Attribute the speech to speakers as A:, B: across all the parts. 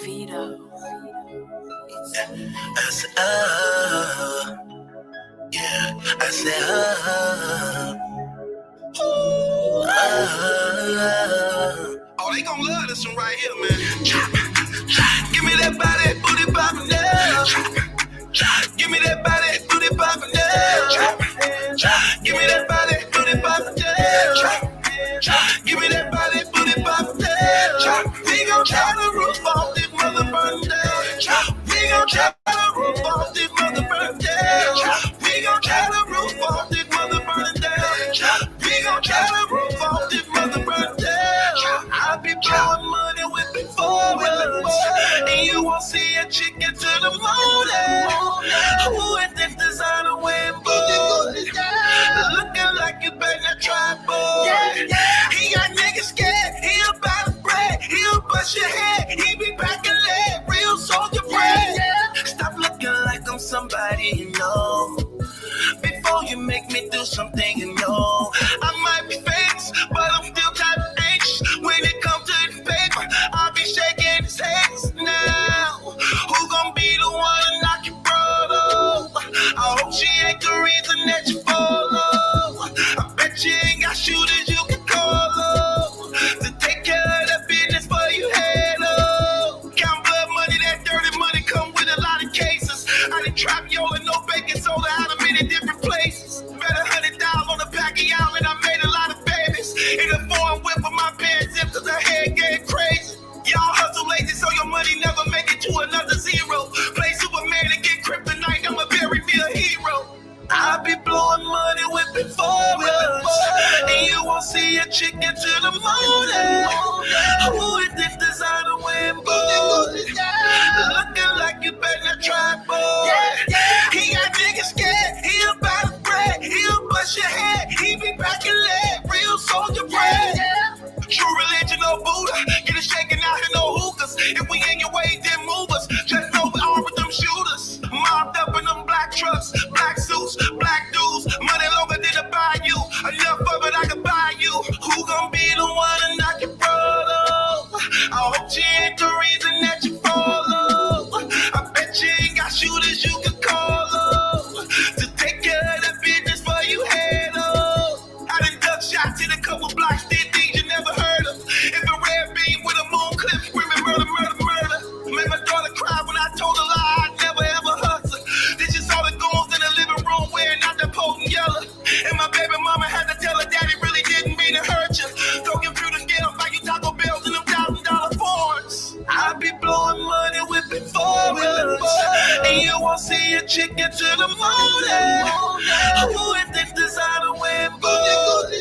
A: I said, yeah, I said, oh, they gon' love this one right here, man. Give me that body, booty poppin' now. Give me that body, booty poppin' now. Give me that body, booty poppin' now. Give me that body, booty poppin' now. We gon' try to roof off this motherfucker down. We gon' try to roof off this motherfucker down. We gon' try to roof off this motherfucker down. We gon' try to roof off this motherfucker down. I be blowing money with big forwards, and you won't see a chicken to the morning. Who is this designer wearing boots? Looking like you better try, boy. He got niggas scared. He about to bread. He'll bust your head. He be packing lead. Real soldier bread. Stop looking like I'm somebody you know. Before you make me do something you know. I might be famous, but I'm still type of anxious. When it comes to the paper, I'll be shaking his hands now. Who gon' be the one to knock your brother? I hope she ain't the reason that you follow. I bet you ain't got shooters you can call up to take care of that business for you head up. Count blood money, that dirty money come with a lot of cases. I done trap yola, no baking soda out of many different places. Bet $100 on a pack of y'all and I made a lot of babies. In a foreign whip with my pants zip cause her head getting crazy. Y'all hustle lazy so your money never make it to another zero. Play Superman and get kryptonite, I'ma bury me a hero. I be blowing money with big forwards, and you won't see a chicken to the morning. Who is this designer wearing boots? Looking like you better try, boy. He got niggas scared. He about to bread. He'll bust your head. He be packing lead. Real soldier bread. True religion, no Buddha. Get it shaking out here, no hookahs. If we in your way, then move us. Just know we all with them shooters. Mobbed up in them black trucks, black suits, black dudes. Money longer than a bayou. Enough of it, I can buy you. Who gon' be the one to knock your brother? I hope she ain't the reason that you follow. I bet you ain't got shooters you can call up to take care of the business for you head up. I done duck shots in a couple blocks, did things you never heard of. If a red beam with a moon clip screaming murder, murder, murder. Made my daughter cry when I told her lie, I'd never ever hustle. This just all the goons in the living room wearing out the potent yellow. And my baby mama had to tell her daddy really didn't mean to hurt you. Throw computer scales like you Taco Bells in them $1,000 phones. I be blowing money with big forwards, and you won't see a chicken to the morning. Who is this designer wearing boots?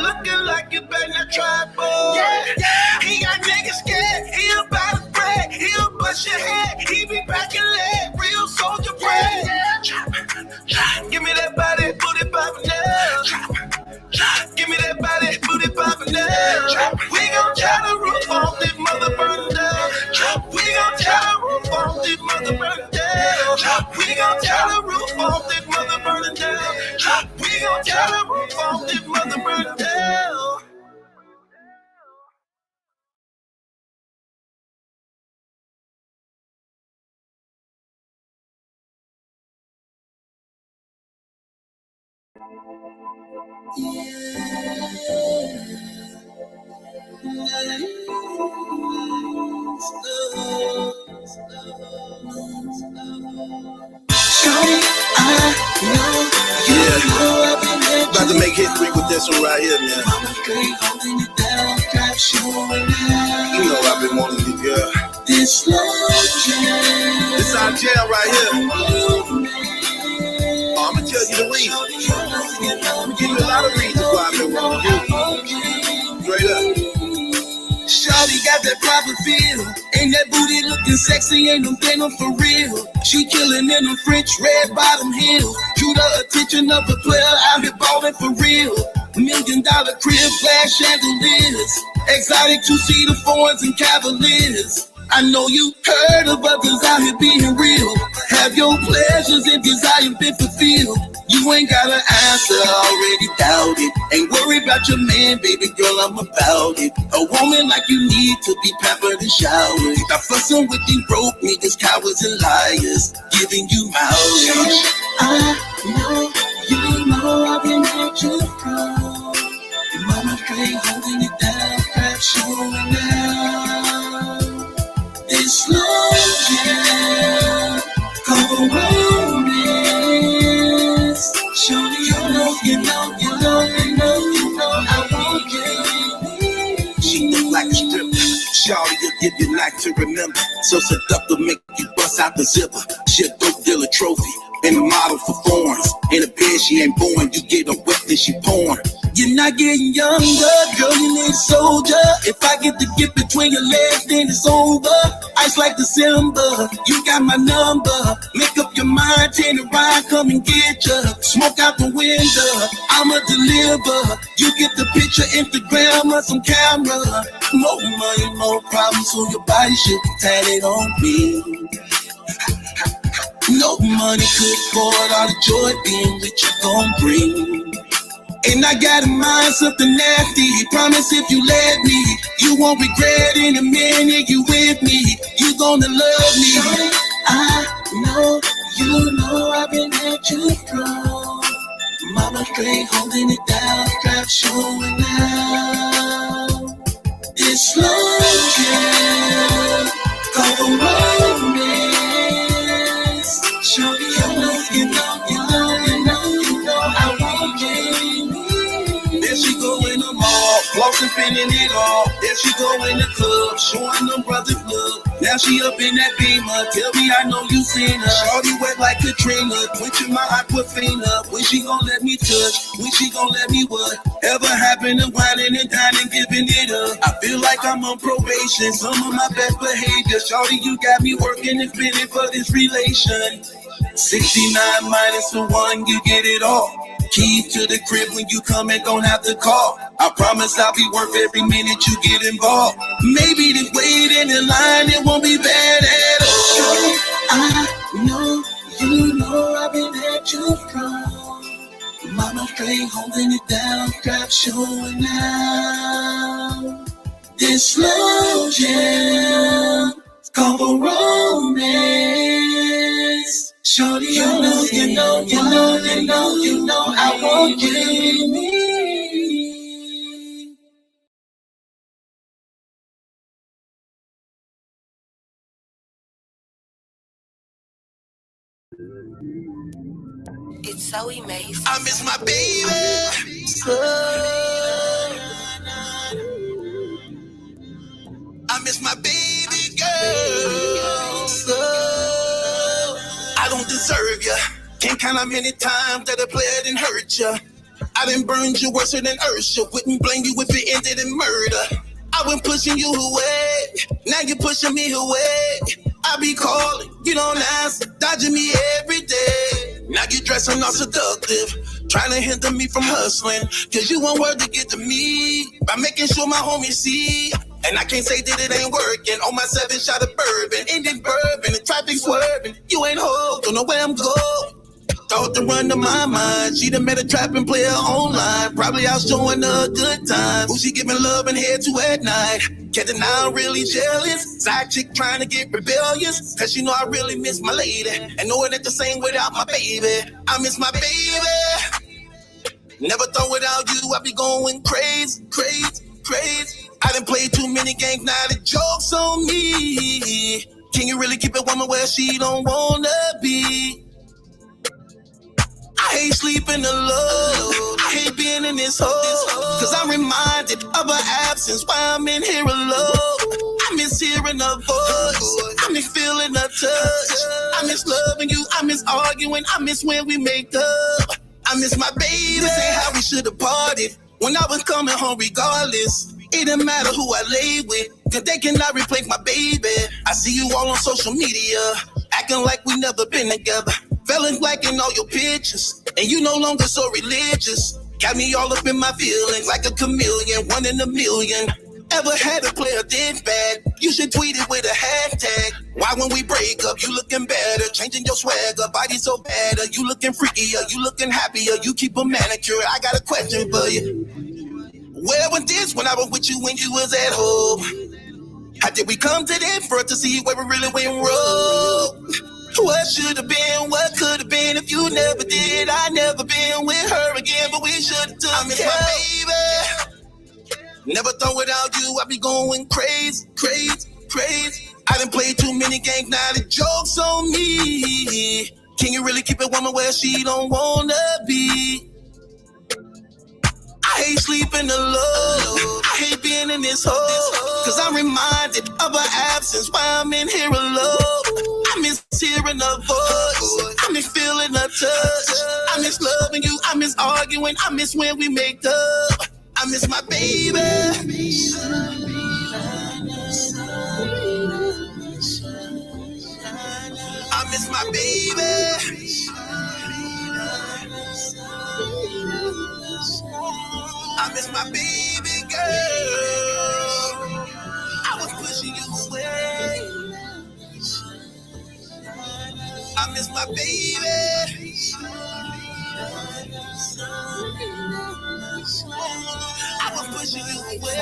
A: Looking like you better try, boy. He got niggas scared. He about to bread. He'll bust your head. He be packing lead. Real soldier bread. Give me that body, booty poppin' now. Give me that body, booty poppin' now. We gon' try to roof off this motherfucker down. We gon' try to roof off this motherfucker down. We gon' try to roof off this motherfucker down. We gon' try to roof off this motherfucker down. About to make history with this one right here, man. You know I've been wanting you, girl. This our jam right here. I'ma tell you the reason. I'ma give you a lot of reasons why I've been wanting you. Straight up. Shawty got that proper feel, and that booty looking sexy, ain't no denim for real. She killing in them French red bottom heels. Drew the attention of a player out here ballin' for real. $1 million crib, flash chandeliers, exotic two-seater foreigns and Cavaliers. I know you heard of others out here being real. Have your pleasures and desire been fulfilled. You ain't got an answer, already doubt it. Ain't worried about your man, baby girl, I'm about it. A woman like you need to be pampered and showered. Stop fussing with these broke niggas, cowards and liars, giving you mileage. I know, you know I've been at your throne. Mama straight holding it down, crap showing out. It's slow jam, come romance. Shorty, you know, I want you. She look like a stripper. Shorty, you'll give you life to remember. So seductive, make you bust out the zipper. She'll go deal a trophy. And a model for foreigns. In a bed she ain't born, you get her wet then she porn. You're not getting younger, girl, you need a soldier. If I get the gift between your legs, then it's over. Ice like December, you got my number. Make up your mind, take a ride, come and get ya. Smoke out the window, I'ma deliver. You get the picture, Instagram or some camera. More money, more problems, so your body should be tatted on me. No money could afford all the joy being with you gon' bring. And I got in mind something nasty. Promise if you let me, you won't regret in a minute you with me. You gonna love me. I know, you know I've been at you strong. Mama straight holding it down, strap showing out. It's slow jam, couple romance. Shorty, you know, I want you. There she go in the mall, flossing, spinning it all. There she go in the club, showing them brothers love. Now she up in that Beamer, tell me I know you seen her. Shorty wet like Katrina, quenching my Aquafina. When she gon' let me touch, when she gon' let me what? Ever happen to whining and dining, giving it up? I feel like I'm on probation, some of my best behavior. Shorty, you got me working and spinning for this relation. 69 minus the 1, you get it all. Keys to the crib when you come and don't have to call. I promise I'll be worth every minute you get involved. Maybe this waiting in line, it won't be bad at all. I know, you know I've been at you strong. Mama straight holding it down, strap showing out. This slow jam, it's called a romance. Shorty, you know, I want you.
B: It's so amazing.
A: I miss my baby. I miss my baby girl. I don't deserve ya. Can't count how many times that a player done hurt ya. I done burned you worse than Ursula. Wouldn't blame you if it ended in murder. I been pushing you away. Now you pushing me away. I be calling, you don't answer, dodging me every day. Now you dressing all seductive, trying to hinder me from hustling. Cause you want word to get to me by making sure my homies see. And I can't say that it ain't working. On my 7 shot of bourbon, ending bourbon, the traffic swerving. You ain't hold, don't know where I'm going. Thought to run to my mind. She done met a trapping player online. Probably out showing her a good time. Who she giving love and head to at night? Can't deny I'm really jealous. Side chick trying to get rebellious. Cause she know I really miss my lady. And know it ain't the same without my baby. I miss my baby. Never thought without you I'd be going crazy, crazy, crazy. I done played too many games, now the joke's on me. Can you really keep a woman where she don't wanna be? I hate sleeping alone. I hate being in this hole. Cause I'm reminded of her absence while I'm in here alone. I miss hearing her voice. I miss feeling her touch. I miss loving you. I miss arguing. I miss when we make up. I miss my baby. This ain't how we should have parted. When I was coming home regardless. It didn't matter who I lay with. Cause they cannot replace my baby. I see you all on social media. Acting like we never been together. Fellas liking all your pictures. And you no longer so religious. Got me all up in my feelings like a chameleon, 1 in a million. Ever had a player this bad? You should tweet it with a hashtag. Why when we break up, you looking better? Changing your swagger, body so bad. Are you looking freakier? You looking happier? You keep a manicure. I got a question for you. Where was this when I was with you when you was at home? How did we come to this for to see where we really went wrong? What should have been, what could have been if you never did? I never been with her again, but we should have took. I miss my baby. Never thought without you I'd be going crazy, crazy, crazy. I done played too many games, now the joke's on me. Can you really keep a woman where she don't wanna be? I hate sleeping alone. I hate being in this hole. Cause I'm reminded of her absence while I'm in here alone. I miss hearing her voice. I miss feeling her touch. I miss loving you. I miss arguing. I miss when we make up. I miss my baby. I miss my baby. I miss my baby girl. I was pushing you away. I miss my baby. I was pushing you away.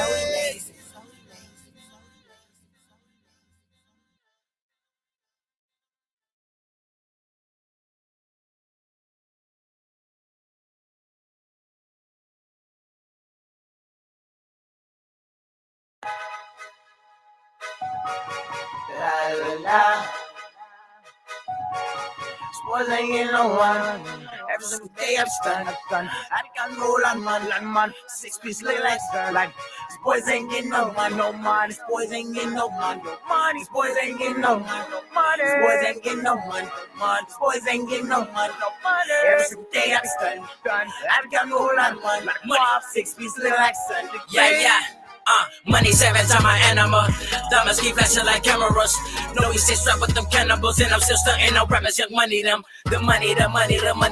C: La la la. Boys ain't getting no one. Every single day I'm stunned. I think I know a man. 6-piece leg like stern. Like these boys ain't getting no one, no money. These boys ain't getting no one, no money. These boys ain't getting no one, no money. These boys ain't getting no one, no money. These boys ain't getting no one, no money. Every single day I'm stunned. I think I know a man. Like money. 6-piece leg like stern.
D: Yeah. Money savage on my animal. Diamonds keep flashing like cameras. No, we stay strapped with them cannibals, and I'm still stunting no rappers. Young money, them. The money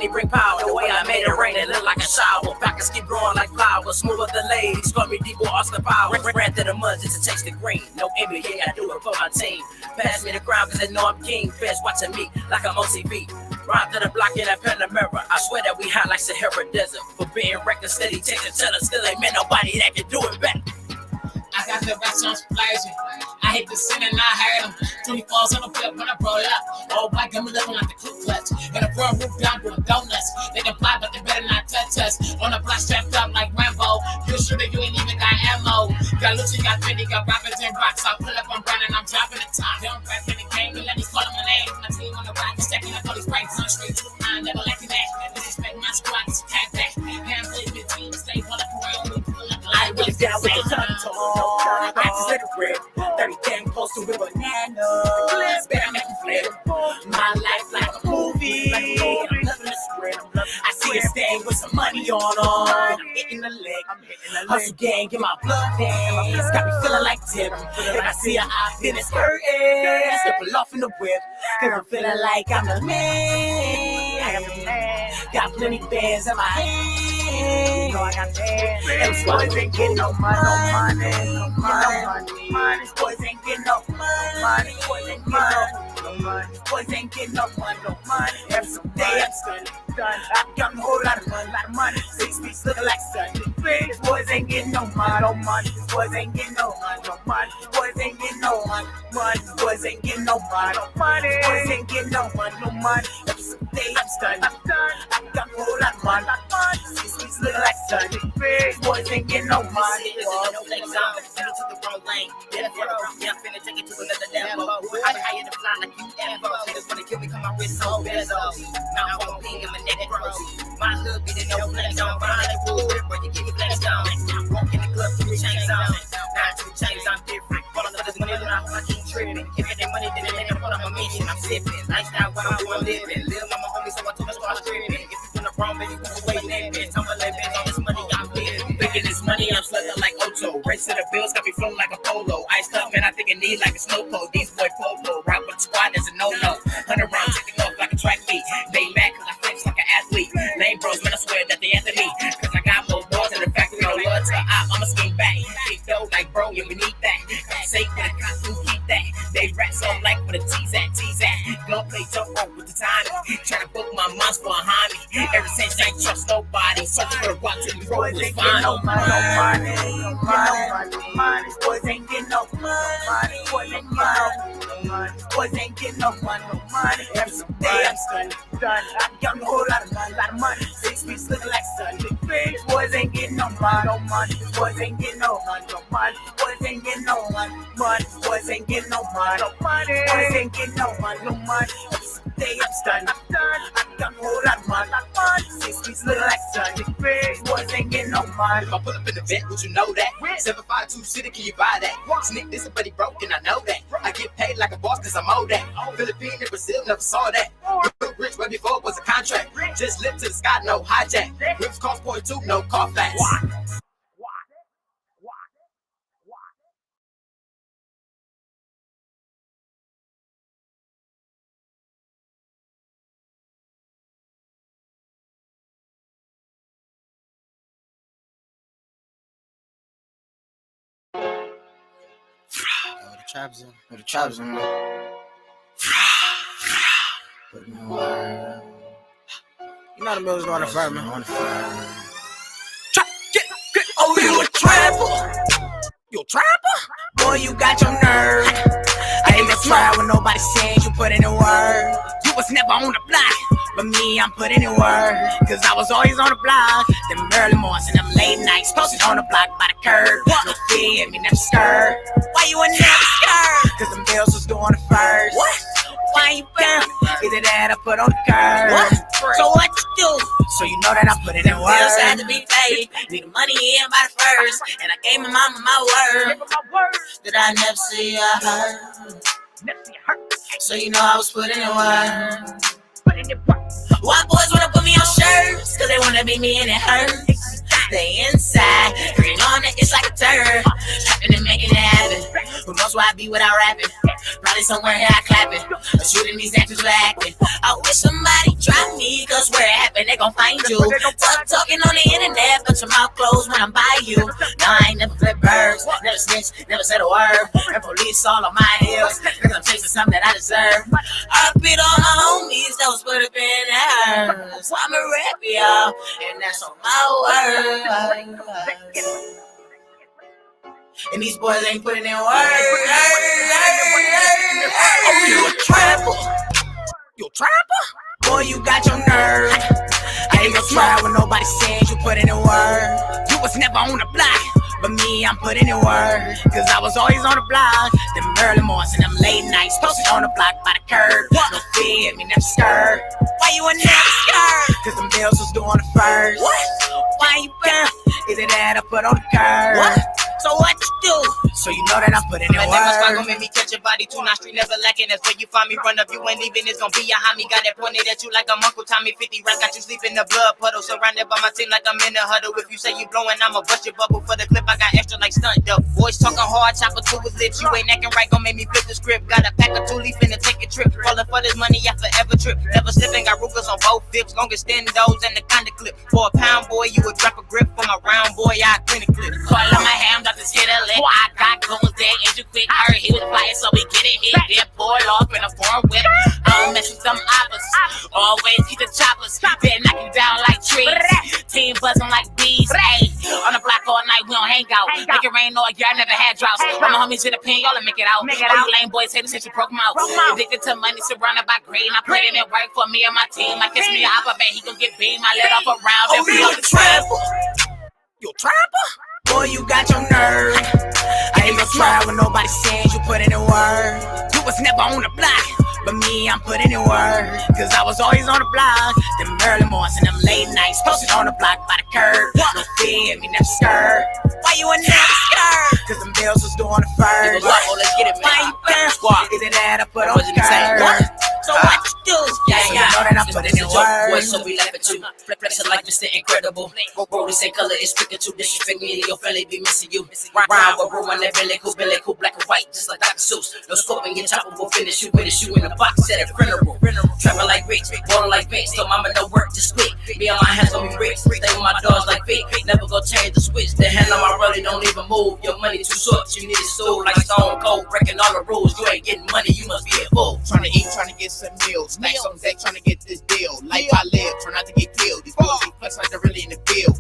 D: bring power. The way I made it rain, it look like a shower. Packers keep growing like flowers. Smoother than ladies, call me Debo Oscar Power. Ran through the mud just to taste the green. No NBA, I do it for my team. Pass me the crown, cause they know I'm king. Fans watching me like I'm on TV. Ride to the block in that Panamera. I swear that we hot like Sahara Desert. For being reckless, steady taking teller. Still ain't met nobody that can do it back.
E: I got the best on splurging. I hate the sin and I heard them. 24s on the flip when I roll up. Oh, black got me looking like the Ku Klux. In the front roof down doing donuts. They can fly, but they better not touch us. On the block strapped up like Rambo. You shoot it, you ain't even got ammo. Got Lucci, got Fendi, got rappers and rocks. I pull up, I'm running, I'm dropping the top. Don't rap in the game, and let me call them my name. My team on the rock, stacking up all these breaks on straight. I never liking that. Disrespect my squad, it's a cat back. Damn, please, the team, stay pull up around.
C: I really down with the tongue. Practice like a grip. 30 damn close to a banana. Better make you flip. My life like a movie. I'm loving the script. I see a stain with some money on them. I'm hitting the leg. Hustle gang, get my blood dance. Got me feeling like Tip. If I see her out, then it's hurting. Step off in the whip. Cause I'm feeling like I'm the man. Got plenty bands in my hand. I got bands. And these boys ain't getting no money. These boys ain't getting no money. These boys ain't getting no money. Every single day I'm stunning. I got a whole lot of money. 6 feet looking like Sunday. These boys ain't getting no money. These boys ain't getting no money. These boys ain't getting no money. These boys ain't getting no money. These boys ain't getting no money. Every single day I'm stunning. I got a whole lot of money. 6 feet looking like Sunday. These boys ain't getting no money.
D: No flex on, pedal to the wrong lane. Yeah, I'm finna take it to another level. I'm higher than fly like UFO. Niggas wanna kill me, come my wrist so bezos. Now I'm ping in my neck froze. My hood be the no flex on. Behind the wood, where you get me flex on. Walk in the club, keep me chains on. Now 2 chains, I'm different. All of this money, I keep tripping. If it ain't money, then it ain't a part of my mission. I'm sipping. Lifestyle, what I'm living. Little mama homie, so I told her start stripping. If you the wrong, then you walk away, then bitch. I'm a living on this money, I'm living. Thinking this money, I'm slugging like Ocho. Race to the bills, got me floating like a polo. Iced up, man, I think it need like a snow pole. These boy polo, rock with the squad, there's a no-no. 100 rounds, taking off like a track meet. They mad cause I flex like an athlete. Lame bros, man, I swear that they after me. Cause I got more balls in the factory, no love to I'm a scheme back. back. They feel like bro, yeah, we need that. Say for the costume, keep that. They rap so like for the tease at. Don't play jump rope with the time. Trying to book my monster behind me. Ever since I ain't trust nobody. Searching for the rock to the road was fine.
C: No money. Boys ain't getting no money. Boys ain't getting no money. Boys ain't getting no money. Every day I'm stunning. I'm getting a whole lot of money. 6 weeks looking like Sunday. Big boys ain't getting no money. Boys ain't getting no money. Boys ain't getting no money. Boys ain't getting no money. Boys ain't getting no money. Every day I'm stunning. I'm getting a whole lot of money. 6 weeks looking like Sunday. Big boys ain't getting no money.
D: If I pull up in the vet, would you know that? 752 City, can you buy that? Sneak this, but he broke, and I know that. I get paid like a boss, cause I'm old that. Philippines and Brazil, never saw that. Rich, way before it was a contract. Just lift to the sky, no hijack. Rips cost .2, no car flats.
A: The trap zone. You know the mills on the firm, man.
C: Oh, you a trapper?
A: You a trapper?
C: Boy, you got your nerve. I ain't gonna try when nobody says you put in the work. You was never on the block, but me, I'm putting in work. Cause I was always on the block. Them early mornings and them late nights, posted on the block by the curb. No fear, me never scared. Why you ain't never scared? Cause them bills was doing it first. What? Why you been? Either that I put on the curb. What? So what you do? So you know that I'm putting in work.
D: Bills had to be paid. Need the money in by the first. And I gave my mama my word that I never see her. So you know I was putting in work. Why boys wanna put me on shirts? Cause they wanna be me and it hurts. They inside, green on it, it's like a turd. Trapping and making it happen. Who knows why I be without rapping? Probably somewhere here I clapping. Or shooting these actors for acting. I wish somebody dropped me, cause where it happened, they gon' find you. Talking on the internet, but your mouth closed when I'm by you. No, I ain't never flipped birds, never snitched, never said a word. And police all on my heels, cause I'm chasing something that I deserve. I beat all my homies that was put up in hers. I'm a rap, y'all, and that's on my word. And these boys ain't putting in work.
C: Oh, you a trapper?
A: You a trapper?
C: Boy, you got your nerve. I ain't gonna try when nobody says you put in the work. You was never on the block, but me, I'm putting in work. Cause I was always on the block. Them early mornings and them late nights, posted on the block by the curb. No fear, me never scared. Why you ain't never scared? Cause them bills was doing it first. What? Why you been? Is it that I put on the curb? What? So what you do? So you know that I'm putting in work.
D: My name gon' make me catch your body, 2 9 street never lacking. That's where you find me. Run up, you ain't leaving. It's gon' be your homie. Got that pointed at you like I'm Uncle Tommy. 50 rounds got you sleeping in the blood puddle. Surrounded by my team like I'm in a huddle. If you say you blowing, I'ma bust your bubble for the clip. I got extra like stunt dope. Boys talking hard, chopper to his lips. You ain't acting right, gon' make me flip the script. Got a pack of 2 leaf and take a trip. Falling for this money, I forever trip. Never slipping, got Rugers on both hips. Long extendos and the kind of clip. For a pound boy, you would drop a grip. For my round boy, I clean a clip. Call on my ham, Dr. Hit a lick. I got goons there, and you quick hurt. He was flying, so we get it hit. Then pour it off in a foreign whip. I don't mess with them oppers. Always keep the choppers. Then knock you down like trees. Team buzzing like bees. Hey, on the block all night, we don't hang out. Make it rain all year, I never had droughts. All my homies in the pen, y'all make it out. All you lame boys hate since you broke them out. Addicted to money, surrounded by green. I put in it work for me and my team. I kiss me up, I bet he gon' get beam. I let off a round.
C: Oh, you a trapper?
A: You a trapper?
C: Boy, you got your nerve. I ain't gonna try when nobody says you put in the work. You was never on the block, but me, I'm putting in work. Cause I was always on the block. Them early mornings and them late nights, posted on the block by the curb. No fear, me never scared. Why you ain't never scared? Cause them bills was doing it first.
D: Let's get it, man.
C: Why you been? Is it that I put on the curb?
D: So what you do? Yeah,
C: So you know that I'm putting in work.
D: Boy, so we laugh at you. Flexing like Mr. Incredible. Bro, this ain't color, it's freaking too. Disrespect me and your family be missing you. Rhyme with room on that belly cool, black and white, just like Dr. Seuss. No scope in your chopper will finish you in a box at a funeral. Trapping like Rich, rolling like Vince. So mama no work, just quit. Me on my hands on me bricks. Stay with my dogs like feet. Never go change the switch. The hand on my rollie don't even move. Your money too short, you need it sold like Stone Cold. Breaking all the rules, you ain't getting money, you must be a fool.
E: Trying to eat, trying to get some meals. Stacks on deck, trying to get this deal. Life I live, try not to get killed. These boys be flex like they're really in the field.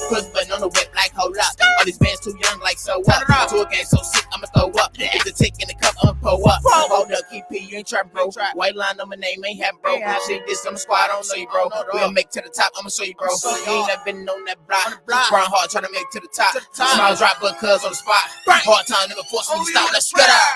E: Push button on the whip like hold up. All these bands too young like so what? To a game so sick, I'ma throw up. Get the tick in the cup, I'ma pull up. Hold up, keep P, you ain't trying, bro. White line on my name, ain't have bro. See this on the squad, I don't know you, bro. We'll make to the top, I'ma show you, bro. You ain't never been on that block. Grind hard, trying to make to the top. Smiles drop, but cuz on the spot. Hard time, never force me to stop. Let's get out.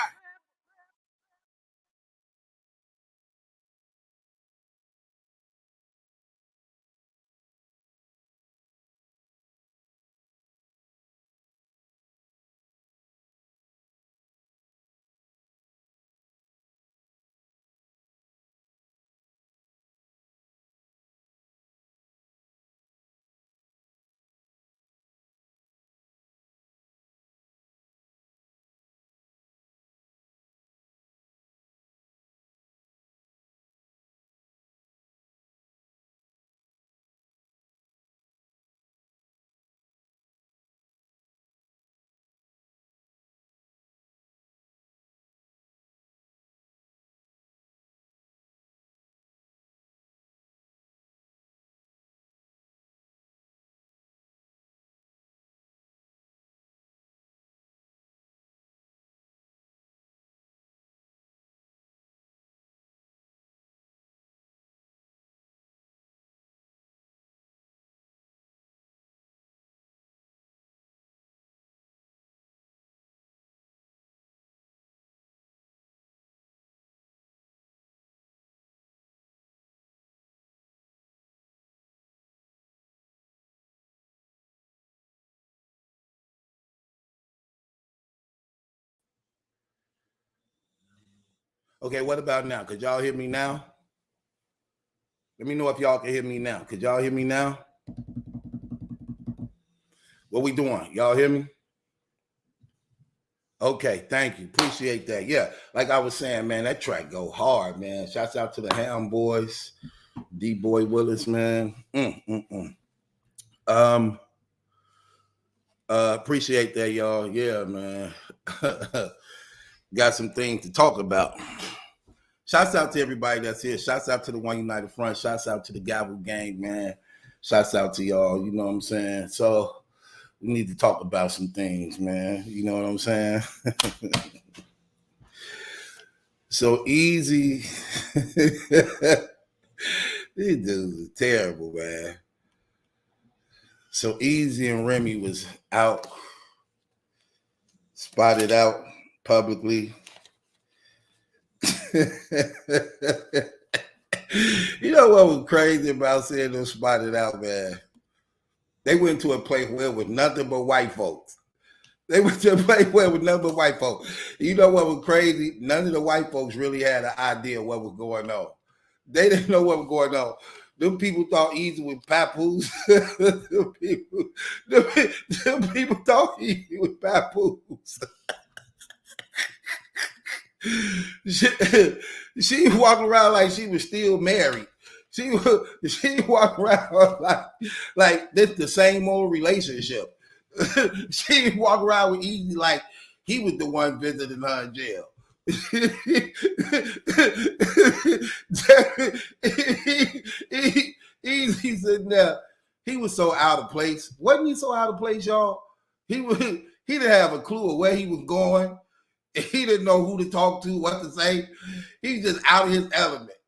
A: Okay, what about now? Could y'all hear me now? Let me know if y'all can hear me now. Could y'all hear me now? What we doing? Y'all hear me? Okay, thank you. Appreciate that. Yeah, like I was saying, man, that track go hard, man. Shouts out to the Ham Boys, D-Boy Willis, man. Appreciate that, y'all. Yeah, man. Got some things to talk about. Shouts out to everybody that's here. Shouts out to the One United Front. Shouts out to the Gavel Gang, man. Shouts out to y'all. You know what I'm saying? So we need to talk about some things, man. You know what I'm saying? So Eazy. These dudes are terrible, man. So Eazy and Remy was out, spotted out publicly. You know what was crazy about seeing them spotted out, man? They went to a place where with nothing but white folks. They went to a place where with nothing but white folks. You know what was crazy? None of the white folks really had an idea what was going on. They didn't know what was going on. Them people thought Eazy was papoose. them people thought Eazy was papoose. She walked around like she was still married. She walked around like this the same old relationship. She walked around with Eazy like he was the one visiting her in jail. Eazy sitting there. He was so out of place. Wasn't he so out of place, y'all? He didn't have a clue of where he was going. He didn't know who to talk to, what to say. He's just out of his element.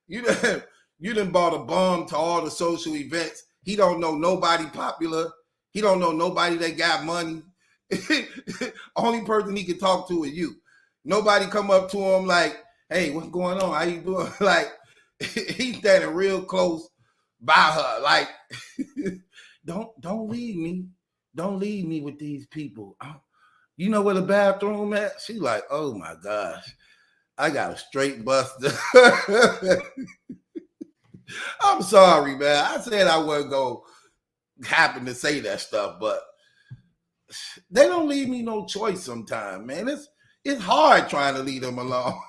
A: You done bought a bum to all the social events. He don't know nobody popular. He don't know nobody that got money. Only person he can talk to is you. Nobody come up to him like, hey, what's going on? How you doing? Like, he's standing real close by her. Like, don't leave me. Don't leave me with these people. You know where the bathroom at? She's like, oh my gosh. I got a straight buster. I'm sorry, man. I said I wasn't going to happen to say that stuff, but they don't leave me no choice sometimes, man. It's hard trying to leave them alone.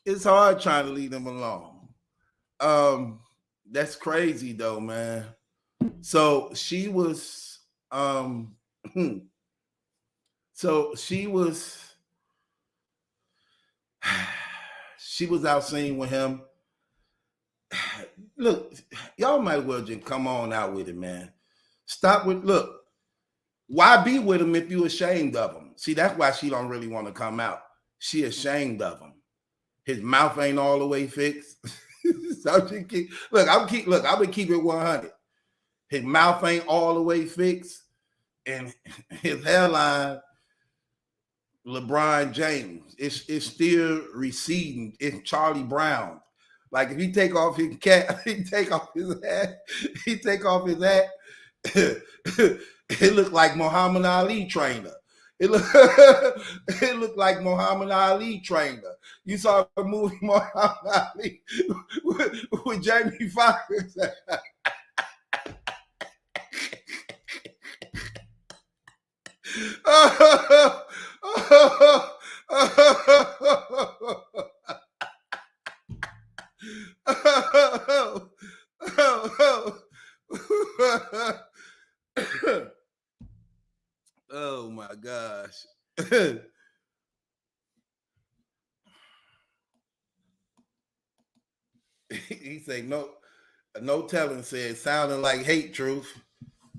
A: It's hard trying to leave them alone. That's crazy though, man. So she was she was out seen with him. Look, y'all might as well just come on out with it, man. Stop with, look, why be with him if you ashamed of him? See, that's why she don't really want to come out. She ashamed of him. His mouth ain't all the way fixed. So she I'm gonna keep it 100. His mouth ain't all the way fixed, and his hairline, LeBron James, it's still receding. It's Charlie Brown. Like if he take off his cap, he take off his hat, it looked like Muhammad Ali trainer. It looked like Muhammad Ali trainer. You saw the movie Muhammad Ali with Jamie Foxx. Oh my gosh. He say no telling, said sounding like hate truth.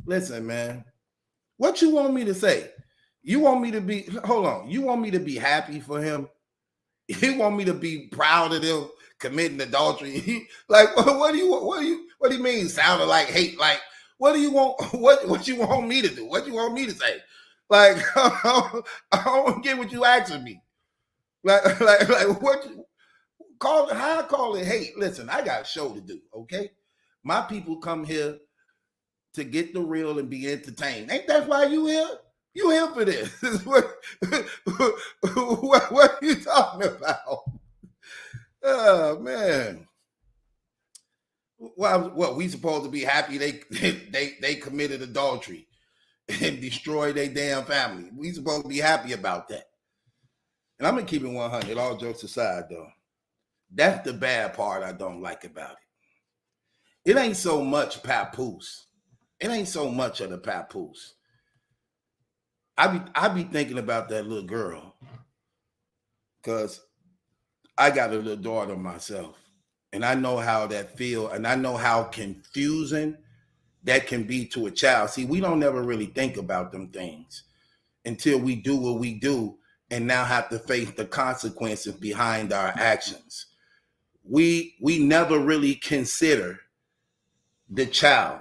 A: Listen, man. What you want me to say? You want me to be, hold on, you want me to be happy for him? You want me to be proud of them committing adultery? Like, what do you mean sounding like hate? Like, what do you want? What you want me to do? What you want me to say? Like, I don't get what you asking me. Like what you call it? How I call it hate? Listen, I got a show to do. Okay, my people come here to get the real and be entertained. Ain't that why you here? You here for this? What are you talking about? Oh man. What we supposed to be happy they committed adultery and destroyed their damn family. We supposed to be happy about that. And I'm gonna keep it 100, all jokes aside though. That's the bad part I don't like about it. It ain't so much papoose. It ain't so much of the papoose. I be thinking about that little girl because I got a little daughter myself, and I know how that feel, and I know how confusing that can be to a child. See, we don't ever really think about them things until we do what we do and now have to face the consequences behind our actions. We never really consider the child,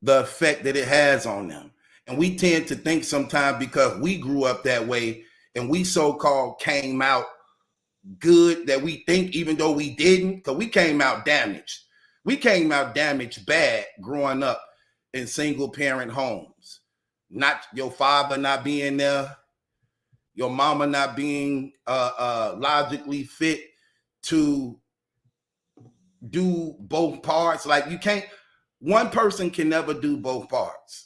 A: the effect that it has on them. And we tend to think sometimes because we grew up that way and we so-called came out good that we think even though we didn't, because we came out damaged. We came out damaged bad growing up in single parent homes. Not your father not being there, your mama not being logically fit to do both parts. Like you can't, one person can never do both parts.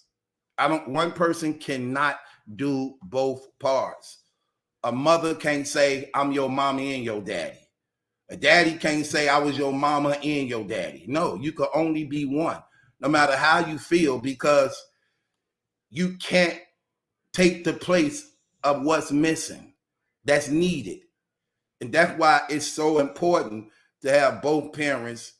A: One person cannot do both parts. A mother can't say, I'm your mommy and your daddy. A daddy can't say, I was your mama and your daddy. No, you could only be one, no matter how you feel, because you can't take the place of what's missing, that's needed. And that's why it's so important to have both parents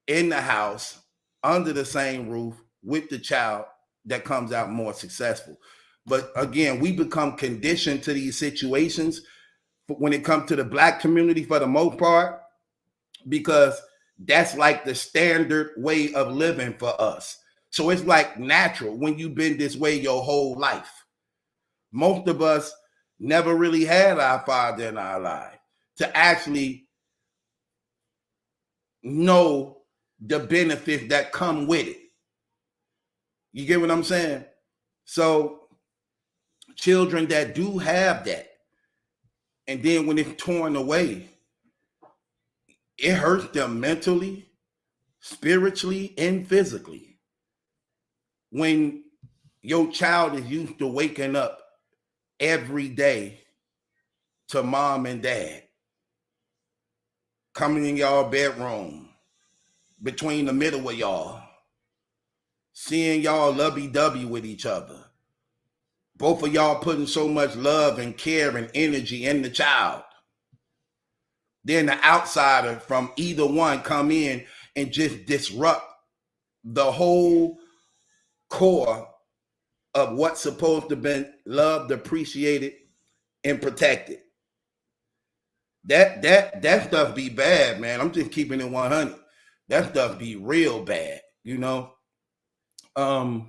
A: in the house under the same roof with the child that comes out more successful. But again, we become conditioned to these situations when it comes to the Black community for the most part, because that's like the standard way of living for us. So it's like natural when you've been this way your whole life. Most of us never really had our father in our life to actually know the benefits that come with it. You get what I'm saying? So children that do have that, and then when it's torn away, it hurts them mentally, spiritually, and physically. When your child is used to waking up every day to mom and dad, coming in y'all bedroom, between the middle of y'all, seeing y'all lovey-dovey with each other, both of y'all putting so much love and care and energy in the child. Then the outsider from either one come in and just disrupt the whole core of what's supposed to be loved, appreciated, and protected. That stuff be bad, man. I'm just keeping it 100. That stuff be real bad, you know. And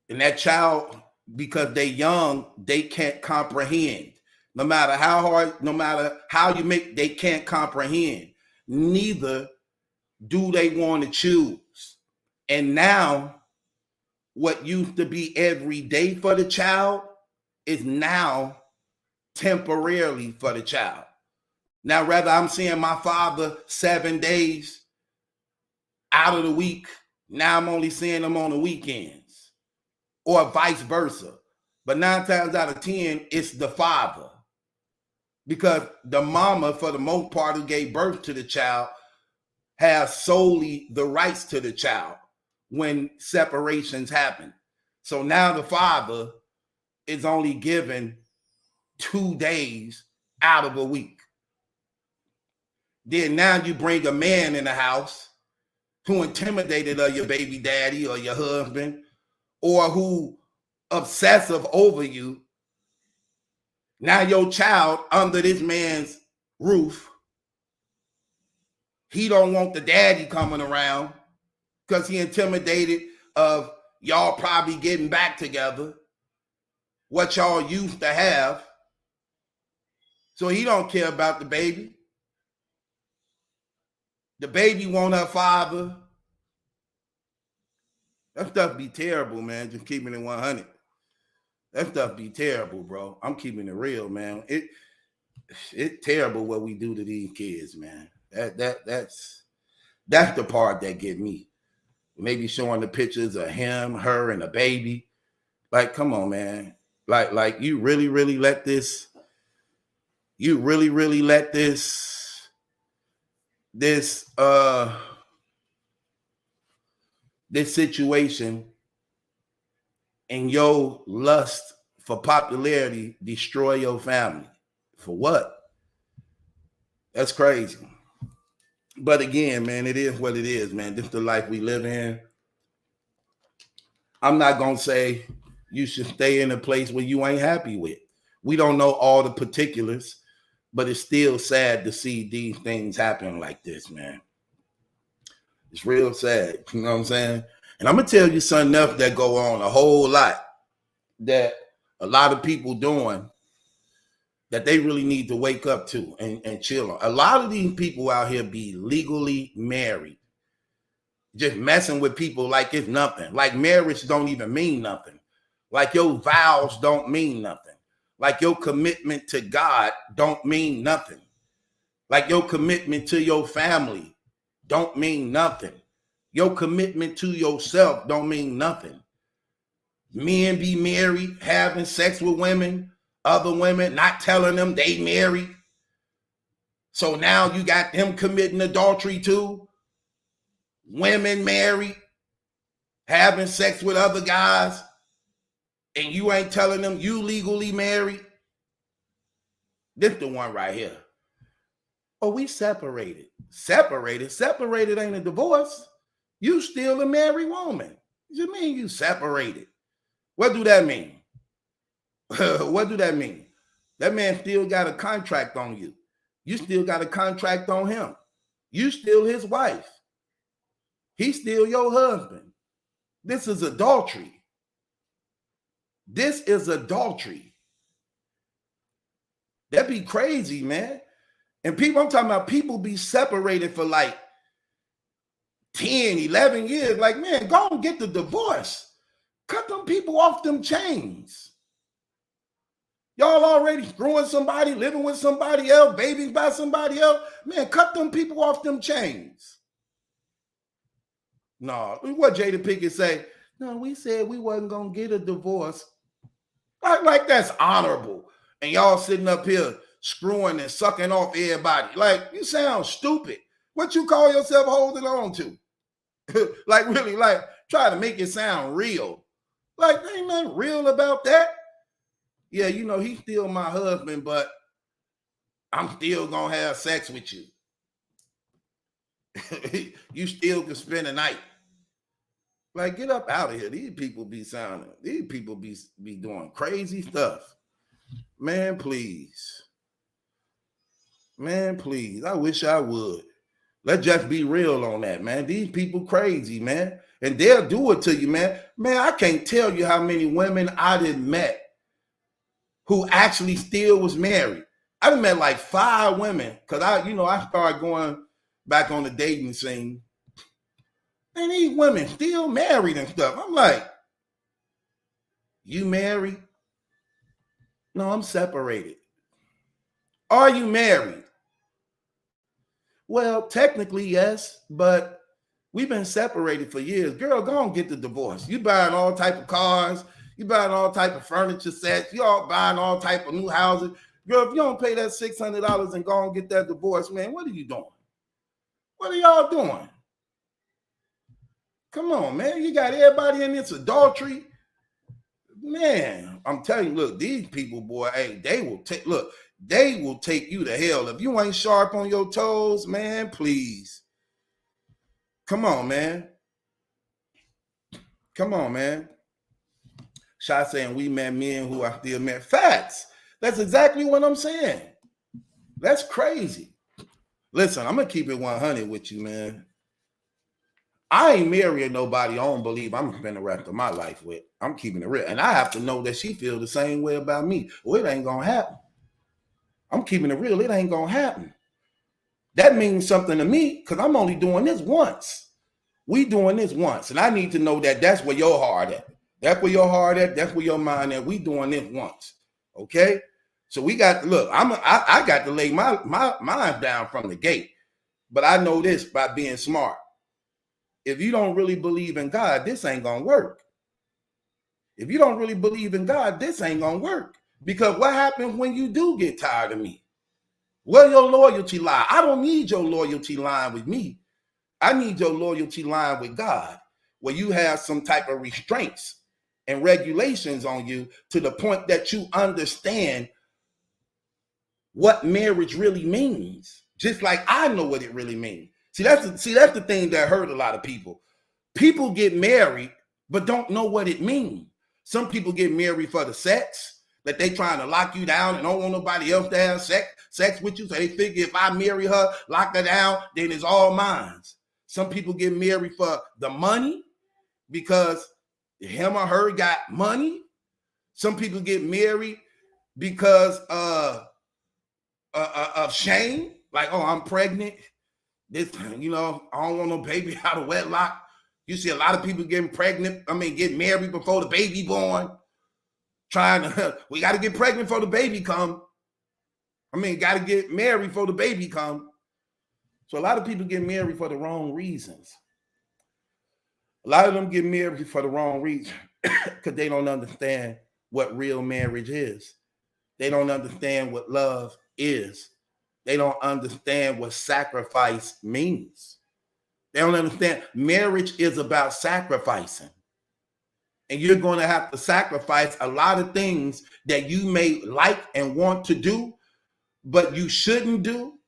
A: that child, because they young, they can't comprehend. No matter how hard, no matter how you make, they can't comprehend. Neither do they want to choose. And now, what used to be every day for the child is now temporarily for the child. Now, rather I'm seeing my father 7 days out of the week, now I'm only seeing him on the weekends, or vice versa. But 9 times out of 10, it's the father. Because the mama, for the most part, who gave birth to the child, has solely the rights to the child when separations happen. So now the father is only given 2 days out of a week. Then now you bring a man in the house who intimidated of your baby daddy or your husband, or who obsessive over you. Now your child under this man's roof, he don't want the daddy coming around because he intimidated of y'all probably getting back together, what y'all used to have. So he don't care about the baby. The baby want her father. That stuff be terrible, man. Just keeping it 100. That stuff be terrible, bro. I'm keeping it real, man. It's terrible what we do to these kids, man. That's the part that get me. Maybe showing the pictures of him, her, and a baby. Like, come on, man. Like you really let this. You really let this situation and your lust for popularity destroy your family. For what? That's crazy. But again, man, it is what it is, man. This is the life we live in. I'm not going to say you should stay in a place where you ain't happy with. We don't know all the particulars, but it's still sad to see these things happen like this, man. It's real sad. You know what I'm saying? And I'm going to tell you something else that go on a whole lot that a lot of people doing that they really need to wake up to and chill on. A lot of these people out here be legally married, just messing with people like it's nothing. Like marriage don't even mean nothing. Like your vows don't mean nothing. Like your commitment to God don't mean nothing. Like your commitment to your family don't mean nothing. Your commitment to yourself don't mean nothing. Men be married, having sex with women, other women, not telling them they married. So now you got them committing adultery too. Women married, having sex with other guys, and you ain't telling them you legally married. This the one right here. Oh, we separated. Separated ain't a divorce. You still a married woman. What do you mean you separated? What do that mean? What do that mean? That man still got a contract on you. You still got a contract on him. You still his wife. He's still your husband. This is adultery. This is adultery. That'd be crazy, man. And people, I'm talking about people be separated for like 10, 11 years. Like, man, go and get the divorce. Cut them people off them chains. Y'all already screwing somebody, living with somebody else, babies by somebody else. Man, cut them people off them chains. No, what Jada Pinkett say? No, we said we wasn't going to get a divorce. Like that's honorable. And y'all sitting up here screwing and sucking off everybody. Like, you sound stupid. What you call yourself holding on to? Like, really, like, try to make it sound real. Like, there ain't nothing real about that. Yeah, you know, he's still my husband, but I'm still going to have sex with you. You still can spend a night. Like, get up out of here. These people be doing crazy stuff. Man, please. Man, please. I wish I would. Let's just be real on that, man. These people crazy, man. And they'll do it to you, man. Man, I can't tell you how many women I done met who actually still was married. I done met like 5 women because I started going back on the dating scene. And these women still married and stuff. I'm like, you married? No, I'm separated. Are you married? Well, technically, yes, but we've been separated for years. Girl, go and get the divorce. You buying all type of cars. You buying all type of furniture sets. You all buying all type of new houses. Girl, if you don't pay that $600 and go and get that divorce, man, what are you doing? What are y'all doing? Come on, man. You got everybody in this adultery. Man, I'm telling you, look, these people, boy, hey, they will take you to hell. If you ain't sharp on your toes, man, please. Come on, man. Come on, man. Shot saying we met men who are still married. Facts. That's exactly what I'm saying. That's crazy. Listen, I'm going to keep it 100 with you, man. I ain't marrying nobody I don't believe I'm going to spend the rest of my life with. I'm keeping it real. And I have to know that she feels the same way about me. Well, it ain't going to happen. I'm keeping it real. It ain't going to happen. That means something to me because I'm only doing this once. We doing this once. And I need to know that that's where your heart at. That's where your heart at. That's where your mind at. We doing this once. Okay? So we got to look. I got to lay my mind down from the gate. But I know this by being smart. If you don't really believe in God, this ain't going to work. If you don't really believe in God, this ain't going to work. Because what happens when you do get tired of me? Where your loyalty lie? I don't need your loyalty line with me. I need your loyalty line with God, where you have some type of restraints and regulations on you to the point that you understand what marriage really means. Just like I know what it really means. See, that's the thing that hurt a lot of people. People get married, but don't know what it means. Some people get married for the sex, that they trying to lock you down and don't want nobody else to have sex with you. So they figure if I marry her, lock her down, then it's all mine. Some people get married for the money because him or her got money. Some people get married because of shame. Like, oh, I'm pregnant. This, I don't want no baby out of wedlock. You see a lot of people getting get married before the baby born. We got to get pregnant before the baby come. Got to get married before the baby come. So a lot of people get married for the wrong reasons. A lot of them get married for the wrong reason because they don't understand what real marriage is. They don't understand what love is. They don't understand what sacrifice means. They don't understand marriage is about sacrificing. And you're going to have to sacrifice a lot of things that you may like and want to do, but you shouldn't do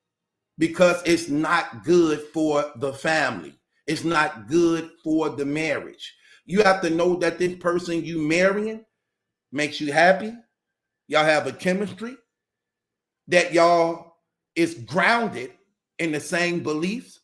A: because it's not good for the family. It's not good for the marriage. You have to know that this person you marrying makes you happy. Y'all have a chemistry, that y'all is grounded in the same beliefs,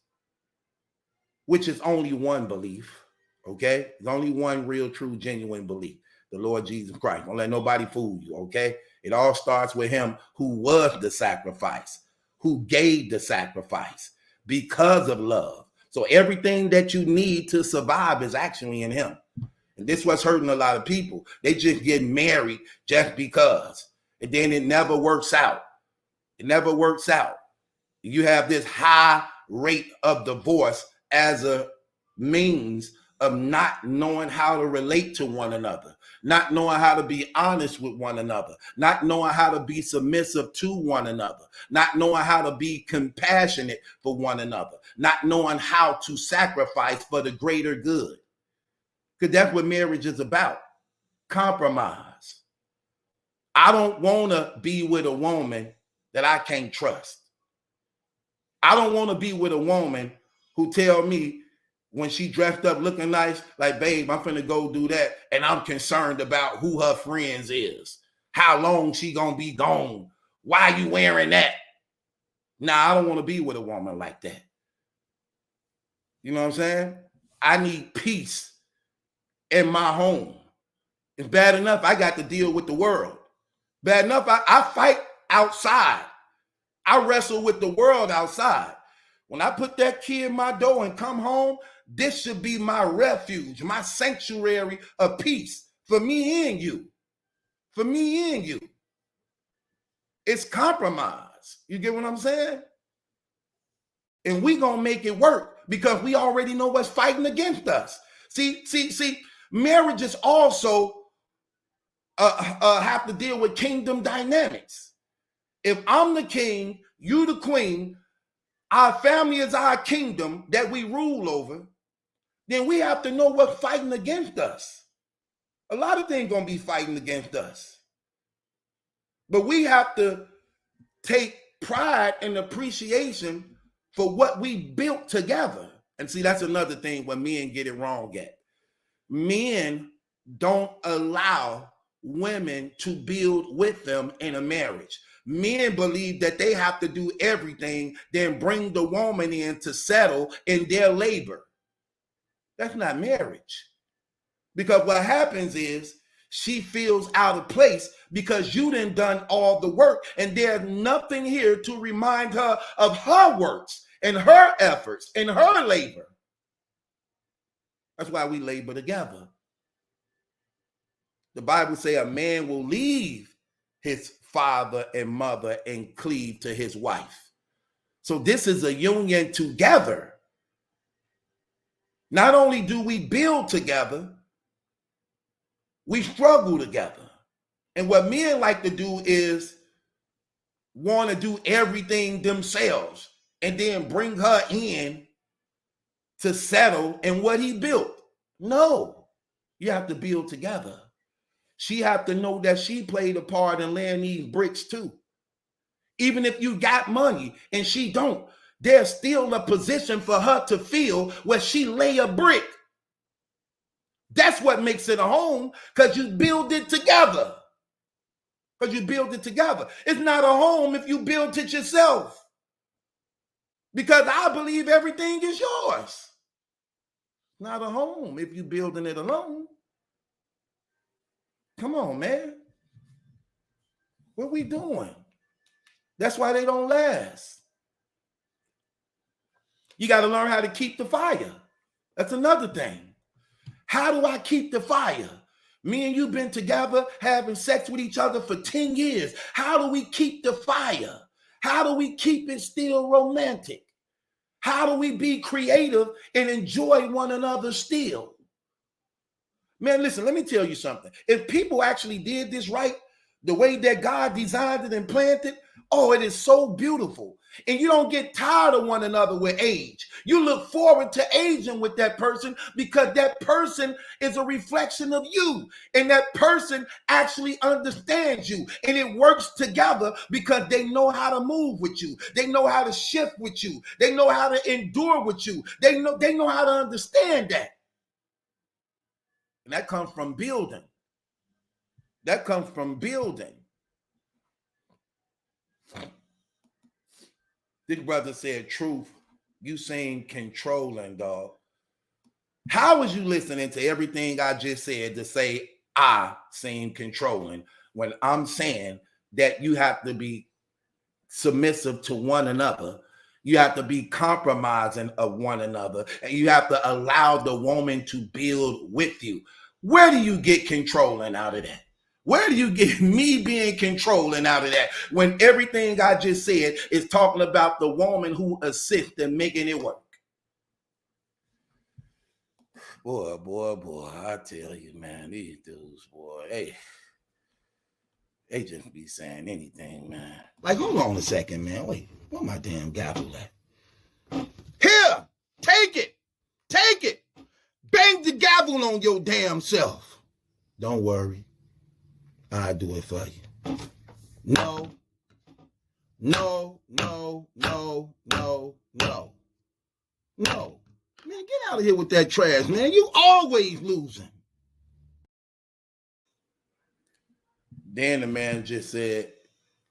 A: which is only one belief, okay? There's only one real, true, genuine belief, the Lord Jesus Christ. Don't let nobody fool you, okay? It all starts with him who was the sacrifice, who gave the sacrifice because of love. So everything that you need to survive is actually in him. And this what's hurting a lot of people. They just get married just because. And then it never works out. It never works out. You have this high rate of divorce as a means of not knowing how to relate to one another, not knowing how to be honest with one another, not knowing how to be submissive to one another, not knowing how to be compassionate for one another, not knowing how to sacrifice for the greater good. Because that's what marriage is about. Compromise. I don't want to be with a woman that I can't trust. I don't want to be with a woman who tell me when she dressed up looking nice, like, babe, I'm finna go do that, and I'm concerned about who her friends is, how long she gonna be gone, why you wearing that? Nah, I don't want to be with a woman like that. You know what I'm saying? I need peace in my home. It's bad enough I got to deal with the world. Bad enough I fight outside. I wrestle with the world outside. When I put that key in my door and come home, this should be my refuge, my sanctuary of peace for me and you. For me and you. It's compromise. You get what I'm saying? And we gonna make it work because we already know what's fighting against us. See, marriages also have to deal with kingdom dynamics. If I'm the king, you the queen, our family is our kingdom that we rule over, then we have to know what's fighting against us. A lot of things gonna be fighting against us. But we have to take pride and appreciation for what we built together. And see, that's another thing where men get it wrong at. Men don't allow women to build with them in a marriage. Men believe that they have to do everything, then bring the woman in to settle in their labor. That's not marriage. Because what happens is she feels out of place because you done done all the work, and there's nothing here to remind her of her works and her efforts and her labor. That's why we labor together. The Bible says a man will leave his father and mother and cleave to his wife. So this is a union together. Not only do we build together, we struggle together. And what men like to do is want to do everything themselves and then bring her in to settle in what he built. No, you have to build together. She have to know that she played a part in laying these bricks too. Even if you got money and she don't, there's still a position for her to fill where she lay a brick. That's what makes it a home, because you build it together. Because you build it together. It's not a home if you build it yourself. Because I believe everything is yours. Not a home if you're building it alone. Come on, man. What we doing? That's why they don't last. You got to learn how to keep the fire. That's another thing. How do I keep the fire? Me and you been together having sex with each other for 10 years. How do we keep the fire? How do we keep it still romantic? How do we be creative and enjoy one another still? Man, listen, let me tell you something. If people actually did this right, the way that God designed it and planned it, oh, it is so beautiful. And you don't get tired of one another with age. You look forward to aging with that person because that person is a reflection of you. And that person actually understands you. And it works together because they know how to move with you. They know how to shift with you. They know how to endure with you. They know how to understand that. And that comes from building. That comes from building. This brother said, truth, you seem controlling, dog. How was you listening to everything I just said to say I seem controlling when I'm saying that you have to be submissive to one another? You have to be compromising of one another, and you have to allow the woman to build with you. Where do you get controlling out of that? Where do you get me being controlling out of that when everything I just said is talking about the woman who assists in making it work? Boy, I tell you, man, these dudes, boy, they just be saying anything, man. Like, hold on a second, man. Wait, where my damn gavel at? Here, take it. Bang the gavel on your damn self. Don't worry. I'll do it for you. No. Man, get out of here with that trash, man. You always losing. Then the man just said,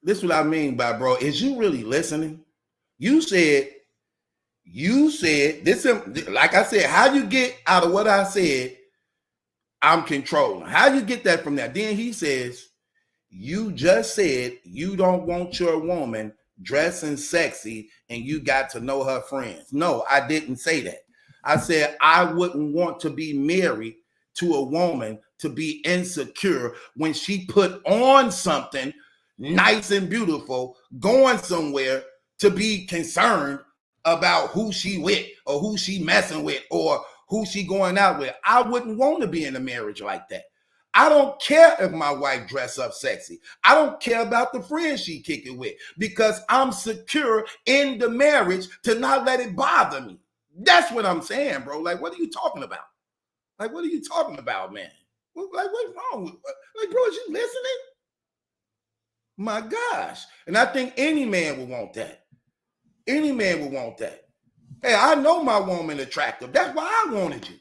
A: this is what I mean by, bro, is you really listening? You said, this, like I said, how you get out of what I said, I'm controlling. How you get that from that? Then he says, you just said you don't want your woman dressing sexy and you got to know her friends. No, I didn't say that. I said I wouldn't want to be married to a woman to be insecure when she put on something nice and beautiful, going somewhere to be concerned about who she with or who she messing with or who she going out with. I wouldn't want to be in a marriage like that. I don't care if my wife dress up sexy. I don't care about the friends she kick it with because I'm secure in the marriage to not let it bother me. That's what I'm saying, bro. Like, what are you talking about? Like, what are you talking about, man? Like, what's wrong with, like, bro, is you listening? My gosh. And I think any man would want that. Any man would want that. Hey, I know my woman attractive. That's why I wanted you.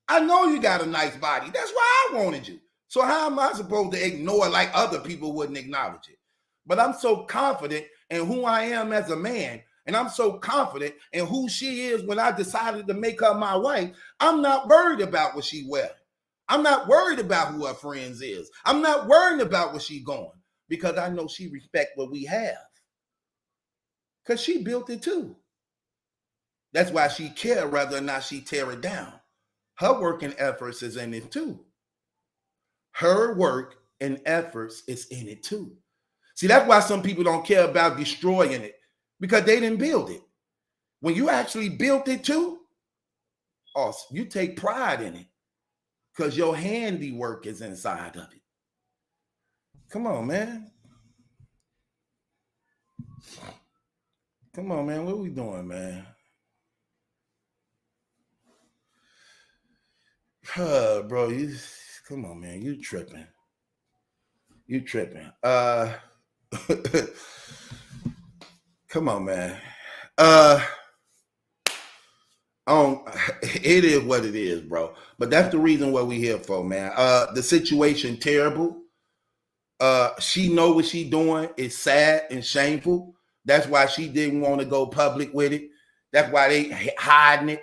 A: I know you got a nice body. That's why I wanted you. So how am I supposed to ignore like other people wouldn't acknowledge it? But I'm so confident in who I am as a man, and I'm so confident in who she is when I decided to make her my wife, I'm not worried about what she wears. I'm not worried about who her friends is. I'm not worried about where she going because I know she respect what we have. Because she built it too. That's why she care whether or not she tear it down. Her work and efforts is in it too. Her work and efforts is in it too. See, that's why some people don't care about destroying it because they didn't build it. When you actually built it too, you take pride in it because your handiwork is inside of it. Come on, man. Come on, man. What are we doing, man? Bro, come on, man. You tripping. You tripping. Come on, man. It is what it is, bro. But that's the reason what we here for, man. The situation terrible. She know what she doing. It's sad and shameful. That's why she didn't want to go public with it. That's why they hiding it.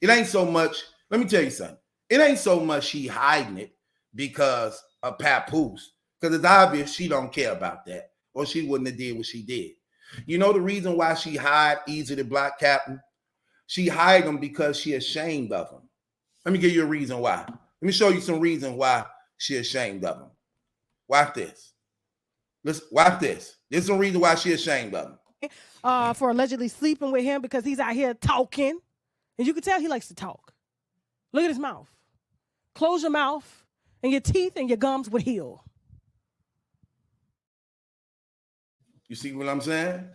A: It ain't so much. Let me tell you something. It ain't so much she hiding it because of Papoose. Because it's obvious she don't care about that. Or she wouldn't have did what she did. You know the reason why she hide Eazy the Block Captain? She hide him because she ashamed of him. Let me give you a reason why. Let me show you some reason why she ashamed of him. Watch this. Listen, watch this. There's some reason why she ashamed of him.
C: For allegedly sleeping with him because he's out here talking. And you can tell he likes to talk. Look at his mouth. Close your mouth and your teeth and your gums would heal.
A: You see what I'm saying?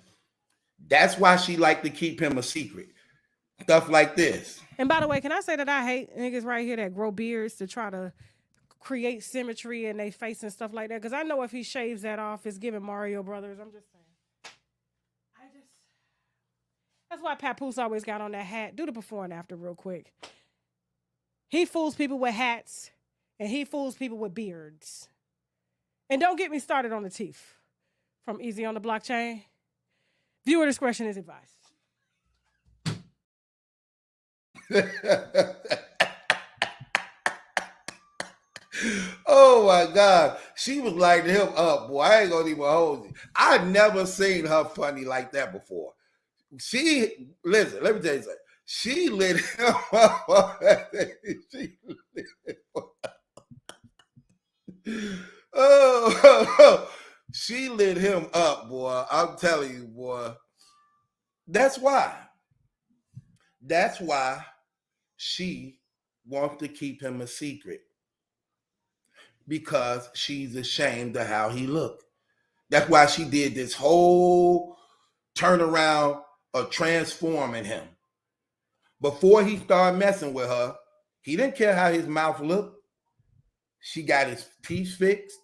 A: That's why she like to keep him a secret. Stuff like this.
C: And by the way, can I say that I hate niggas right here that grow beards to try to create symmetry in their face and stuff like that? Because I know if he shaves that off, it's giving Mario Brothers. I'm just saying. That's why Papoose always got on that hat. Do the before and after real quick. He fools people with hats, and he fools people with beards. And don't get me started on the teeth. From Eazy on the Blockchain. Viewer discretion is advised.
A: Oh my God. She was lighting him up, boy. I ain't gonna even hold you. I never seen her funny like that before. Listen, let me tell you something. She lit him up. Oh, she lit him up, boy. I'm telling you, boy. That's why. That's why she wants to keep him a secret. Because she's ashamed of how he looked. That's why she did this whole turnaround of transforming him. Before he started messing with her, he didn't care how his mouth looked. She got his teeth fixed.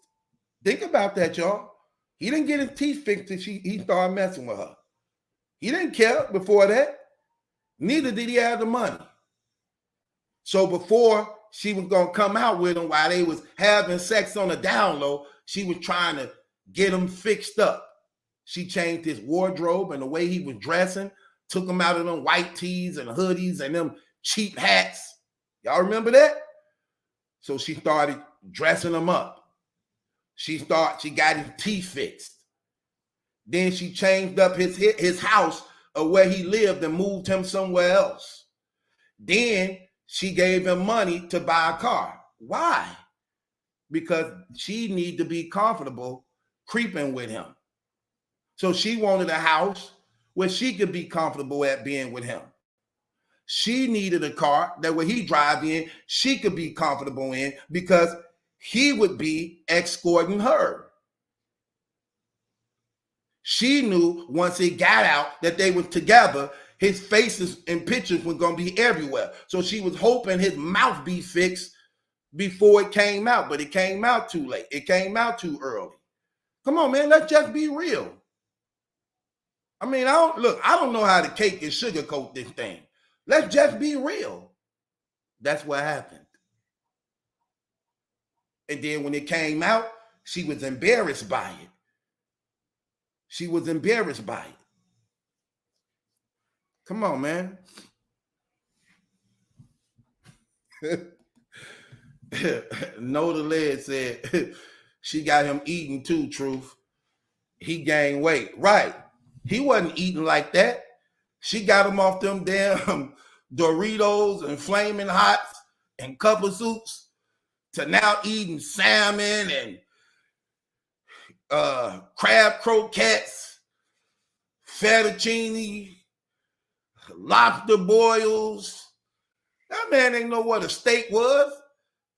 A: Think about that, y'all. He didn't get his teeth fixed until he started messing with her. He didn't care before that. Neither did he have the money. So before she was going to come out with him while they was having sex on the down low, she was trying to get him fixed up. She changed his wardrobe and the way he was dressing, took him out of them white tees and hoodies and them cheap hats. Y'all remember that? So she started dressing him up. She got his teeth fixed. Then she changed up his house of where he lived and moved him somewhere else. Then she gave him money to buy a car. Why? Because she needed to be comfortable creeping with him. So she wanted a house where she could be comfortable at being with him. She needed a car that when he drive in, she could be comfortable in because he would be escorting her. She knew once he got out that they were together, his faces and pictures were going to be everywhere. So she was hoping his mouth be fixed before it came out, but it came out too late. It came out too early. Come on, man, let's just be real. I mean, I don't know how to cake and sugarcoat this thing. Let's just be real. That's what happened. And then when it came out, she was embarrassed by it. She was embarrassed by it. Come on, man. No, the lead said she got him eating too, Truth. He gained weight. Right. He wasn't eating like that. She got him off them damn Doritos and Flaming Hots and cup of soups to now eating salmon and crab croquettes, fettuccine, lobster boils. That man ain't know what a steak was.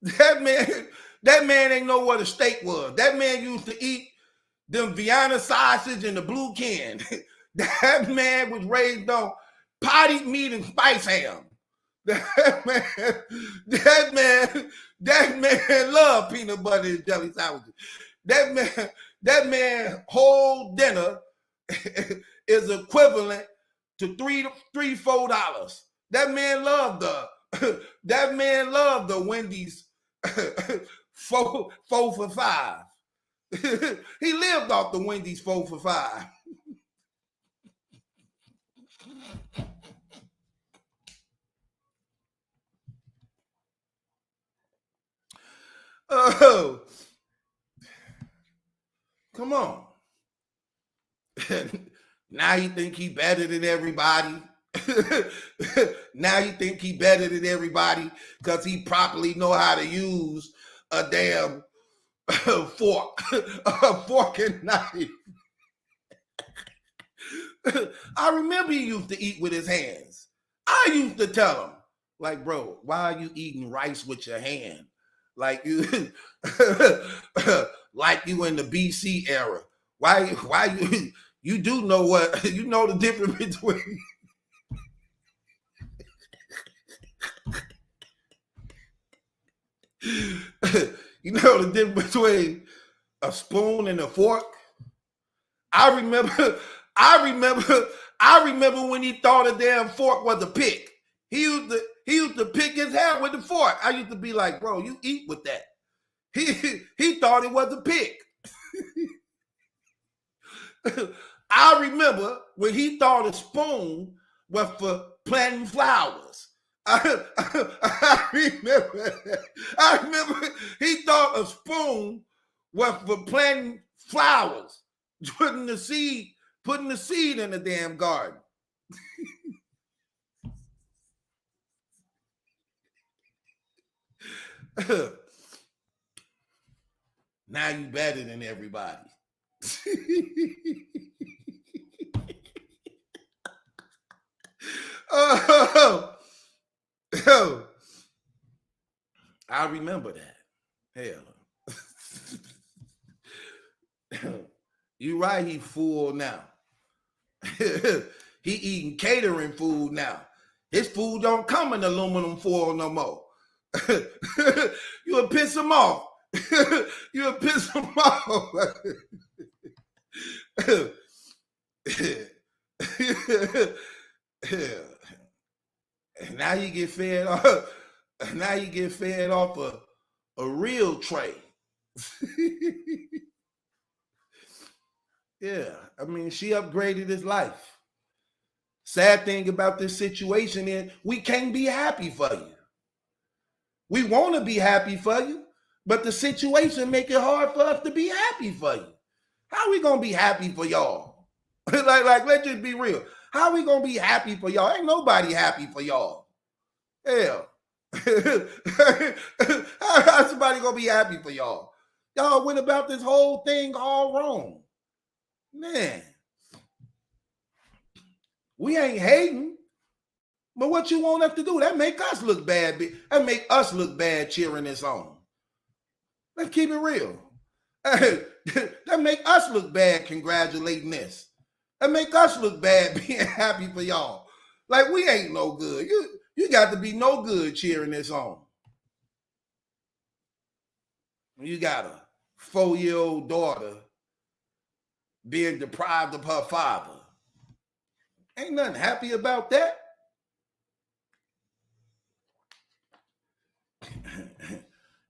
A: That man ain't know what a steak was. That man used to eat them Vienna sausage and the blue can. That man was raised on potted meat and spice ham. That man loved peanut butter and jelly sandwiches. That man whole dinner is equivalent to $3-4. That man loved the Wendy's 4 for $5. He lived off the Wendy's 4 for $5. Oh, come on. Now you think he better than everybody. Now you think he better than everybody because he properly know how to use a damn fork, a fork and knife. I remember he used to eat with his hands. I used to tell him, like, bro, why are you eating rice with your hand? Like you, like you in the BC era. Why you do know what, you know the difference between you know the difference between a spoon and a fork? I remember when he thought a damn fork was a pick. He used to pick his hair with the fork. I used to be like, bro, you eat with that. He thought it was a pick. I remember when he thought a spoon was for planting flowers. I remember he thought a spoon was for planting flowers, putting the seed in the damn garden. Now you better than everybody. Oh, I remember that. Hell. You right, he full now. He eating catering food now. His food don't come in aluminum foil no more. You'll piss him off. You'll piss him off. And now you get fed off. Now you get fed off a real tray. Yeah, I mean, she upgraded his life. Sad thing about this situation is we can't be happy for you. We want to be happy for you, but the situation make it hard for us to be happy for you. How we gonna be happy for y'all? like, let's just be real. How we gonna be happy for y'all? Ain't nobody happy for y'all. Hell. How's somebody gonna be happy for y'all? Y'all went about this whole thing all wrong. Man, we ain't hating, but what you want us to do? That make us look bad. That make us look bad cheering this on. Let's keep it real. That make us look bad congratulating this. That make us look bad being happy for y'all. Like we ain't no good. You got to be no good cheering this on. You got a 4-year-old daughter being deprived of her father. Ain't nothing happy about that.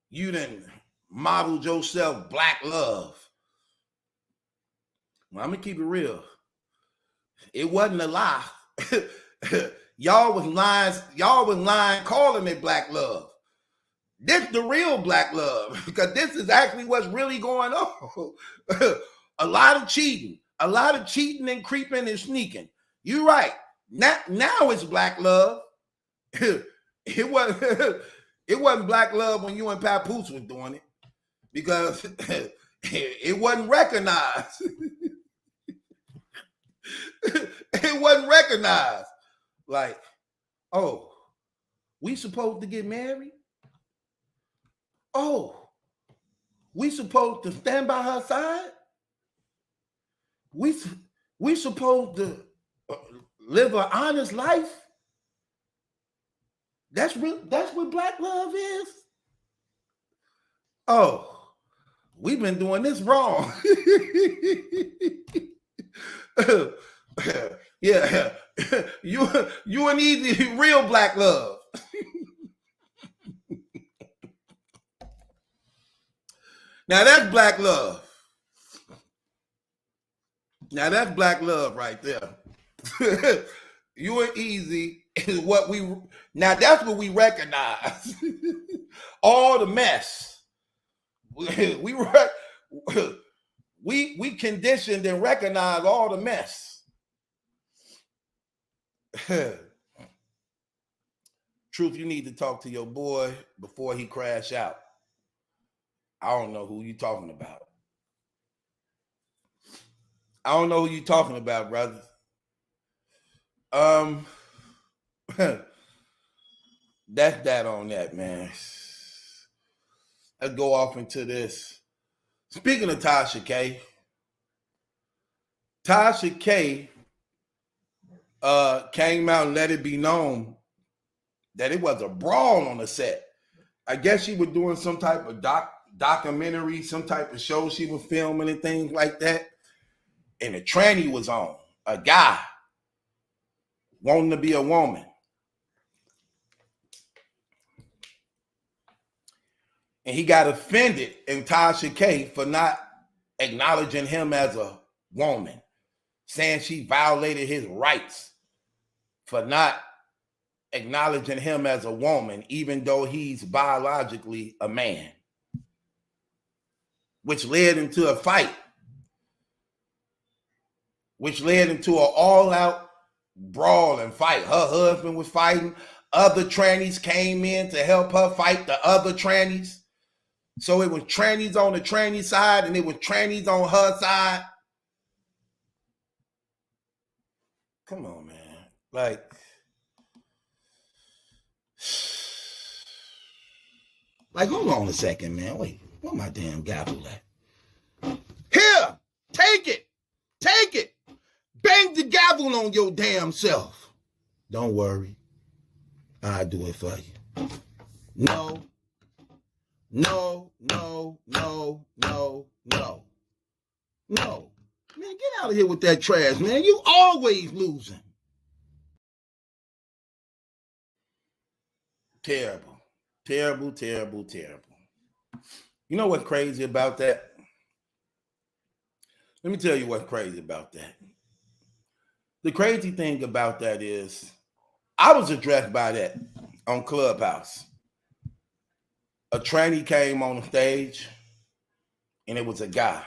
A: You done modeled yourself black love. Well, I'm gonna keep it real. It wasn't a lie. Y'all was lying calling it black love. This the real black love, because this is actually what's really going on. A lot of cheating and creeping and sneaking. You're right. Now it's black love. It wasn't black love when you and Papoose was doing it, because it wasn't recognized. It wasn't recognized. Like, oh, we supposed to get married? Oh, we supposed to stand by her side? We supposed to live an honest life? That's what black love is? Oh, we've been doing this wrong. Yeah, you and Eazy, real black love. Now that's black love. Now that's black love right there. You and Eazy is what that's what we recognize. All the mess. We conditioned and recognize all the mess. Truth, you need to talk to your boy before he crash out. I don't know who you talking about. I don't know who you talking about, brother. That's that on that, man. Let's go off into this. Speaking of Tasha K, came out and let it be known that it was a brawl on the set. I guess she was doing some type of documentary, some type of show she was filming and things like that. And a tranny was on, a guy wanting to be a woman. And he got offended in Tasha K for not acknowledging him as a woman, saying she violated his rights for not acknowledging him as a woman, even though he's biologically a man, which led into a fight, which led into an all-out brawl and fight. Her husband was fighting. Other trannies came in to help her fight the other trannies. So it was trannies on the tranny side and it was trannies on her side. Come on, man. Like, hold on a second, man. Wait, where my damn gavel at? Here, take it. Take it. Bang the gavel on your damn self. Don't worry. I'll do it for you. No. No, no, no, no, no. No. Man, get out of here with that trash, man. You always losing. Terrible. Terrible, terrible, terrible. You know what's crazy about that? Let me tell you what's crazy about that. The crazy thing about that is I was addressed by that on Clubhouse. A tranny came on the stage and it was a guy.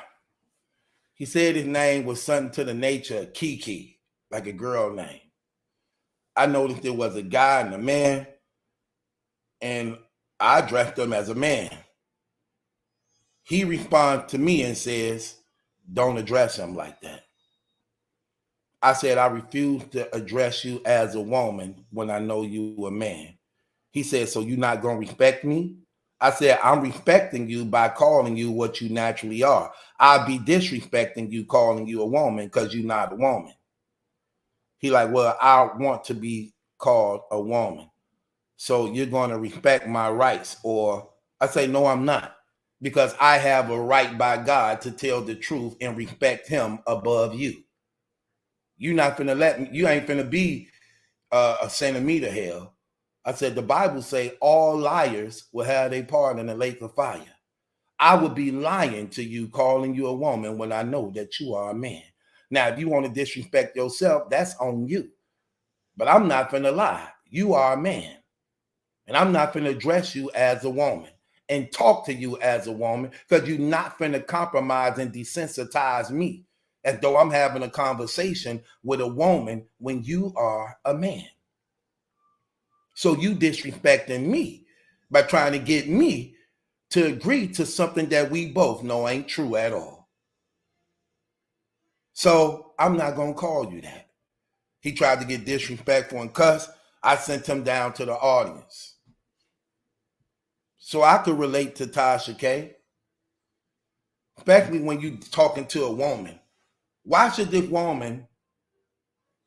A: He said his name was something to the nature of Kiki, like a girl name. I noticed it was a guy and a man, and I addressed him as a man. He responds to me and says, don't address him like that. I said, I refuse to address you as a woman when I know you a man. He said, so you're not going to respect me? I said, I'm respecting you by calling you what you naturally are. I'll be disrespecting you calling you a woman because you're not a woman. He like, well, I want to be called a woman. So you're going to respect my rights. Or I say, no, I'm not. Because I have a right by God to tell the truth and respect him above you. You're not finna let me, you ain't finna be a centimeter hell. I said, the Bible say all liars will have their part in the lake of fire. I would be lying to you, calling you a woman when I know that you are a man. Now, if you want to disrespect yourself, that's on you. But I'm not finna lie. You are a man. And I'm not finna address you as a woman and talk to you as a woman because you're not finna compromise and desensitize me as though I'm having a conversation with a woman when you are a man. So you disrespecting me by trying to get me to agree to something that we both know ain't true at all. So I'm not going to call you that. He tried to get disrespectful and cuss. I sent him down to the audience. So I could relate to Tasha K. Especially when you talking to a woman. Why should this woman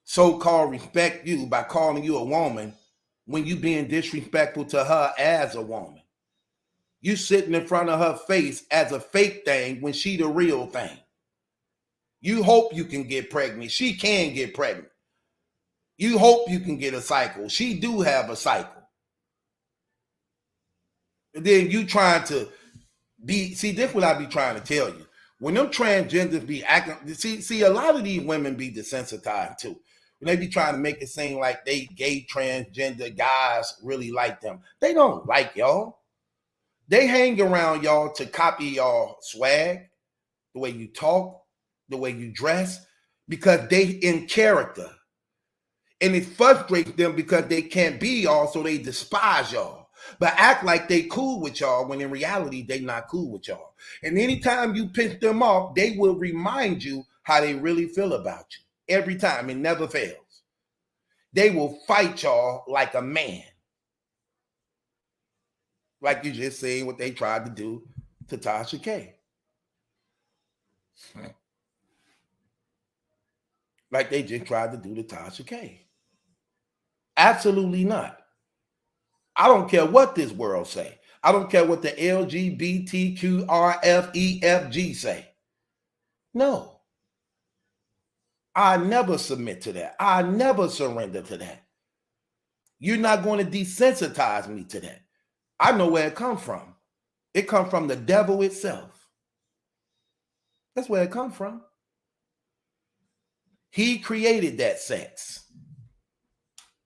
A: so-called respect you by calling you a woman when you being disrespectful to her as a woman? You sitting in front of her face as a fake thing when she the real thing. You hope you can get pregnant. She can get pregnant. You hope you can get a cycle. She do have a cycle. And then you trying to be, see, this is what I be trying to tell you. When them transgenders be acting, see, a lot of these women be desensitized too. When they be trying to make it seem like they gay transgender guys really like them. They don't like y'all. They hang around y'all to copy y'all swag, the way you talk, the way you dress, because they in character. And it frustrates them because they can't be y'all, so they despise y'all. But act like they cool with y'all when in reality, they not cool with y'all. And anytime you piss them off, they will remind you how they really feel about you. Every time, it never fails. They will fight y'all like a man. Like you just saying what they tried to do to Tasha K. Like they just tried to do to Tasha K. Absolutely not. I don't care what this world say. I don't care what the LGBTQRFEFG say. No. I never submit to that. I never surrender to that. You're not going to desensitize me to that. I know where it comes from. It comes from the devil itself. That's where it comes from. He created that sex.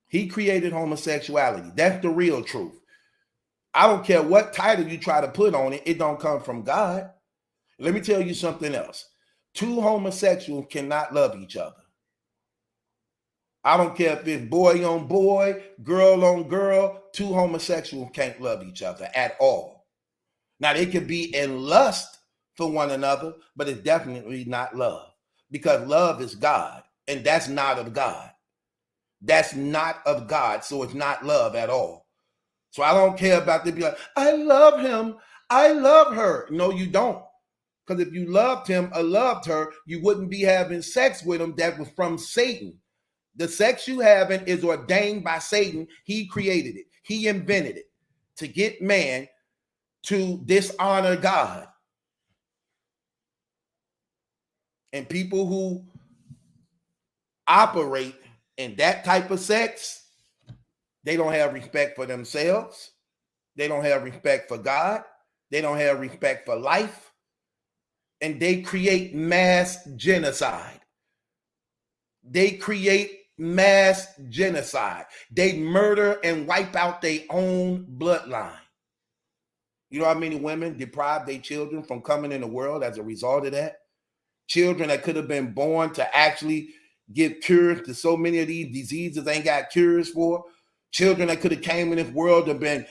A: He created homosexuality. That's the real truth. I don't care what title you try to put on it. It don't come from God. Let me tell you something else. Two homosexuals cannot love each other. I don't care if it's boy on boy, girl on girl. Two homosexuals can't love each other at all. Now, they could be in lust for one another, but it's definitely not love, because love is God, and that's not of God. That's not of God, so it's not love at all. So I don't care about them be like, I love him, I love her. No, you don't. Because if you loved him or loved her, you wouldn't be having sex with him. That was from Satan. The sex you having is ordained by Satan. He created it. He invented it to get man to dishonor God. And people who operate in that type of sex, they don't have respect for themselves. They don't have respect for God. They don't have respect for life. And they create mass genocide. They create mass genocide. They murder and wipe out their own bloodline. You know how many women deprive their children from coming in the world as a result of that? Children that could have been born to actually give cures to so many of these diseases they ain't got cures for. Children that could have came in this world and been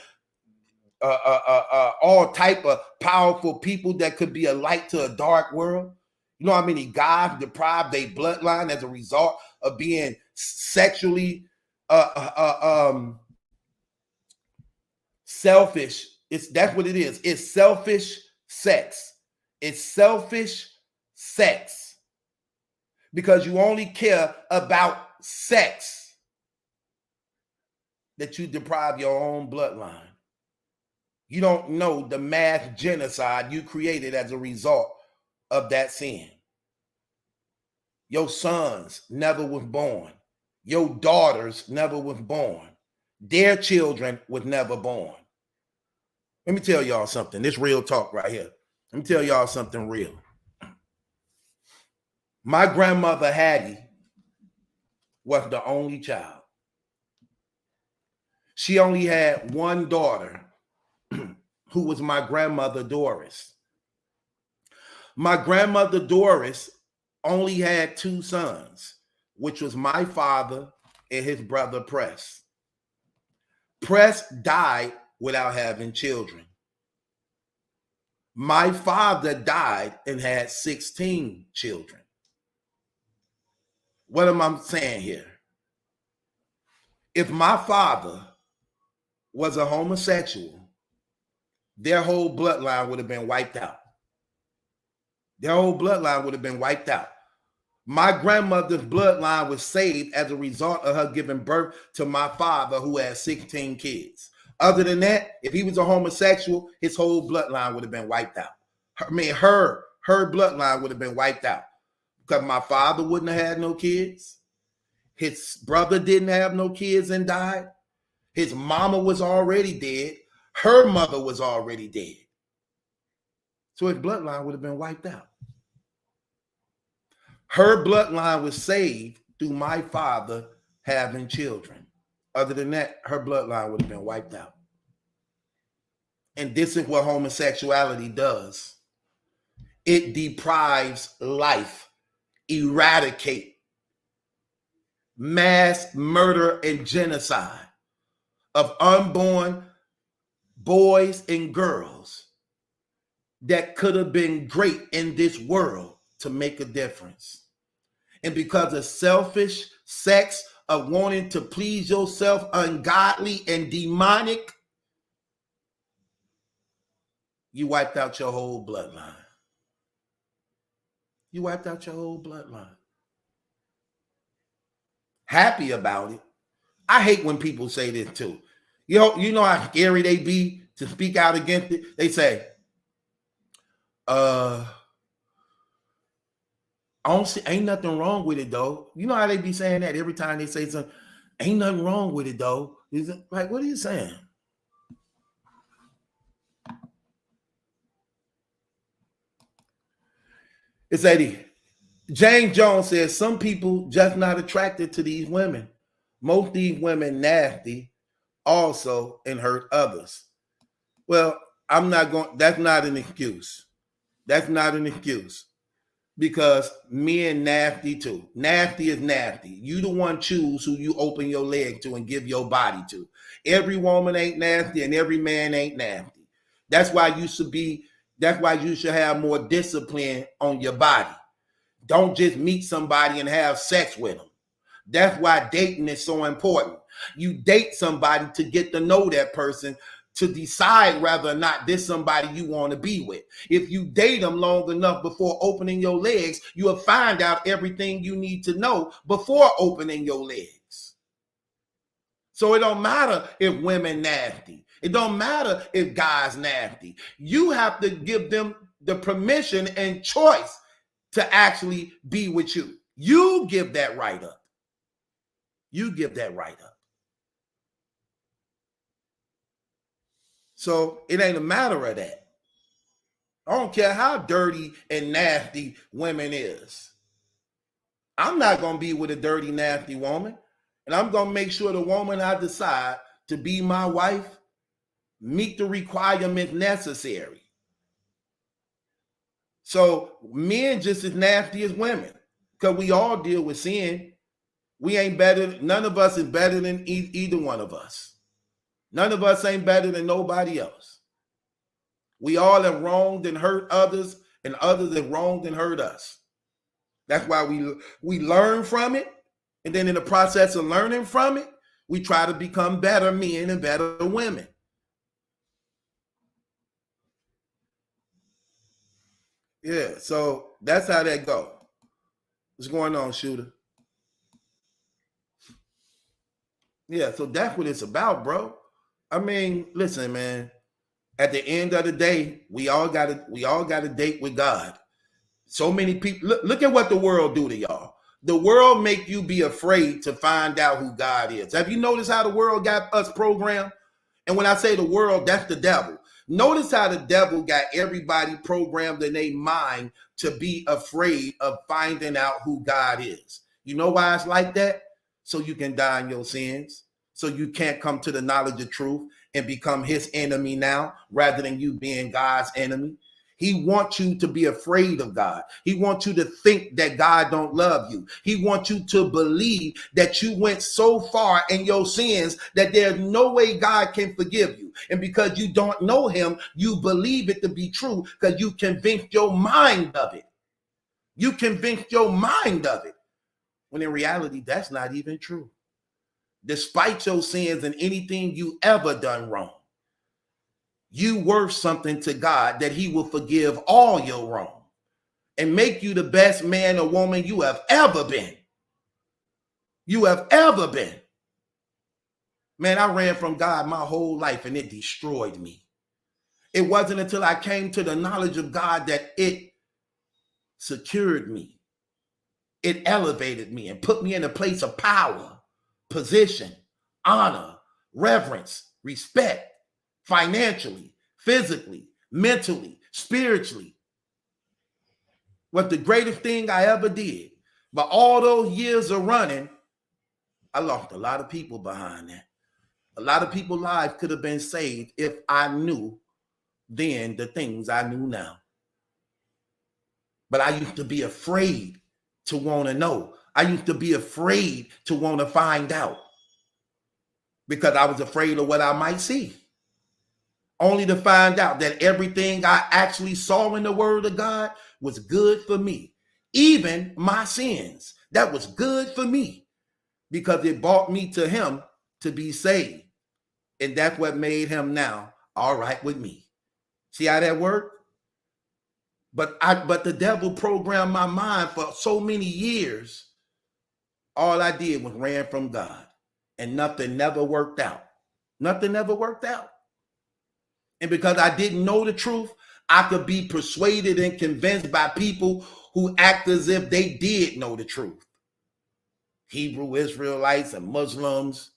A: all type of powerful people that could be a light to a dark world. You know how many guys deprive their bloodline as a result of being sexually selfish. That's what it is. It's selfish sex. It's selfish sex because you only care about sex, that you deprive your own bloodline. You don't know the mass genocide you created as a result of that sin. Your sons never was born. Your daughters never was born. Their children was never born. Let me tell y'all something. This real talk right here. Let me tell y'all something real. My grandmother Hattie was the only child. She only had one daughter, who was my grandmother Doris. My grandmother Doris only had two sons, which was my father and his brother Press. Press died without having children. My father died and had 16 children. What am I saying here? If my father was a homosexual, their whole bloodline would have been wiped out. Their whole bloodline would have been wiped out. My grandmother's bloodline was saved as a result of her giving birth to my father, who had 16 kids. Other than that, if he was a homosexual, his whole bloodline would have been wiped out. Her bloodline would have been wiped out because my father wouldn't have had no kids. His brother didn't have no kids and died. His mama was already dead. Her mother was already dead. So his bloodline would have been wiped out. Her bloodline was saved through my father having children. Other than that, her bloodline would have been wiped out. And this is what homosexuality does. It deprives life, eradicate, mass murder and genocide of unborn boys and girls that could have been great in this world to make a difference. And because of selfish sex, of wanting to please yourself, ungodly and demonic, you wiped out your whole bloodline. You wiped out your whole bloodline. Happy about it. I hate when people say this too. You know how scary they be to speak out against it? They say, I don't see, ain't nothing wrong with it though. You know how they be saying that every time they say something, ain't nothing wrong with it though. Is it like, what are you saying? It's Eddie. James Jones says some people just not attracted to these women. Most of these women nasty also and hurt others. Well, that's not an excuse. That's not an excuse. Because men nasty too. Nasty is nasty. You the one choose who you open your leg to and give your body to. Every woman ain't nasty and every man ain't nasty. That's why you should have more discipline on your body. Don't just meet somebody and have sex with them. That's why dating is so important. You date somebody to get to know that person, to decide whether or not this somebody you want to be with. If you date them long enough before opening your legs, you will find out everything you need to know before opening your legs. So it don't matter if women nasty. It don't matter if guys nasty. You have to give them the permission and choice to actually be with you. You give that right up. You give that right up. So it ain't a matter of that. I don't care how dirty and nasty women is. I'm not going to be with a dirty, nasty woman. And I'm going to make sure the woman I decide to be my wife meet the requirements necessary. So men just as nasty as women, because we all deal with sin. We ain't better. None of us is better than either one of us. None of us ain't better than nobody else. We all have wronged and hurt others, and others have wronged and hurt us. That's why we learn from it. And then in the process of learning from it, we try to become better men and better women. Yeah, so that's how that go. What's going on, shooter? Yeah, so that's what it's about, bro. I mean, listen, man. At the end of the day, we all got to date with God. So many people look at what the world do to y'all. The world make you be afraid to find out who God is. Have you noticed how the world got us programmed? And when I say the world, that's the devil. Notice how the devil got everybody programmed in their mind to be afraid of finding out who God is. You know why it's like that? So you can die in your sins. So you can't come to the knowledge of truth and become his enemy now, rather than you being God's enemy. He wants you to be afraid of God. He wants you to think that God don't love you. He wants you to believe that you went so far in your sins that there's no way God can forgive you. And because you don't know him, you believe it to be true because you convinced your mind of it. You convinced your mind of it. When in reality, that's not even true. Despite your sins and anything you ever done wrong, you worth something to God that he will forgive all your wrong and make you the best man or woman you have ever been. You have ever been. Man, I ran from God my whole life and it destroyed me. It wasn't until I came to the knowledge of God that it secured me. It elevated me and put me in a place of power, position, honor, reverence, respect, financially, physically, mentally, spiritually. Was the greatest thing I ever did. But all those years of running, I lost a lot of people behind that. A lot of people's lives could have been saved if I knew then the things I knew now. But I used to be afraid to want to know. I used to be afraid to want to find out because I was afraid of what I might see. Only to find out that everything I actually saw in the word of God was good for me. Even my sins, that was good for me because it brought me to him to be saved. And that's what made him now all right with me. See how that worked? But the devil programmed my mind for so many years. All I did was ran from God and nothing never worked out. Nothing ever worked out. And because I didn't know the truth, I could be persuaded and convinced by people who act as if they did know the truth. Hebrew Israelites and Muslims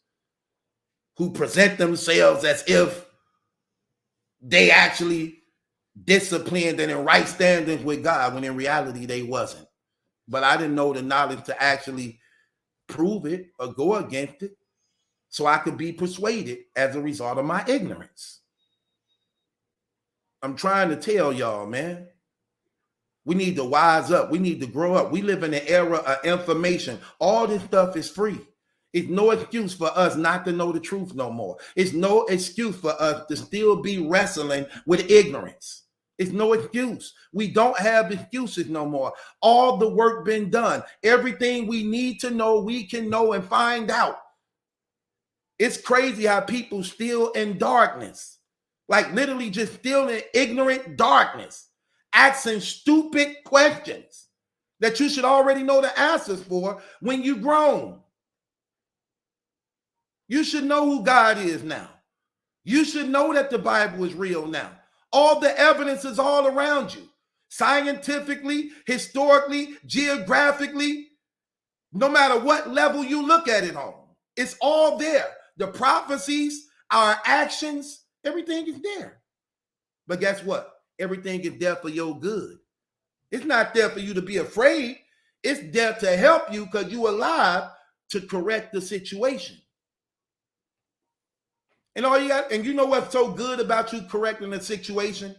A: who present themselves as if they actually disciplined and in right standings with God, when in reality they wasn't. But I didn't know the knowledge to actually prove it or go against it, so I could be persuaded as a result of my ignorance. I'm trying to tell y'all, man. We need to wise up. We need to grow up. We live in an era of information. All this stuff is free. It's no excuse for us not to know the truth no more. It's no excuse for us to still be wrestling with ignorance. It's no excuse. We don't have excuses no more. All the work been done. Everything we need to know, we can know and find out. It's crazy how people still in darkness, like literally just still in ignorant darkness, asking stupid questions that you should already know the answers for when you grown. You should know who God is now. You should know that the Bible is real now. All the evidence is all around you. Scientifically, historically, geographically, no matter what level you look at it on. It's all there. The prophecies, our actions, everything is there. But guess what? Everything is there for your good. It's not there for you to be afraid. It's there to help you because you're alive to correct the situation. And all you got, and you know what's so good about you correcting the situation?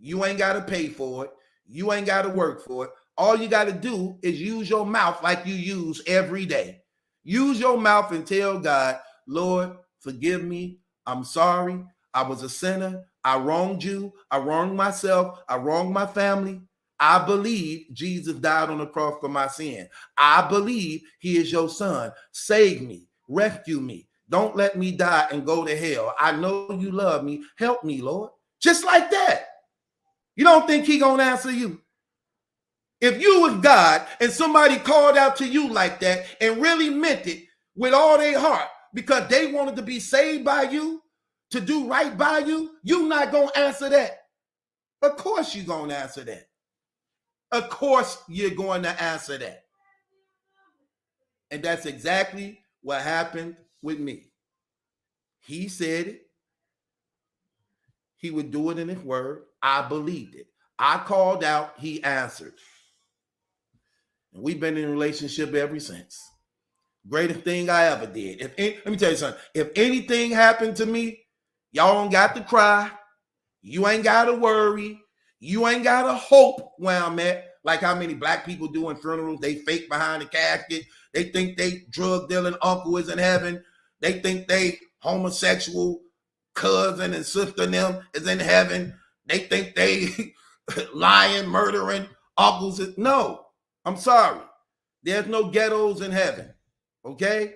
A: You ain't got to pay for it. You ain't got to work for it. All you got to do is use your mouth like you use every day. Use your mouth and tell God, Lord, forgive me. I'm sorry. I was a sinner. I wronged you. I wronged myself. I wronged my family. I believe Jesus died on the cross for my sin. I believe he is your son. Save me. Rescue me. Don't let me die and go to hell. I know you love me. Help me, Lord. Just like that. You don't think he gonna answer you? If you was God and somebody called out to you like that and really meant it with all their heart because they wanted to be saved by you, to do right by you, you not gonna answer that. Of course you're gonna answer that. Of course you're going to answer that. And that's exactly what happened with me. He said it. He would do it in his word. I believed it. I called out. He answered. And we've been in a relationship ever since. Greatest thing I ever did. Let me tell you something. If anything happened to me, y'all don't got to cry. You ain't got to worry. You ain't got to hope where I'm at. Like how many black people do in funerals. They fake behind the casket. They think they drug dealing uncle is in heaven. They think they homosexual cousin and sister and them is in heaven. They think they lying, murdering uncles. No, I'm sorry. There's no ghettos in heaven. Okay?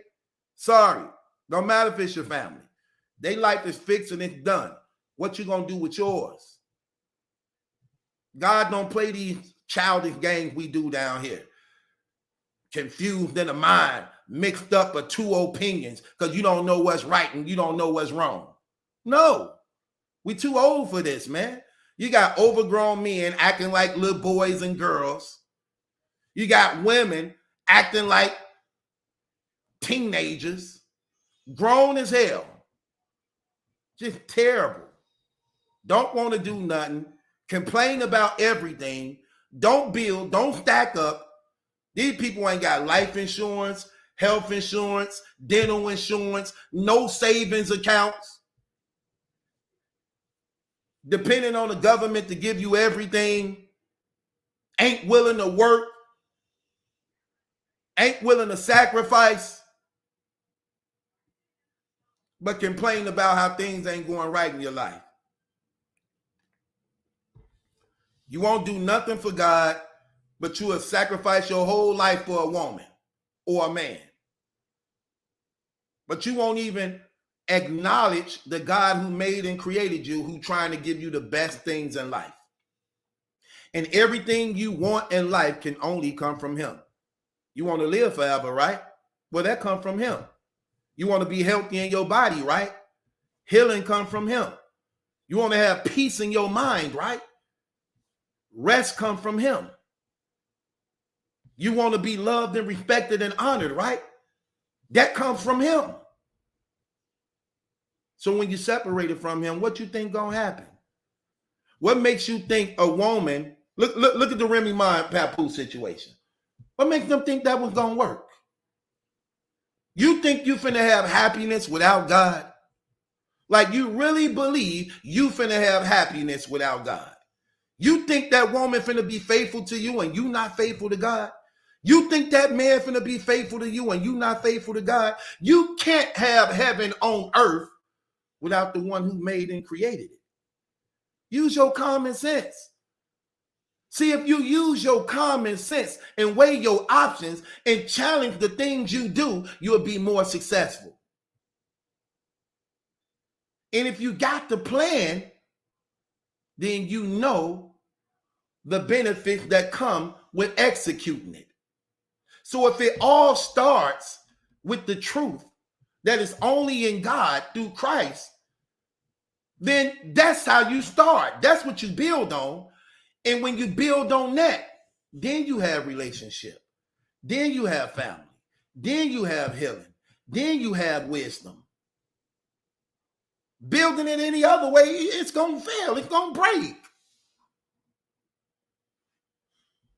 A: Sorry. Don't matter if it's your family. They life is fixed and it's done. What you gonna do with yours? God don't play these childish games we do down here. Confused in the mind, mixed up of two opinions because you don't know what's right and you don't know what's wrong. No, we too old for this, man. You got overgrown men acting like little boys and girls. You got women acting like teenagers, grown as hell. Just terrible. Don't want to do nothing. Complain about everything. Don't build. Don't stack up. These people ain't got life insurance, health insurance, dental insurance, no savings accounts. Depending on the government to give you everything. Ain't willing to work. Ain't willing to sacrifice. But complain about how things ain't going right in your life. You won't do nothing for God, but you will sacrifice your whole life for a woman or a man. But you won't even acknowledge the God who made and created you, who's trying to give you the best things in life. And everything you want in life can only come from him. You want to live forever, right? Well, that comes from him. You want to be healthy in your body, right? Healing comes from him. You want to have peace in your mind, right? Rest comes from him. You want to be loved and respected and honored, right? That comes from him. So when you're separated from him, what you think gonna happen? What makes you think a woman, look at the Remy Ma and Papoose situation. What makes them think that was gonna work? You think you finna have happiness without God? Like you really believe you finna have happiness without God? You think that woman finna be faithful to you and you not faithful to God? You think that man finna be faithful to you and you not faithful to God? You can't have heaven on earth without the one who made and created it. Use your common sense. See, if you use your common sense and weigh your options and challenge the things you do, you'll be more successful. And if you got the plan, then you know the benefits that come with executing it. So if it all starts with the truth that is only in God through Christ, then that's how you start. That's what you build on. And when you build on that, then you have relationship. Then you have family. Then you have healing. Then you have wisdom. Building it any other way, it's going to fail. It's going to break.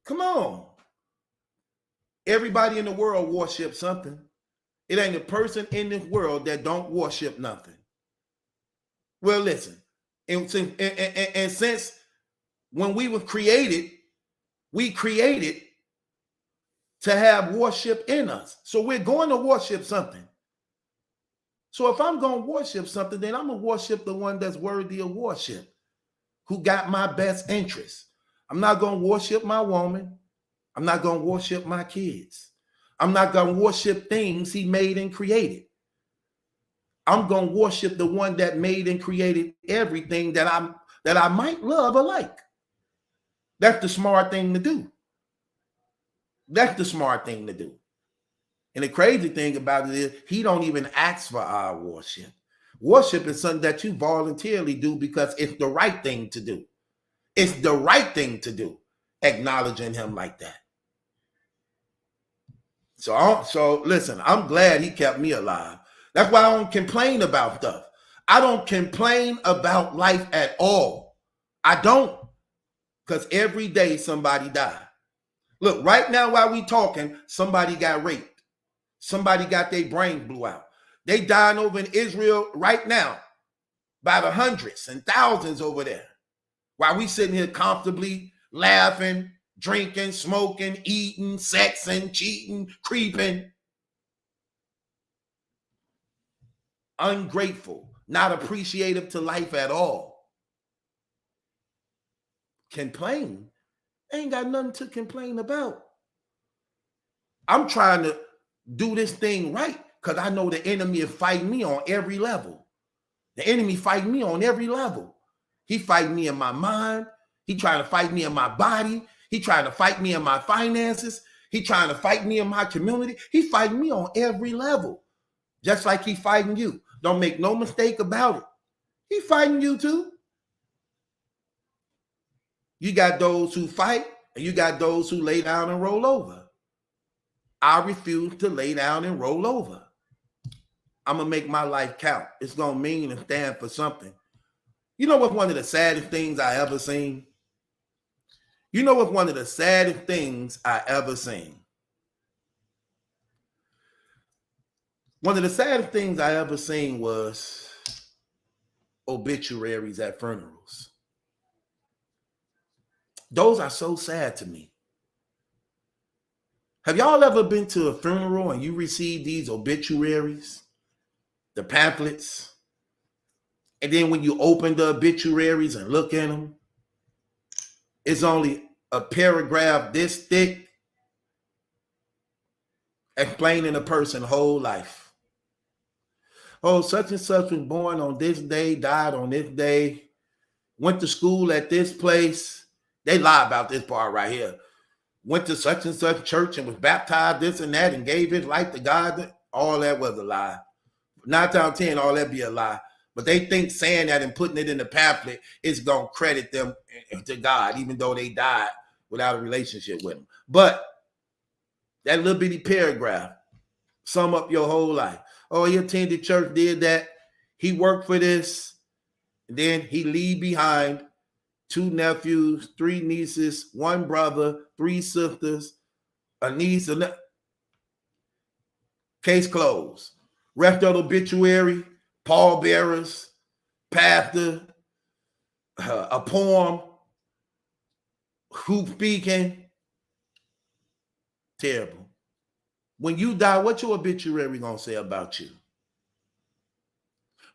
A: Come on. Everybody in the world worships something. It ain't a person in this world that don't worship nothing. Well, listen. And since when we were created, we created to have worship in us. So we're going to worship something. So if I'm going to worship something, then I'm going to worship the one that's worthy of worship, who got my best interests. I'm not going to worship my woman. I'm not going to worship my kids. I'm not going to worship things he made and created. I'm going to worship the one that made and created everything that I might love or like. That's the smart thing to do. That's the smart thing to do. And the crazy thing about it is he don't even ask for our worship. Worship is something that you voluntarily do because it's the right thing to do. It's the right thing to do, acknowledging him like that. So listen, I'm glad he kept me alive. That's why I don't complain about stuff. I don't complain about life at all. I don't. Because every day somebody died. Look, right now while we talking, somebody got raped. Somebody got their brain blew out. They dying over in Israel right now by the hundreds and thousands over there. While we sitting here comfortably laughing, drinking, smoking, eating, sexing, cheating, creeping. Ungrateful, not appreciative to life at all. Complain. Ain't got nothing to complain about. I'm trying to do this thing right because I know the enemy is fighting me on every level. The enemy fighting me on every level. He fighting me in my mind. He trying to fight me in my body. He trying to fight me in my finances. He trying to fight me in my community. He fighting me on every level. Just like he fighting you. Don't make no mistake about it. He fighting you too. You got those who fight and you got those who lay down and roll over. I refuse to lay down and roll over. I'm going to make my life count. It's going to mean and stand for something. You know what's one of the saddest things I ever seen? You know what's one of the saddest things I ever seen? One of the saddest things I ever seen was obituaries at funerals. Those are so sad to me. Have y'all ever been to a funeral and you receive these obituaries, the pamphlets, and then when you open the obituaries and look at them, it's only a paragraph this thick explaining a person's whole life. Oh, such and such was born on this day, died on this day, went to school at this place. They lie about this part right here. Went to such and such church and was baptized, this and that, and gave his life to God. All that was a lie. 9 times out of 10, all that be a lie. But they think saying that and putting it in the pamphlet is going to credit them to God, even though they died without a relationship with him. But that little bitty paragraph, sum up your whole life. Oh, he attended church, did that. He worked for this. And then he leave behind 2 nephews, 3 nieces, 1 brother, 3 sisters, a niece, case closed. Rest of the obituary, pallbearers, pastor, a poem, who speaking. Terrible. When you die, what your obituary gonna say about you?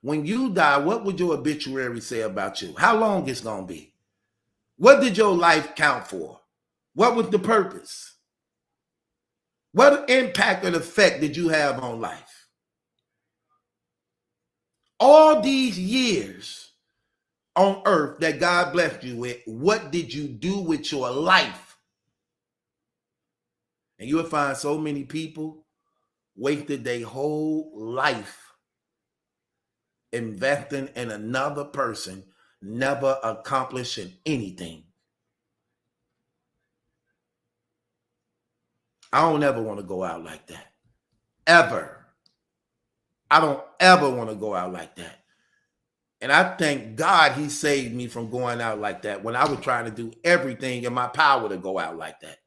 A: When you die, what would your obituary say about you? How long it's gonna be? What did your life count for? What was the purpose? What impact or effect did you have on life? All these years on earth that God blessed you with, what did you do with your life? And you'll find so many people wasted their whole life investing in another person, never accomplishing anything. I don't ever want to go out like that. Ever. I don't ever want to go out like that. And I thank God he saved me from going out like that when I was trying to do everything in my power to go out like that.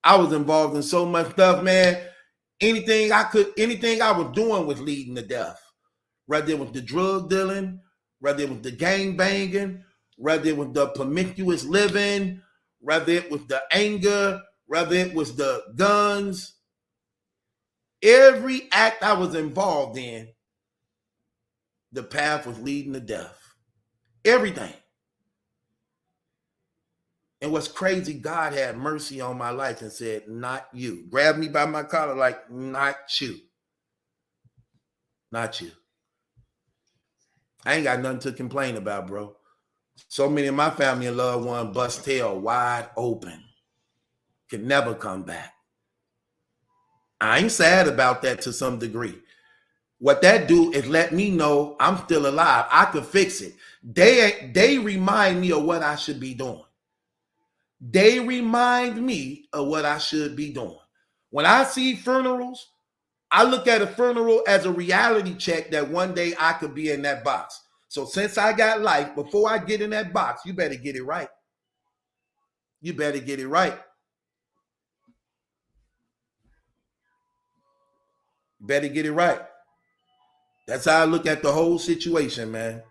A: I was involved in so much stuff, man. Anything I was doing was leading to death. Whether it was the drug dealing, whether it was the gang banging, whether it was the promiscuous living, whether it was the anger, whether it was the guns. Every act I was involved in, the path was leading to death. Everything. And what's crazy, God had mercy on my life and said, not you. Grabbed me by my collar like, not you. Not you. I ain't got nothing to complain about, bro. So many of my family and loved ones bust tail wide open. Can never come back. I ain't sad about that to some degree. What that do is let me know I'm still alive. I could fix it. They remind me of what I should be doing. They remind me of what I should be doing. When I see funerals, I look at a funeral as a reality check that one day I could be in that box. So since I got life, before I get in that box, you better get it right. You better get it right. Better get it right. That's how I look at the whole situation, man.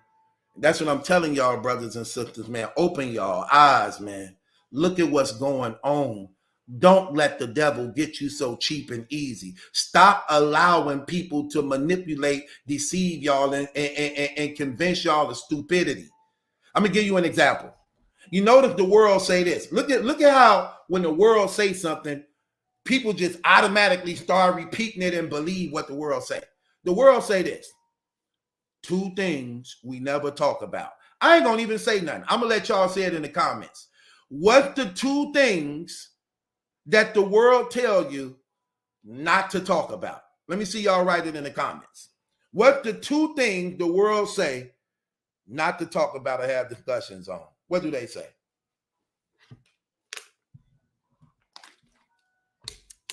A: That's what I'm telling y'all, brothers and sisters, man. Open y'all eyes, man. Look at what's going on. Don't let the devil get you so cheap and easy. Stop allowing people to manipulate, deceive y'all, and convince y'all of stupidity. I'm gonna give you an example. You notice the world say this. Look at how when the world say something, people just automatically start repeating it and believe what the world say. The world say this. 2 things we never talk about. I ain't gonna even say nothing. I'm gonna let y'all say it in the comments. What's the 2 things that the world tell you not to talk about? Let me see y'all write it in the comments. What's the 2 things the world say not to talk about or have discussions on? What do they say?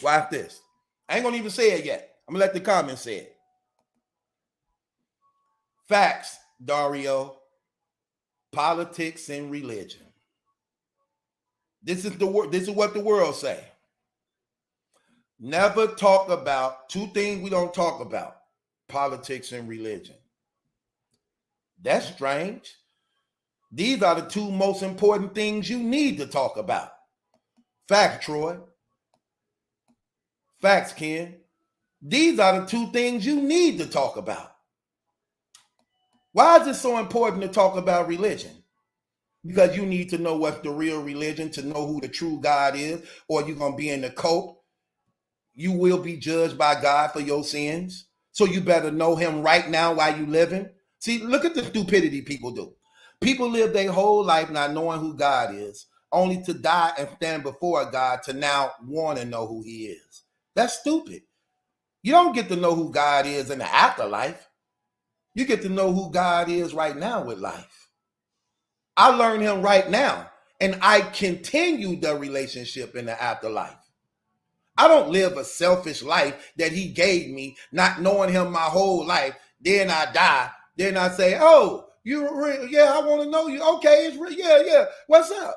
A: Watch this. I ain't gonna even say it yet. I'm gonna let the comments say it. Facts, Dario. Politics and religion. This is what the world say. Never talk about 2 things we don't talk about. Politics and religion. That's strange. These are the 2 most important things you need to talk about. Facts, Troy. Facts, Ken. These are the 2 things you need to talk about. Why is it so important to talk about religion? Because you need to know what's the real religion to know who the true God is, or you're going to be in the cult. You will be judged by God for your sins. So you better know him right now while you living. See, look at the stupidity people do. People live their whole life not knowing who God is, only to die and stand before God to now want to know who he is. That's stupid. You don't get to know who God is in the afterlife. You get to know who God is right now with life. I learn him right now, and I continue the relationship in the afterlife. I don't live a selfish life that he gave me, not knowing him my whole life. Then I die. Then I say, oh, yeah, I want to know you. Okay, it's real. Yeah. What's up?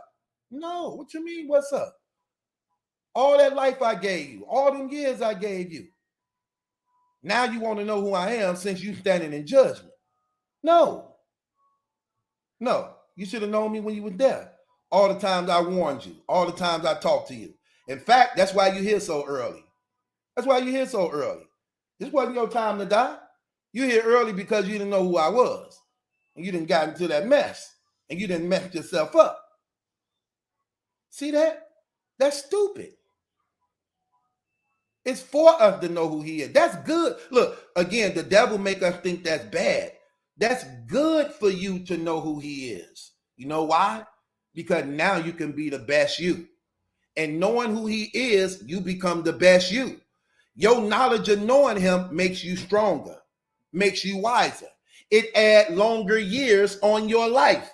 A: No, what you mean, what's up? All that life I gave you, all them years I gave you. Now you want to know who I am since you standing in judgment. No, you should have known me when you were there. All the times I warned you, all the times I talked to you. In fact, that's why you're here so early. That's why you're here so early. This wasn't your time to die. You're here early because you didn't know who I was. And you didn't got into that mess. And you didn't mess yourself up. See that? That's stupid. It's for us to know who he is. That's good. Look, again, the devil make us think that's bad. That's good for you to know who he is. You know why? Because now you can be the best you. And knowing who he is, you become the best you. Your knowledge of knowing him makes you stronger, makes you wiser. It adds longer years on your life.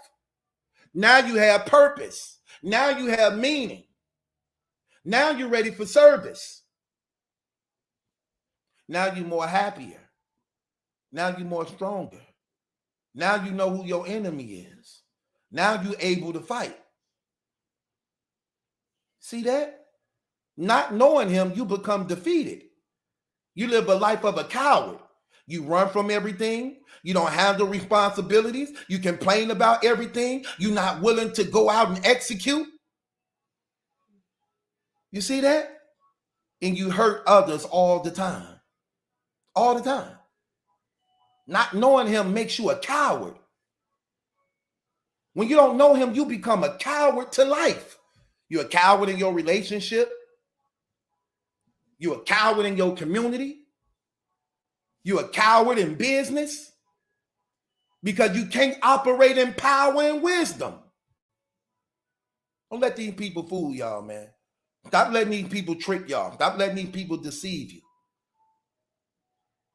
A: Now you have purpose. Now you have meaning. Now you're ready for service. Now you're more happier. Now you're more stronger. Now you know who your enemy is. Now you're able to fight. See that? Not knowing him, you become defeated. You live a life of a coward. You run from everything. You don't handle responsibilities. You complain about everything. You're not willing to go out and execute. You see that? And you hurt others all the time. All the time. Not knowing him makes you a coward. When you don't know him, you become a coward to life. You're a coward in your relationship. You're a coward in your community. You're a coward in business because you can't operate in power and wisdom. Don't let these people fool y'all, man. Stop letting these people trick y'all. Stop letting these people deceive you.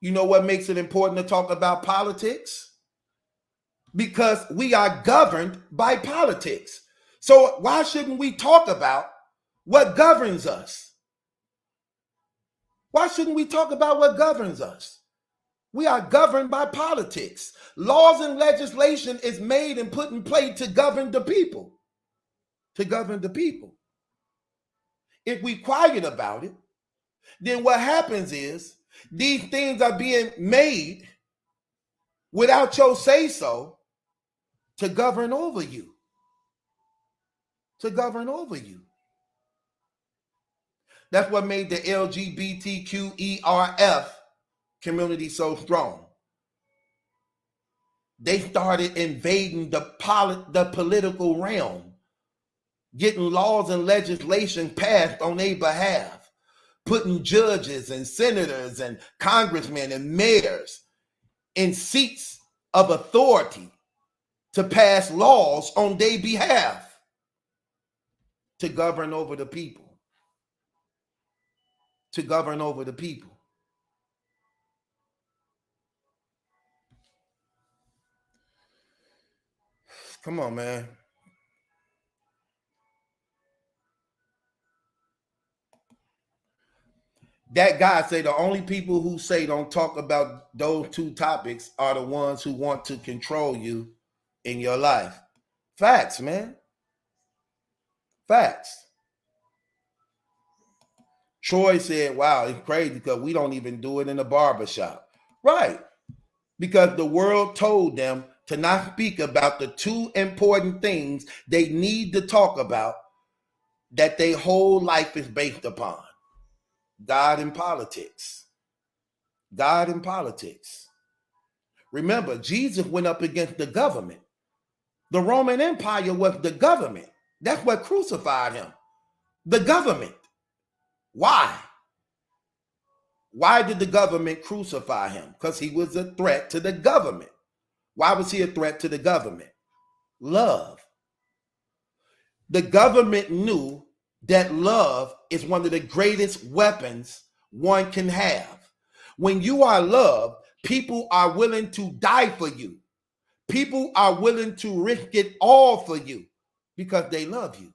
A: You know what makes it important to talk about politics? Because we are governed by politics. So why shouldn't we talk about what governs us? Why shouldn't we talk about what governs us? We are governed by politics. Laws and legislation is made and put in place to govern the people. To govern the people. If we quiet about it, then what happens is these things are being made without your say-so to govern over you. To govern over you. That's what made the LGBTQERF community so strong. They started invading the political realm, getting laws and legislation passed on their behalf, putting judges and senators and congressmen and mayors in seats of authority to pass laws on their behalf to govern over the people. To govern over the people. Come on, man. That guy say the only people who say don't talk about those two topics are the ones who want to control you in your life. Facts, man. Facts. Troy said, wow, it's crazy because we don't even do it in the barbershop. Right. Because the world told them to not speak about the two important things they need to talk about that their whole life is based upon. God and politics. God and politics. Remember, Jesus went up against the government. The Roman Empire was the government. That's what crucified him. The government. Why? Why did the government crucify him? Because he was a threat to the government. Why was he a threat to the government? Love. The government knew that love is one of the greatest weapons one can have. When you are loved, people are willing to die for you. People are willing to risk it all for you because they love you.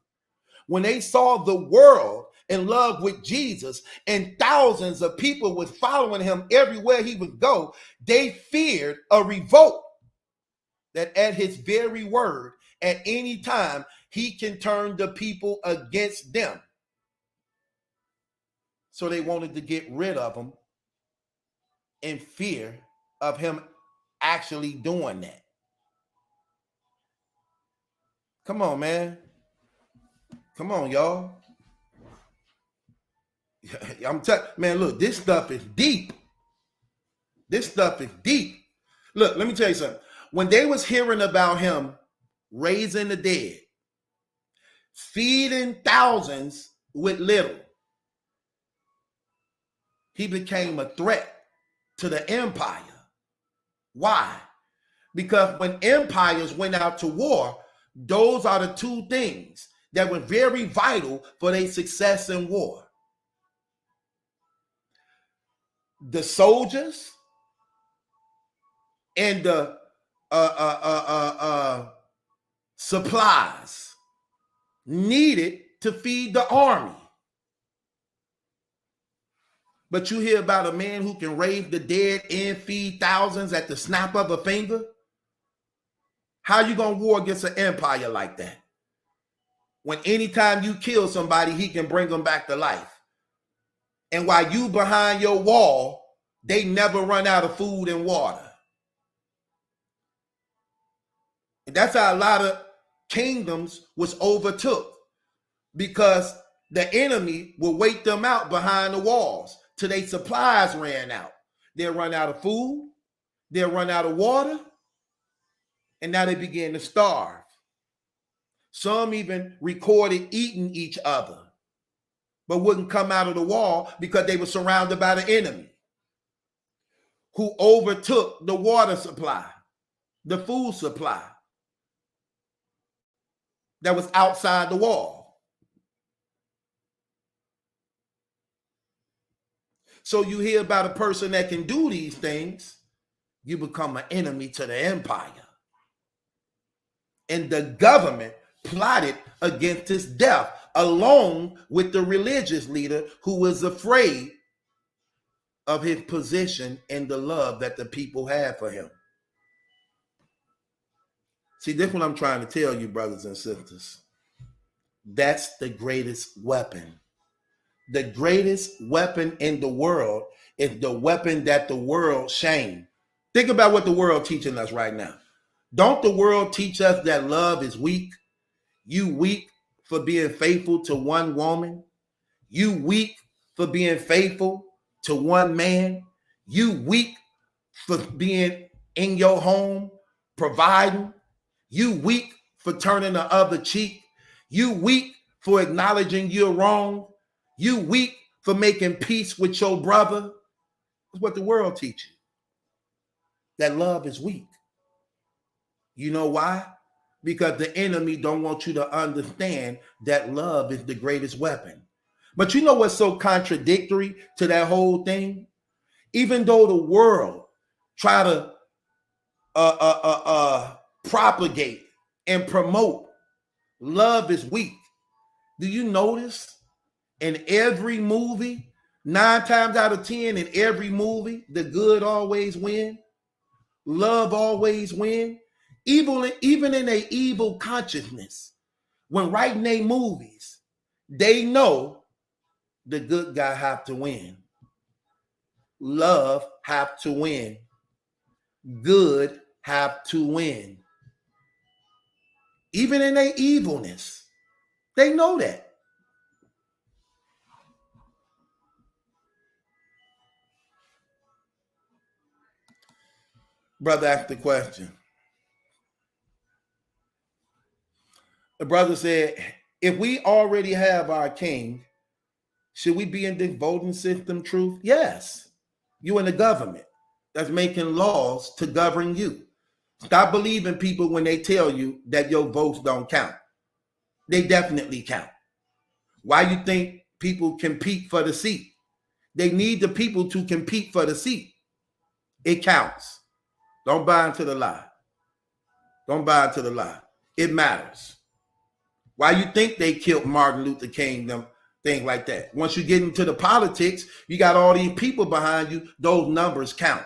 A: When they saw the world in love with Jesus and thousands of people was following him everywhere he would go, they feared a revolt that at his very word, at any time, he can turn the people against them. So they wanted to get rid of him in fear of him actually doing that. Come on, man. Come on, y'all. I'm telling, man, look, this stuff is deep. This stuff is deep. Look, let me tell you something. When they was hearing about him raising the dead, feeding thousands with little, he became a threat to the empire. Why? Because when empires went out to war, those are the two things that were very vital for their success in war. The soldiers and the supplies needed to feed the army. But you hear about a man who can raise the dead and feed thousands at the snap of a finger? How you gonna war against an empire like that? When anytime you kill somebody, he can bring them back to life. And while you behind your wall, they never run out of food and water. And that's how a lot of kingdoms was overtook, because the enemy will wait them out behind the walls till their supplies ran out. They'll run out of food, they'll run out of water, and now they begin to starve. Some even recorded eating each other, but wouldn't come out of the wall because they were surrounded by the enemy who overtook the water supply, the food supply that was outside the wall. So you hear about a person that can do these things, you become an enemy to the empire. And the government plotted against his death, along with the religious leader who was afraid of his position and the love that the people had for him. See, this is what I'm trying to tell you, brothers and sisters. That's the greatest weapon. The greatest weapon in the world is the weapon that the world shamed. Think about what the world teaching us right now. Don't the world teach us that love is weak? You weak for being faithful to one woman. You weak for being faithful to one man. You weak for being in your home, providing. You weak for turning the other cheek. You weak for acknowledging you're wrong. You weak for making peace with your brother. That's what the world teaches. That love is weak. You know why? Because the enemy don't want you to understand that love is the greatest weapon. But you know what's so contradictory to that whole thing? Even though the world try to propagate and promote love is weak, do you notice in every movie, 9 times out of 10 in every movie, the good always win? Love always win? Even in their evil consciousness, when writing their movies, they know the good guy have to win. Love have to win. Good have to win. Even in their evilness, they know that. Brother asked the question. The brother said, if we already have our king, should we be in this voting system truth? Yes. You in the government that's making laws to govern you. Stop believing people when they tell you that your votes don't count. They definitely count. Why you think people compete for the seat? They need the people to compete for the seat. It counts. Don't buy into the lie. Don't buy into the lie. It matters. Why you think they killed Martin Luther King, them things like that? Once you get into the politics, you got all these people behind you, those numbers count.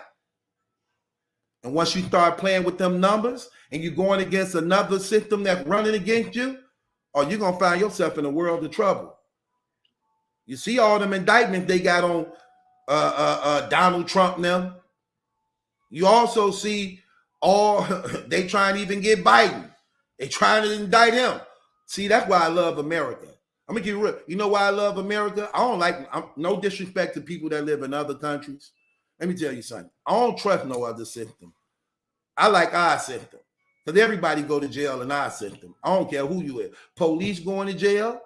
A: And once you start playing with them numbers and you're going against another system that's running against you, or you're going to find yourself in a world of trouble. You see all them indictments they got on Donald Trump now. You also see they trying to even get Biden. They trying to indict him. See, that's why I love America. I'm gonna keep it real. You know why I love America? I don't like. No disrespect to people that live in other countries. Let me tell you something. I don't trust no other system. I like our system because everybody go to jail in our system. I don't care who you is. Police going to jail,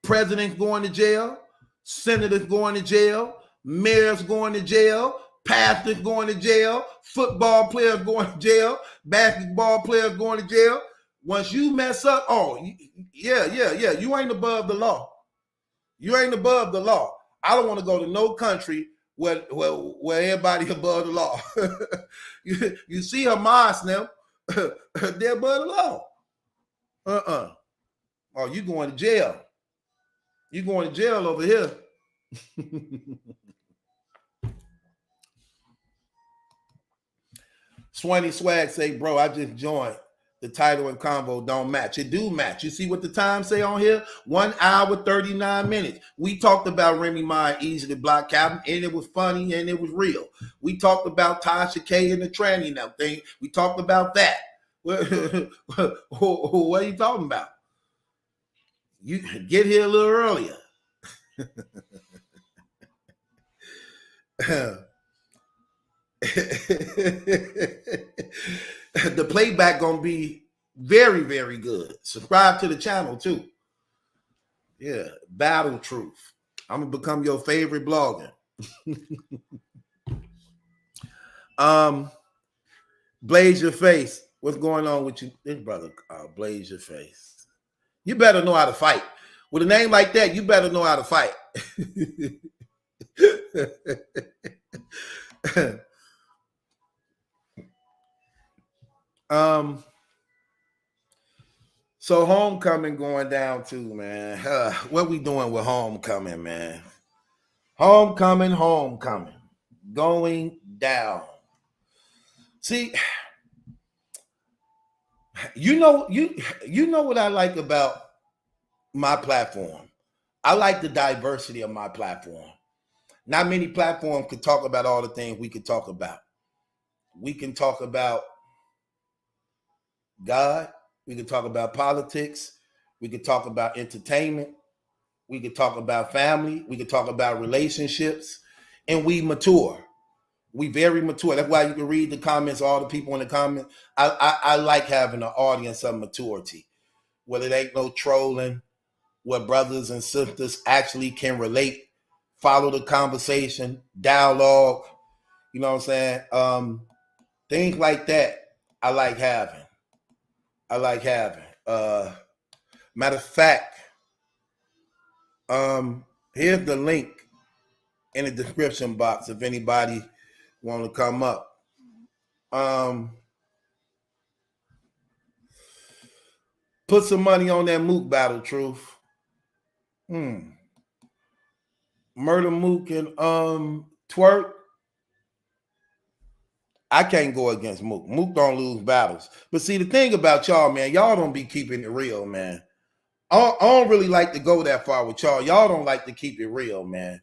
A: presidents going to jail, senators going to jail, mayors going to jail, pastors going to jail, football players going to jail, basketball players going to jail. Once you mess up, yeah, you ain't above the law. You ain't above the law. I don't want to go to no country where everybody above the law. you see Hamas now, they're above the law. Oh, you going to jail. You going to jail over here. Swanny Swag say, bro, I just joined. The title and convo don't match. It do match. You see what the time say on here? 1 hour, 39 minutes. We talked about Remy Ma and Eazy, the Block Captain, and it was funny and it was real. We talked about Tasha K and the Tranny now thing. We talked about that. What are you talking about? You get here a little earlier. The playback gonna be very, very good. Subscribe to the channel too. Yeah, Battle Truth. I'm gonna become your favorite blogger. Blaze your face. What's going on with you, this brother? Blaze your face. You better know how to fight. With a name like that, you better know how to fight. So homecoming going down too, man. What we doing with homecoming, man? Homecoming going down. See, you know what I like about my platform. I like the diversity of my platform. Not many platforms could talk about all the things we could talk about. We can talk about God. We could talk about politics. We could talk about entertainment. We could talk about family. We could talk about relationships. And we mature. We very mature. That's why you can read the comments, all the people in the comments. I like having an audience of maturity, where it ain't no trolling, where brothers and sisters actually can relate, follow the conversation, dialogue. You know what I'm saying? Things like that I like having. Matter of fact, here's the link in the description box if anybody want to come up. Put some money on that Mook battle, Truth. Murder Mook and Twerk. I can't go against Mook. Mook don't lose battles. But see, the thing about y'all, man, y'all don't be keeping it real, man. I don't really like to go that far with y'all. Y'all don't like to keep it real, man.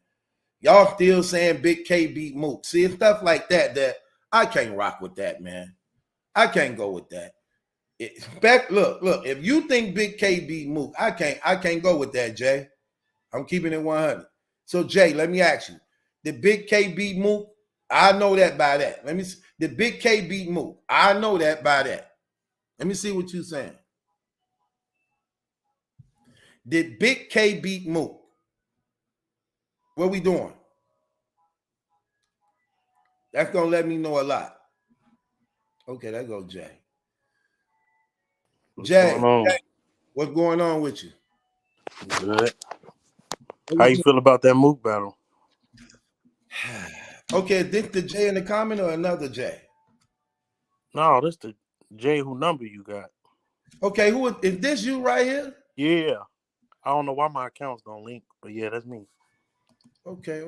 A: Y'all still saying Big K beat Mook. See, it's stuff like that I can't rock with that, man. I can't go with that. Look, if you think Big K beat Mook, I can't go with that, Jay. I'm keeping it 100. So, Jay, let me ask you. Did Big K beat Mook? I know that by that. Let me see. Did Big K beat Mook? I know that by that. Let me see what you're saying. Did Big K beat Mook? What we doing? That's going to let me know a lot. Okay, there go Jay. What's going on with you?
F: Good. How you feel about that Mook battle?
A: Okay, is this the Jay in the comment or another Jay?
F: No, this the Jay who number you got.
A: Okay, is this you right here?
F: Yeah. I don't know why my account's gonna link, but yeah, that's me.
A: Okay.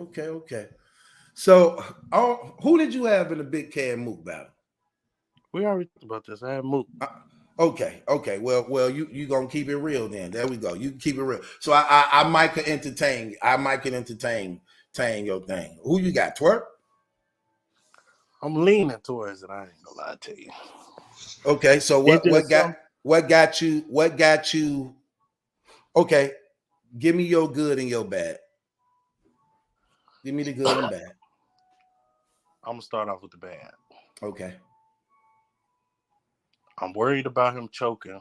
A: So, who did you have in the Big K and Mook battle?
F: We already talked about this. I had Mook.
A: Okay. Well, you gonna keep it real then. There we go. You can keep it real. So I might can entertain. Your thing. Who you got? Twerk?
F: I'm leaning towards it. I ain't gonna lie to you.
A: Okay, so what got you? Okay, Give me your good and your bad. Give me the good and bad.
F: I'm gonna start off with the bad.
A: Okay.
F: I'm worried about him choking.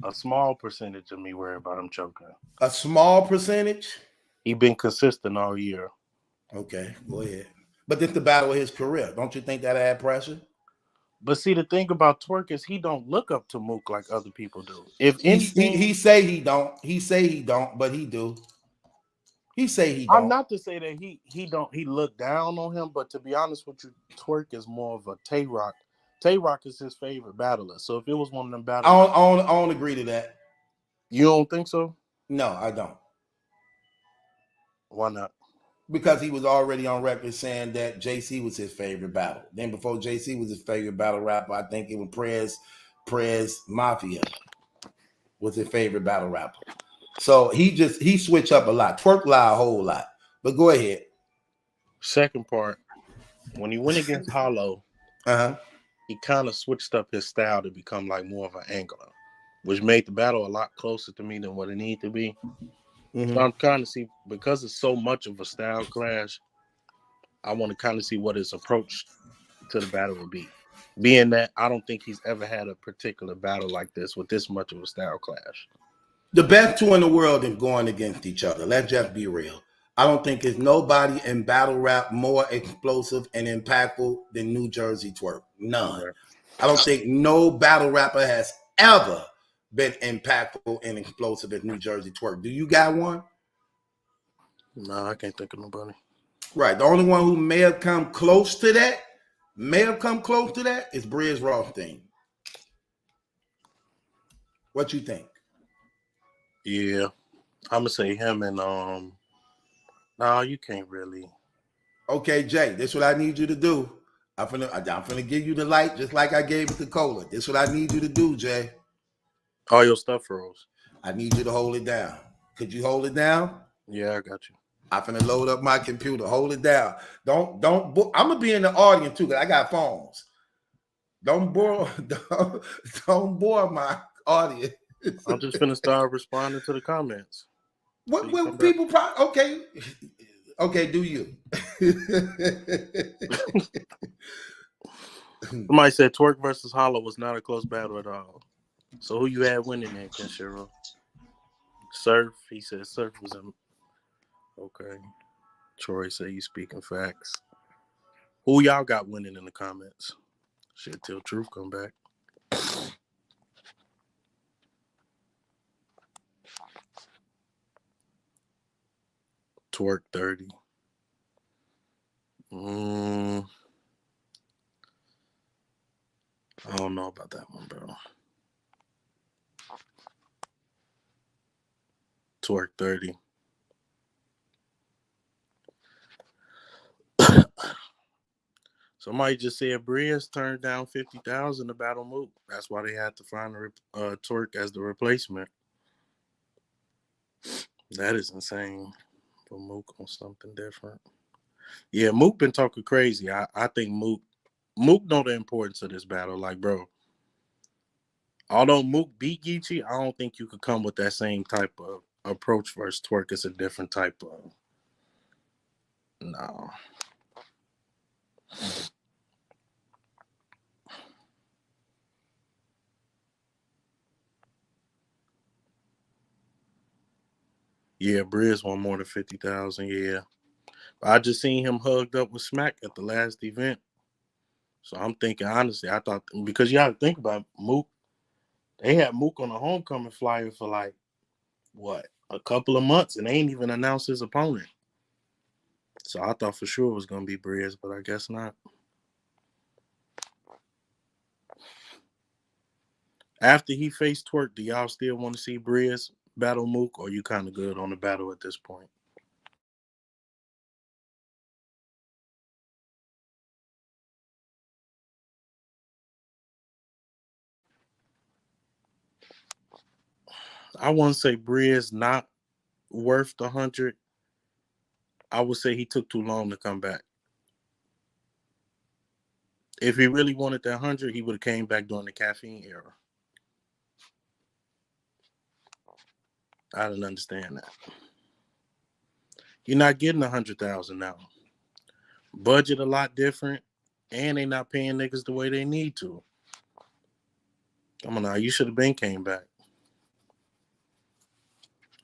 F: A small percentage of me worried about him choking.
A: A small percentage?
F: He been consistent all year.
A: Okay, go ahead. But this the battle of his career. Don't you think that add pressure?
F: But see, the thing about Twerk is he don't look up to Mook like other people do. If
A: He
F: anything,
A: say he don't. He say he don't, but he do. He say he
F: I'm
A: don't.
F: not to say that he don't he look down on him, but to be honest with you, Twerk is more of a Tay Rock. Tay Rock is his favorite battler. So if it was one of them battles,
A: I don't agree to that.
F: you don't think so?
A: No, I don't.
F: Why not?
A: Because he was already on record saying that JC was his favorite battle. Then before JC was his favorite battle rapper, I think it was Prez Mafia was his favorite battle rapper. So he switched up a lot. Twerk lie a whole lot. But go ahead.
F: Second part, when he went against Hollow, he kind of switched up his style to become like more of an angler, which made the battle a lot closer to me than what it needed to be. So I'm kind of see, because it's so much of a style clash, I want to kind of see what his approach to the battle would be. Being that I don't think he's ever had a particular battle like this with this much of a style clash.
A: The best two in the world are going against each other. Let's just be real. I don't think there's nobody in battle rap more explosive and impactful than New Jersey Twerk. None.
F: Right.
A: I don't think no battle rapper has ever been impactful and explosive as New Jersey Twerk. Do you got one?
F: No, I can't think of nobody.
A: Right. The only one who may have come close to that is Briz Rothstein. What you think?
F: Yeah. I'm gonna say him and no, you can't really.
A: Okay, Jay, this is what I need you to do. I'm finna give you the light just like I gave it to Cola. This is what I need you to do, Jay.
F: All your stuff froze.
A: I need you to hold it down. Could you hold it down?
F: Yeah, I got you.
A: I'm finna load up my computer. Hold it down. Don't. I'm gonna be in the audience too, because I got phones. Don't bore my audience.
F: I'm just finna start responding to the comments.
A: What people probably okay, do you?
F: Somebody said Twerk versus Hollow was not a close battle at all. So who you had winning there, Kenshiro? Surf. He said Surf was in. Okay. Troy said you speaking facts. Who y'all got winning in the comments? Shit, till Truth come back. Twerk 30. I don't know about that one, bro. Twerk 30. Somebody just said Briz turned down $50,000 to battle Mook. That's why they had to find Twerk as the replacement. That is insane for Mook on something different. Yeah, Mook been talking crazy. I think Mook know the importance of this battle. Like, bro, although Mook beat Geechee, I don't think you could come with that same type of approach versus Twerk. It's a different type of. No. Yeah, Briz won more than 50,000. Yeah, I just seen him hugged up with Smack at the last event. So I'm thinking, honestly, I thought, because you got to think about Mook. They had Mook on a homecoming flyer for like, what, a couple of months, and they ain't even announced his opponent. So I thought for sure it was going to be Briz, but I guess not. After he faced Twerk, do y'all still want to see Briz battle Mook, or you kind of good on the battle at this point? I wouldn't say Briz not worth the 100. I would say he took too long to come back. If he really wanted that 100, he would have came back during the caffeine era. I didn't understand that. You're not getting 100,000 now. Budget a lot different, and they not paying niggas the way they need to. Come on now, you should have been came back.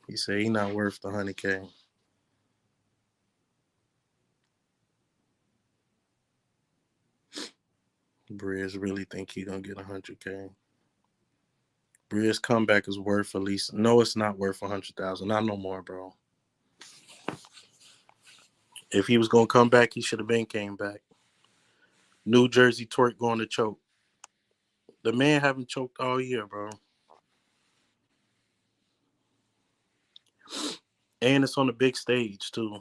F: He said he not worth the 100K. Briz really think he gonna get 100K. Briz comeback is worth at least. No, it's not worth 100,000. Not no more, bro. If he was gonna come back, he should have been came back. New Jersey twerk going to choke. The man haven't choked all year, bro. And it's on the big stage too.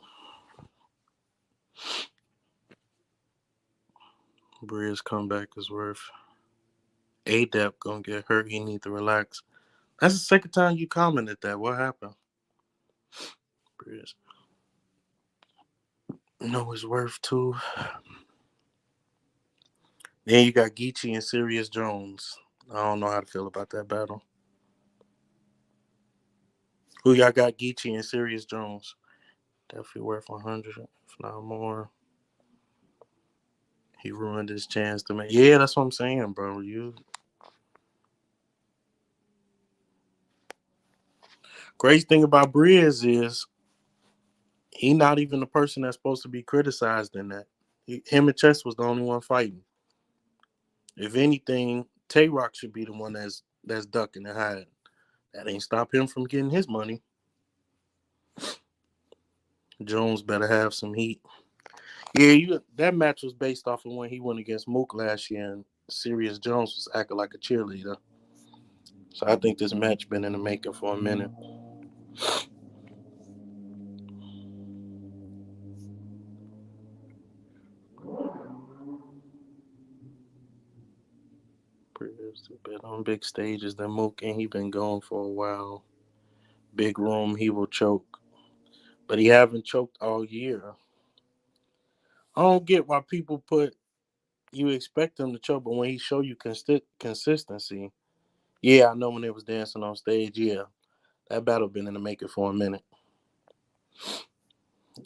F: Briz comeback is worth. ADAP gonna get hurt. He need to relax. That's the second time you commented that. What happened? Briz. No, it's worth too. Then you got Geechee and Serious Jones. I don't know how to feel about that battle. Who y'all got? Geechee and Serious Jones. Definitely worth 100, if not more. He ruined his chance to make. Yeah, that's what I'm saying, bro. Crazy thing about Briz is he not even the person that's supposed to be criticized in that. Him and Chess was the only one fighting. If anything, Tay Rock should be the one that's ducking and hiding. That ain't stop him from getting his money. Jones better have some heat. Yeah, that match was based off of when he went against Mook last year, and Serious Jones was acting like a cheerleader. So I think this match been in the making for a minute. Been on big stages than Mook, and he been going for a while. Big room, he will choke. But he haven't choked all year. I don't get why people you expect him to choke, but when he show you consistency, yeah, I know when they was dancing on stage, yeah, that battle been in the making for a minute.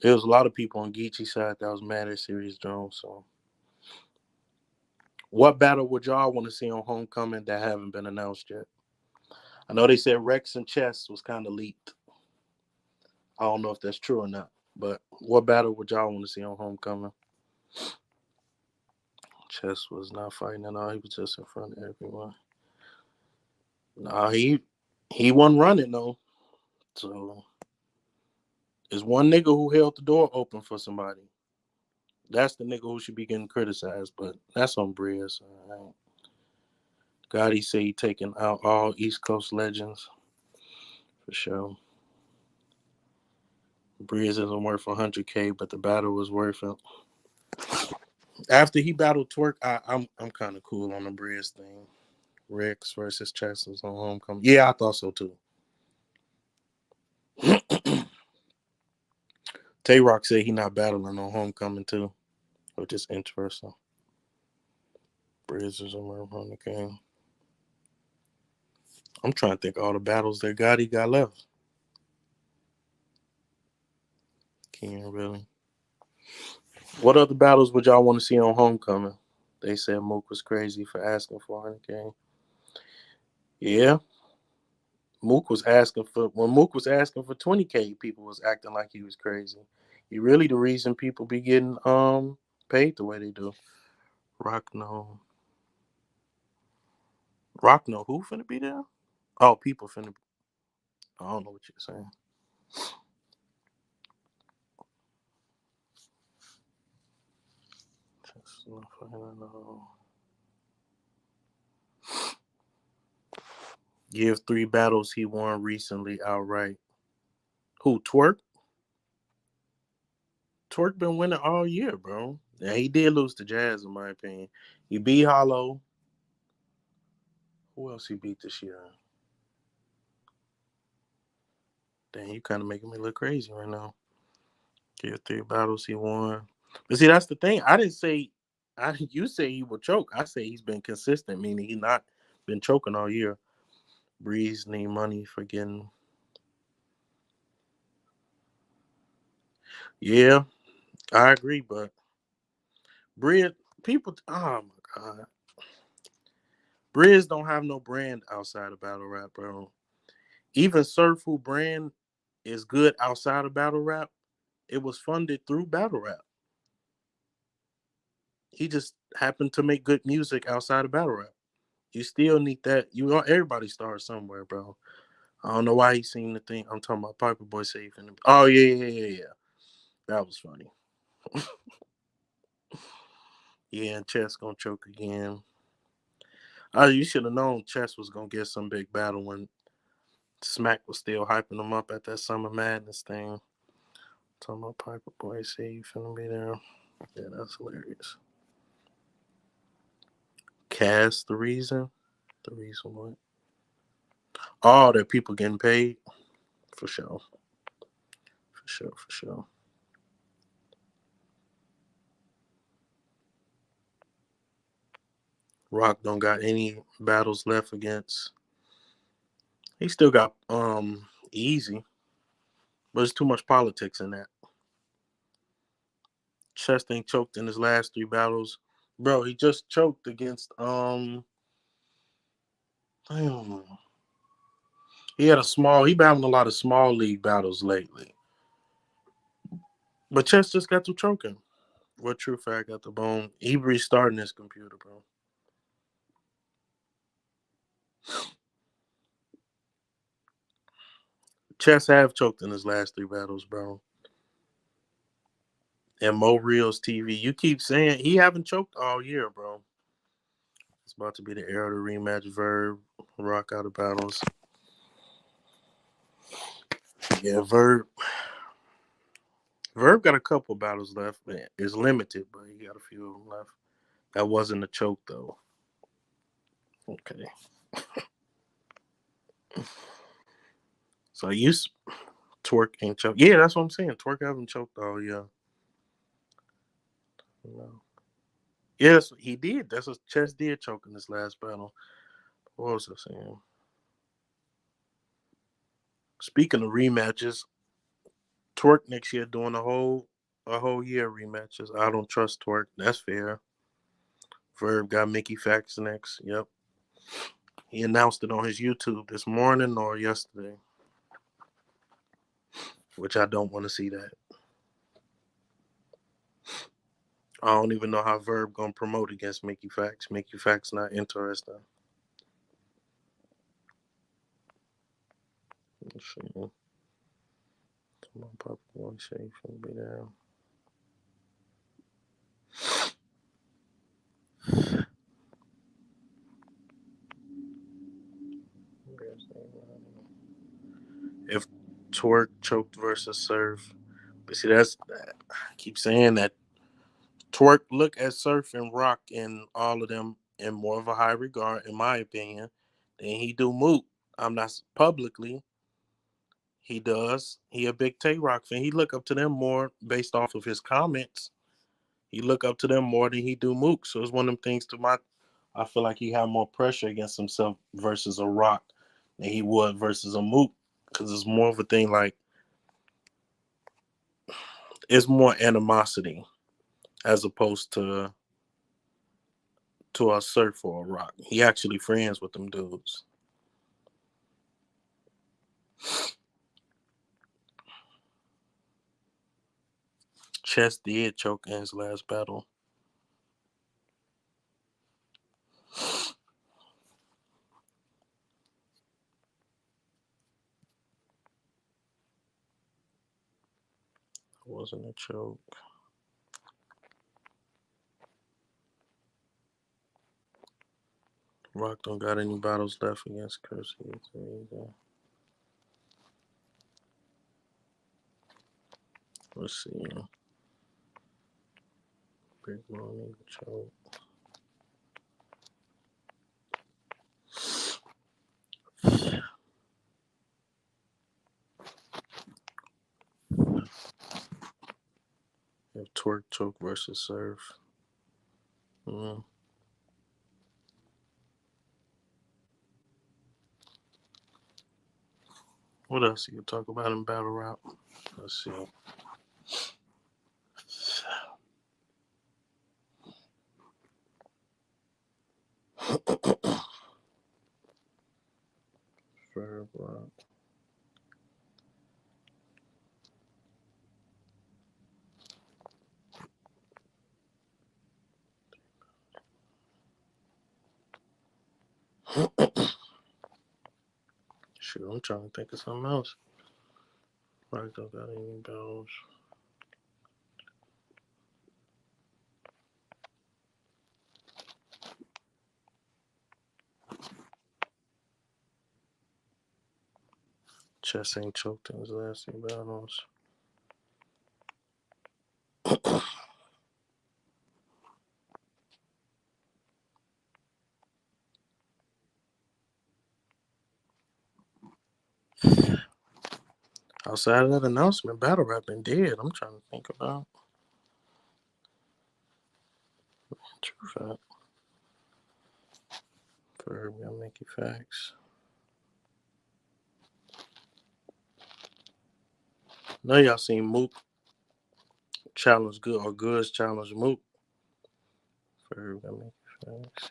F: There was a lot of people on Geechee's side that was mad at Serious Jones. So, what battle would y'all want to see on Homecoming that haven't been announced yet? I know they said Rex and Chess was kind of leaked. I don't know if that's true or not. But what battle would y'all want to see on Homecoming? Chess was not fighting at all. He was just in front of everyone. Nah, he wasn't running though. So there's one nigga who held the door open for somebody. That's the nigga who should be getting criticized, but that's on Briz. God, he say he taking out all East Coast legends for sure. Briz isn't worth 100K, but the battle was worth it. After he battled Twerk, I'm kind of cool on the Briz thing. Rex versus Chess was on Homecoming. Yeah, I thought so too. Tay Rock said he not battling on Homecoming too, which is interesting. Briz is on 100K. I'm trying to think of all the battles that Gotti got left. Can't really. What other battles would y'all want to see on Homecoming? They said Mook was crazy for asking for 100K. Yeah. Mook was asking for 20K, people was acting like he was crazy. He really the reason people be getting paid the way they do. Rock no who finna be there? Oh, people finna be. I don't know what you're saying. Give 3 battles he won recently outright. Who, Twerk? Twerk been winning all year, bro. Yeah, he did lose to Jazz, in my opinion. He beat Hollow. Who else he beat this year? Dang, you kind of making me look crazy right now. Give 3 battles he won. But see, that's the thing. You say he will choke. I say he's been consistent, meaning he's not been choking all year. Breeze need money for getting. Yeah, I agree, but Bridge people. Oh my god, Bridge don't have no brand outside of battle rap, bro. Even Surf, who brand is good outside of battle rap, it was funded through battle rap. He just happened to make good music outside of battle rap. You still need that. You want everybody starts somewhere, bro. I don't know why he seemed to think I'm talking about Piper Boy safe. Oh yeah. That was funny. Yeah, and Chess gonna choke again. You should have known Chess was gonna get some big battle when Smack was still hyping him up at that Summer Madness thing. Talking about Piper Boy safe finna be there. Yeah, that's hilarious. Cass, the reason? The reason what? Oh, that people getting paid? For sure. For sure. Rock don't got any battles left against. He still got Easy, but there's too much politics in that. Chest ain't choked in his last 3 battles. Bro, he just choked against I don't know. He been having a lot of small league battles lately. But Chess just got to choking. What true fact got the bone? He restarting his computer, bro. Chess have choked in his last 3 battles, bro. And Mo Reels TV. You keep saying he haven't choked all year, bro. It's about to be the era of the rematch. Verb, Rock out of battles. Yeah, Verb got a couple battles left. Man, it's limited, but he got a few of them left. That wasn't a choke, though. Okay. So Twerk ain't choked. Yeah, that's what I'm saying. Twerk haven't choked all year. No. Yes, he did. That's what Chess did choke in this last battle. What was I saying? Speaking of rematches, Twerk next year doing a whole year rematches. I don't trust Twerk. That's fair. Verb got Mickey Fax next. Yep. He announced it on his YouTube this morning or yesterday, which I don't want to see that. I don't even know how Verb gonna promote against Mickey Fax. Mickey Fax not interested. Let's see. Come on, Papa Boy, safe and be there. If Twerk choked versus Surf, but see I keep saying that Twerk look at Surf and Rock and all of them in more of a high regard, in my opinion, than he do Mook. I'm not publicly. He does. He a big Tay Rock fan. He look up to them more based off of his comments. He look up to them more than he do Mook. So it's one of them things I feel like he have more pressure against himself versus a Rock than he would versus a Mook. Because it's more of a thing like it's more animosity as opposed to a Surf or a Rock. He actually friends with them dudes. Chess did choke in his last battle. It wasn't a choke. Rock don't got any battles left against Kersey. Let's see. Big Money choke. If Twerk choke versus Surf. What else you can talk about in battle rap? Let's see. trying to think of something else. Right, don't got any bells. Chess ain't choked in his last few battles. Outside of that announcement, battle rap been dead. I'm trying to think about. True fact. For real, make you facts. Now y'all seen Mook challenge Good or Goods challenge Mook. For real, make you facts.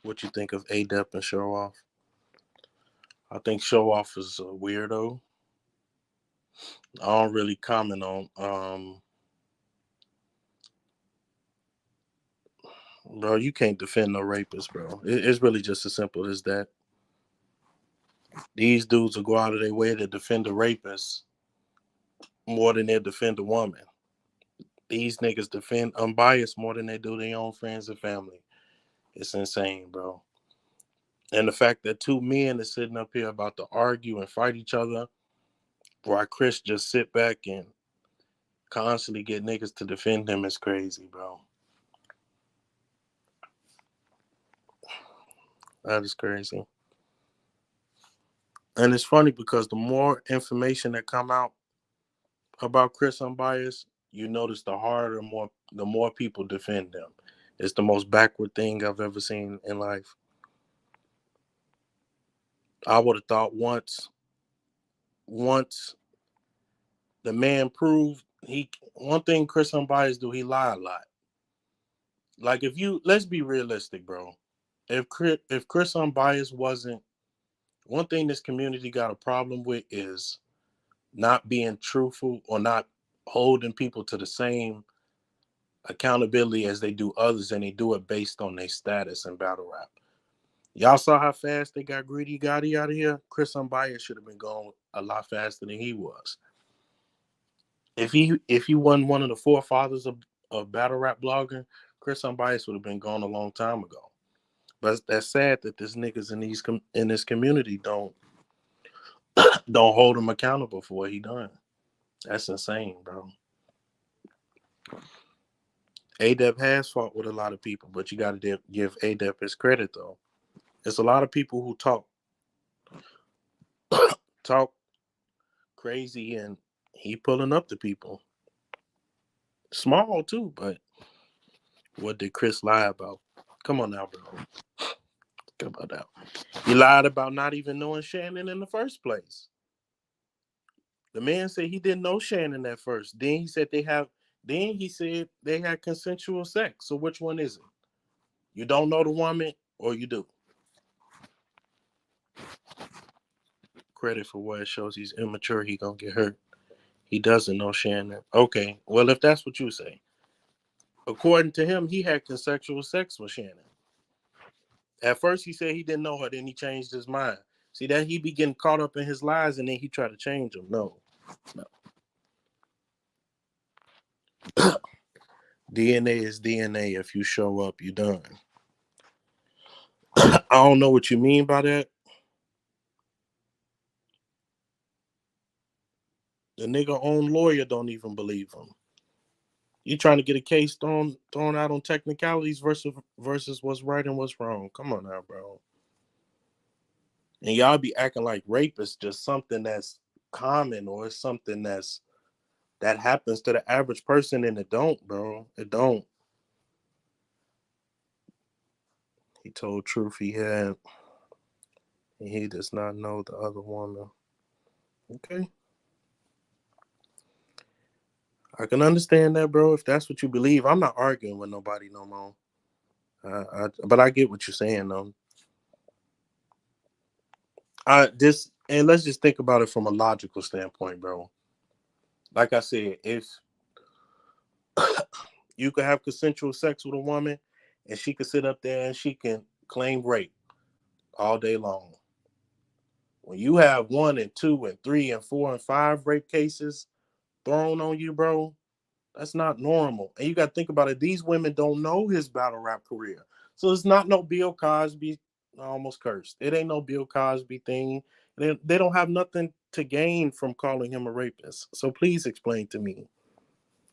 F: What you think of A-Dep and Show Off? I think Show Off is a weirdo. I don't really comment on. Bro, you can't defend no rapist, bro. It's really just as simple as that. These dudes will go out of their way to defend a rapist more than they defend a woman. These niggas defend unbiased more than they do their own friends and family. It's insane, bro. And the fact that two men are sitting up here about to argue and fight each other, while Chris just sit back and constantly get niggas to defend him is crazy, bro. That is crazy. And it's funny because the more information that come out about Chris Unbiased, you notice the more people defend him. It's the most backward thing I've ever seen in life. I would have thought once the man proved one thing Chris Unbiased do, he lie a lot. Like let's be realistic, bro. If Chris Unbiased wasn't, one thing this community got a problem with is not being truthful or not holding people to the same accountability as they do others, and they do it based on their status in battle rap. Y'all saw how fast they got Greedy Gotti out of here? Chris Unbiased should have been going a lot faster than he was. If he wasn't one of the forefathers of battle rap blogging, Chris Unbiased would have been gone a long time ago. But that's sad that this niggas in this community don't hold him accountable for what he done. That's insane, bro. A-Dep has fought with a lot of people, but you got to give A-Dep his credit, though. There's a lot of people who talk crazy, and he pulling up to people. Small, too, but what did Chris lie about? Come on now, bro. Think about that. He lied about not even knowing Shannon in the first place. The man said he didn't know Shannon at first. Then he said they had consensual sex. So which one is it? You don't know the woman or you do? Credit for what it shows he's immature, he gonna get hurt. He doesn't know Shannon. Okay, well, if that's what you say. According to him, he had consensual sex with Shannon. At first, he said he didn't know her, then he changed his mind. See, that he be getting caught up in his lies, and then he tried to change them. No. DNA is DNA. If you show up, you're done. I don't know what you mean by that. The nigga own lawyer don't even believe him. You trying to get a case thrown out on technicalities versus what's right and what's wrong. Come on now, bro. And y'all be acting like rape is just something that's common, or it's something that happens to the average person, and it don't, bro. It don't. He told truth he had, and he does not know the other woman. Okay. I can understand that, bro, if that's what you believe. I'm not arguing with nobody no more. But I get what you're saying, though. And let's just think about it from a logical standpoint, bro. Like I said, if you could have consensual sex with a woman and she could sit up there and she can claim rape all day long. When you have 1 and 2 and 3 and 4 and 5 rape cases thrown on you, bro, that's not normal. And you got to think about it. These women don't know his battle rap career. So it's not no Bill Cosby, I almost cursed. It ain't no Bill Cosby thing. They don't have nothing to gain from calling him a rapist. So please explain to me.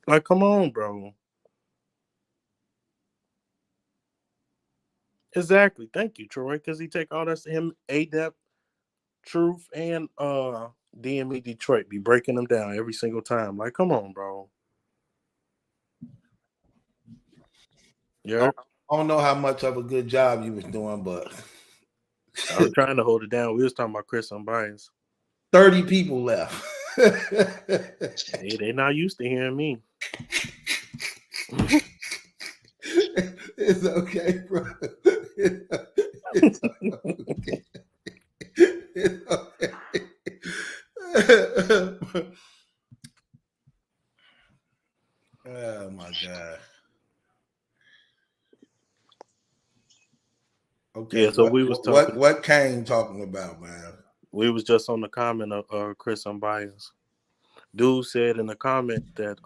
F: Like, come on, bro. Exactly. Thank you, Troy. Because he take all that to him, A-Dep, Truth, and DME Detroit be breaking them down every single time. Like, come on, bro. Yeah.
A: I don't know how much of a good job you was doing, but
F: I was trying to hold it down. We was talking about Chris Unbiased.
A: 30 people left.
F: Hey, they not used to hearing me.
A: It's okay, bro. It's okay. It's okay. Oh my God. Okay.
F: Yeah, so we was talking.
A: What Kane talking about, man?
F: We was just on the comment of Chris Unbiased. Dude said in the comment that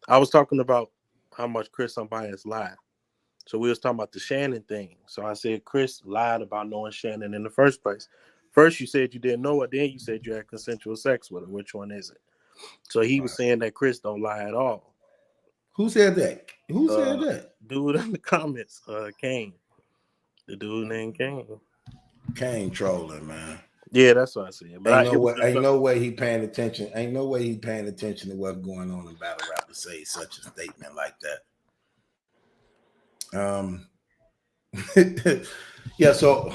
F: I was talking about how much Chris Unbiased lied. So we was talking about the Shannon thing. So I said Chris lied about knowing Shannon in the first place. First you said you didn't know her, then you said you had consensual sex with her. Which one is it? So he was saying that Chris don't lie at all.
A: Who said that? Who said that?
F: Dude in the comments, Kane. The dude named Kane.
A: Kane trolling, man.
F: Yeah, that's what I said. But
A: ain't no way he paying attention. Ain't no way he paying attention to what's going on in battle rap to say such a statement like that. Yeah, so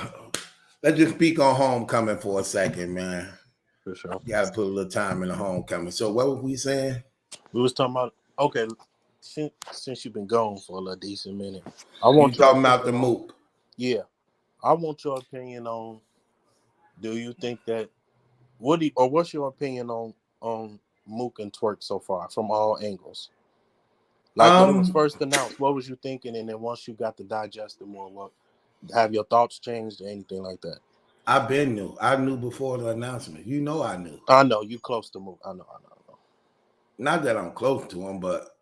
A: let's just speak on homecoming for a second, man.
F: For sure.
A: You gotta put a little time in the homecoming. So what were we saying?
F: We was talking about, okay, since you've been gone for a little decent minute.
A: You talking about the Mook.
F: Yeah. I want your opinion on, do you think that, what's your opinion on Mook and Twerk so far from all angles? Like when it was first announced, what was you thinking? And then once you got to digest it more, have your thoughts changed or anything like that?
A: I've been new. I knew before the announcement. You know I knew.
F: I know. You close to Mook. I know.
A: Not that I'm close to him, but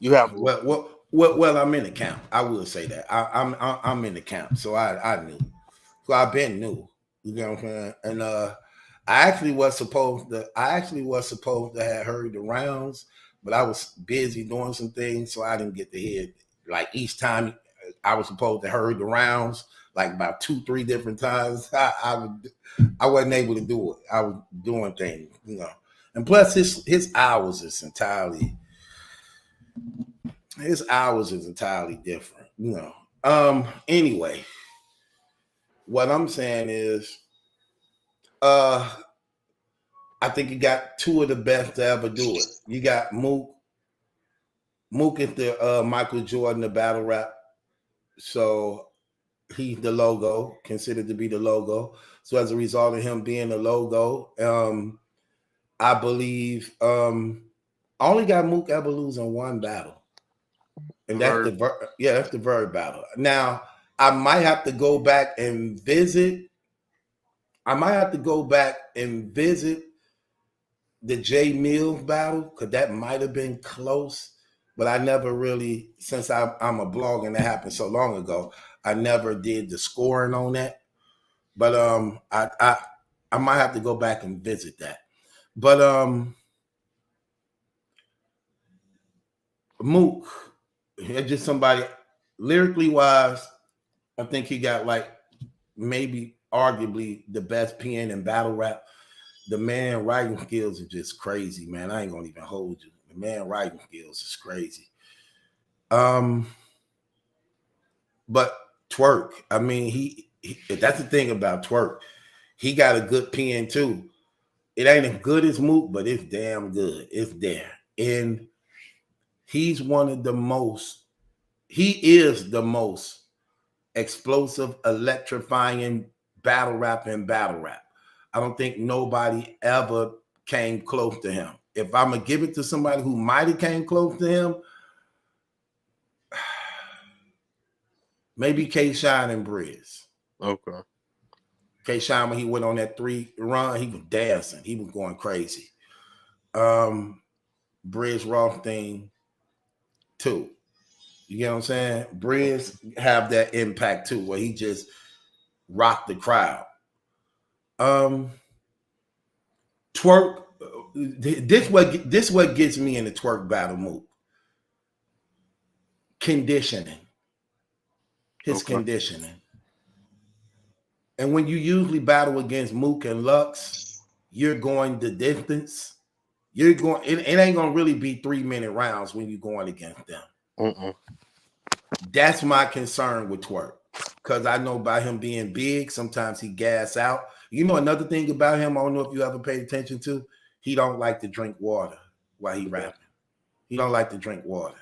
F: you have.
A: Well, I'm in the camp. I will say that. I'm in the camp. So I knew. So I've been new. You know what I'm saying? And I actually was supposed to have heard the rounds, but I was busy doing some things, so I didn't get to hear it. Like each time I was supposed to heard the rounds, like about 2-3 different times. I wasn't able to do it. I was doing things, you know. And plus his hours is entirely different, you know. Anyway, what I'm saying is I think you got two of the best to ever do it. You got Mook. Mook is the Michael Jordan of battle rap. So he's the logo, considered to be the logo. So as a result of him being the logo, I believe I only got Mook ever losing one battle. And that's the Verb battle. Now, I might have to go back and visit. The J Mills battle, because that might have been close, but I never really, since I'm a blog and that happened so long ago, I never did the scoring on that. But I might have to go back and visit that. But Mook, just somebody lyrically wise, I think he got like maybe arguably the best pen in battle rap. The man writing skills are just crazy, man. I ain't gonna even hold you. The man writing skills is crazy. But Twerk, I mean, he that's the thing about Twerk. He got a good pen too. It ain't as good as Mook, but it's damn good. It's there. And he is the most explosive, electrifying battle rap in battle rap. I don't think nobody ever came close to him. If I'm gonna give it to somebody who might have came close to him, maybe K-Shine and Briz.
F: Okay.
A: K-Shine, when he went on that 3 run, he was dancing. He was going crazy. Briz Rothstein too. You get what I'm saying? Briz have that impact too, where he just rocked the crowd. Twerk. This what gets me in the twerk battle mood. Conditioning. His conditioning. And when you usually battle against Mook and Lux, you're going the distance. You're going. It ain't gonna really be 3-minute rounds when you're going against them. That's my concern with Twerk, because I know by him being big, sometimes he gas out. You know, another thing about him, I don't know if you ever paid attention to, he don't like to drink water while he rapping. He don't like to drink water,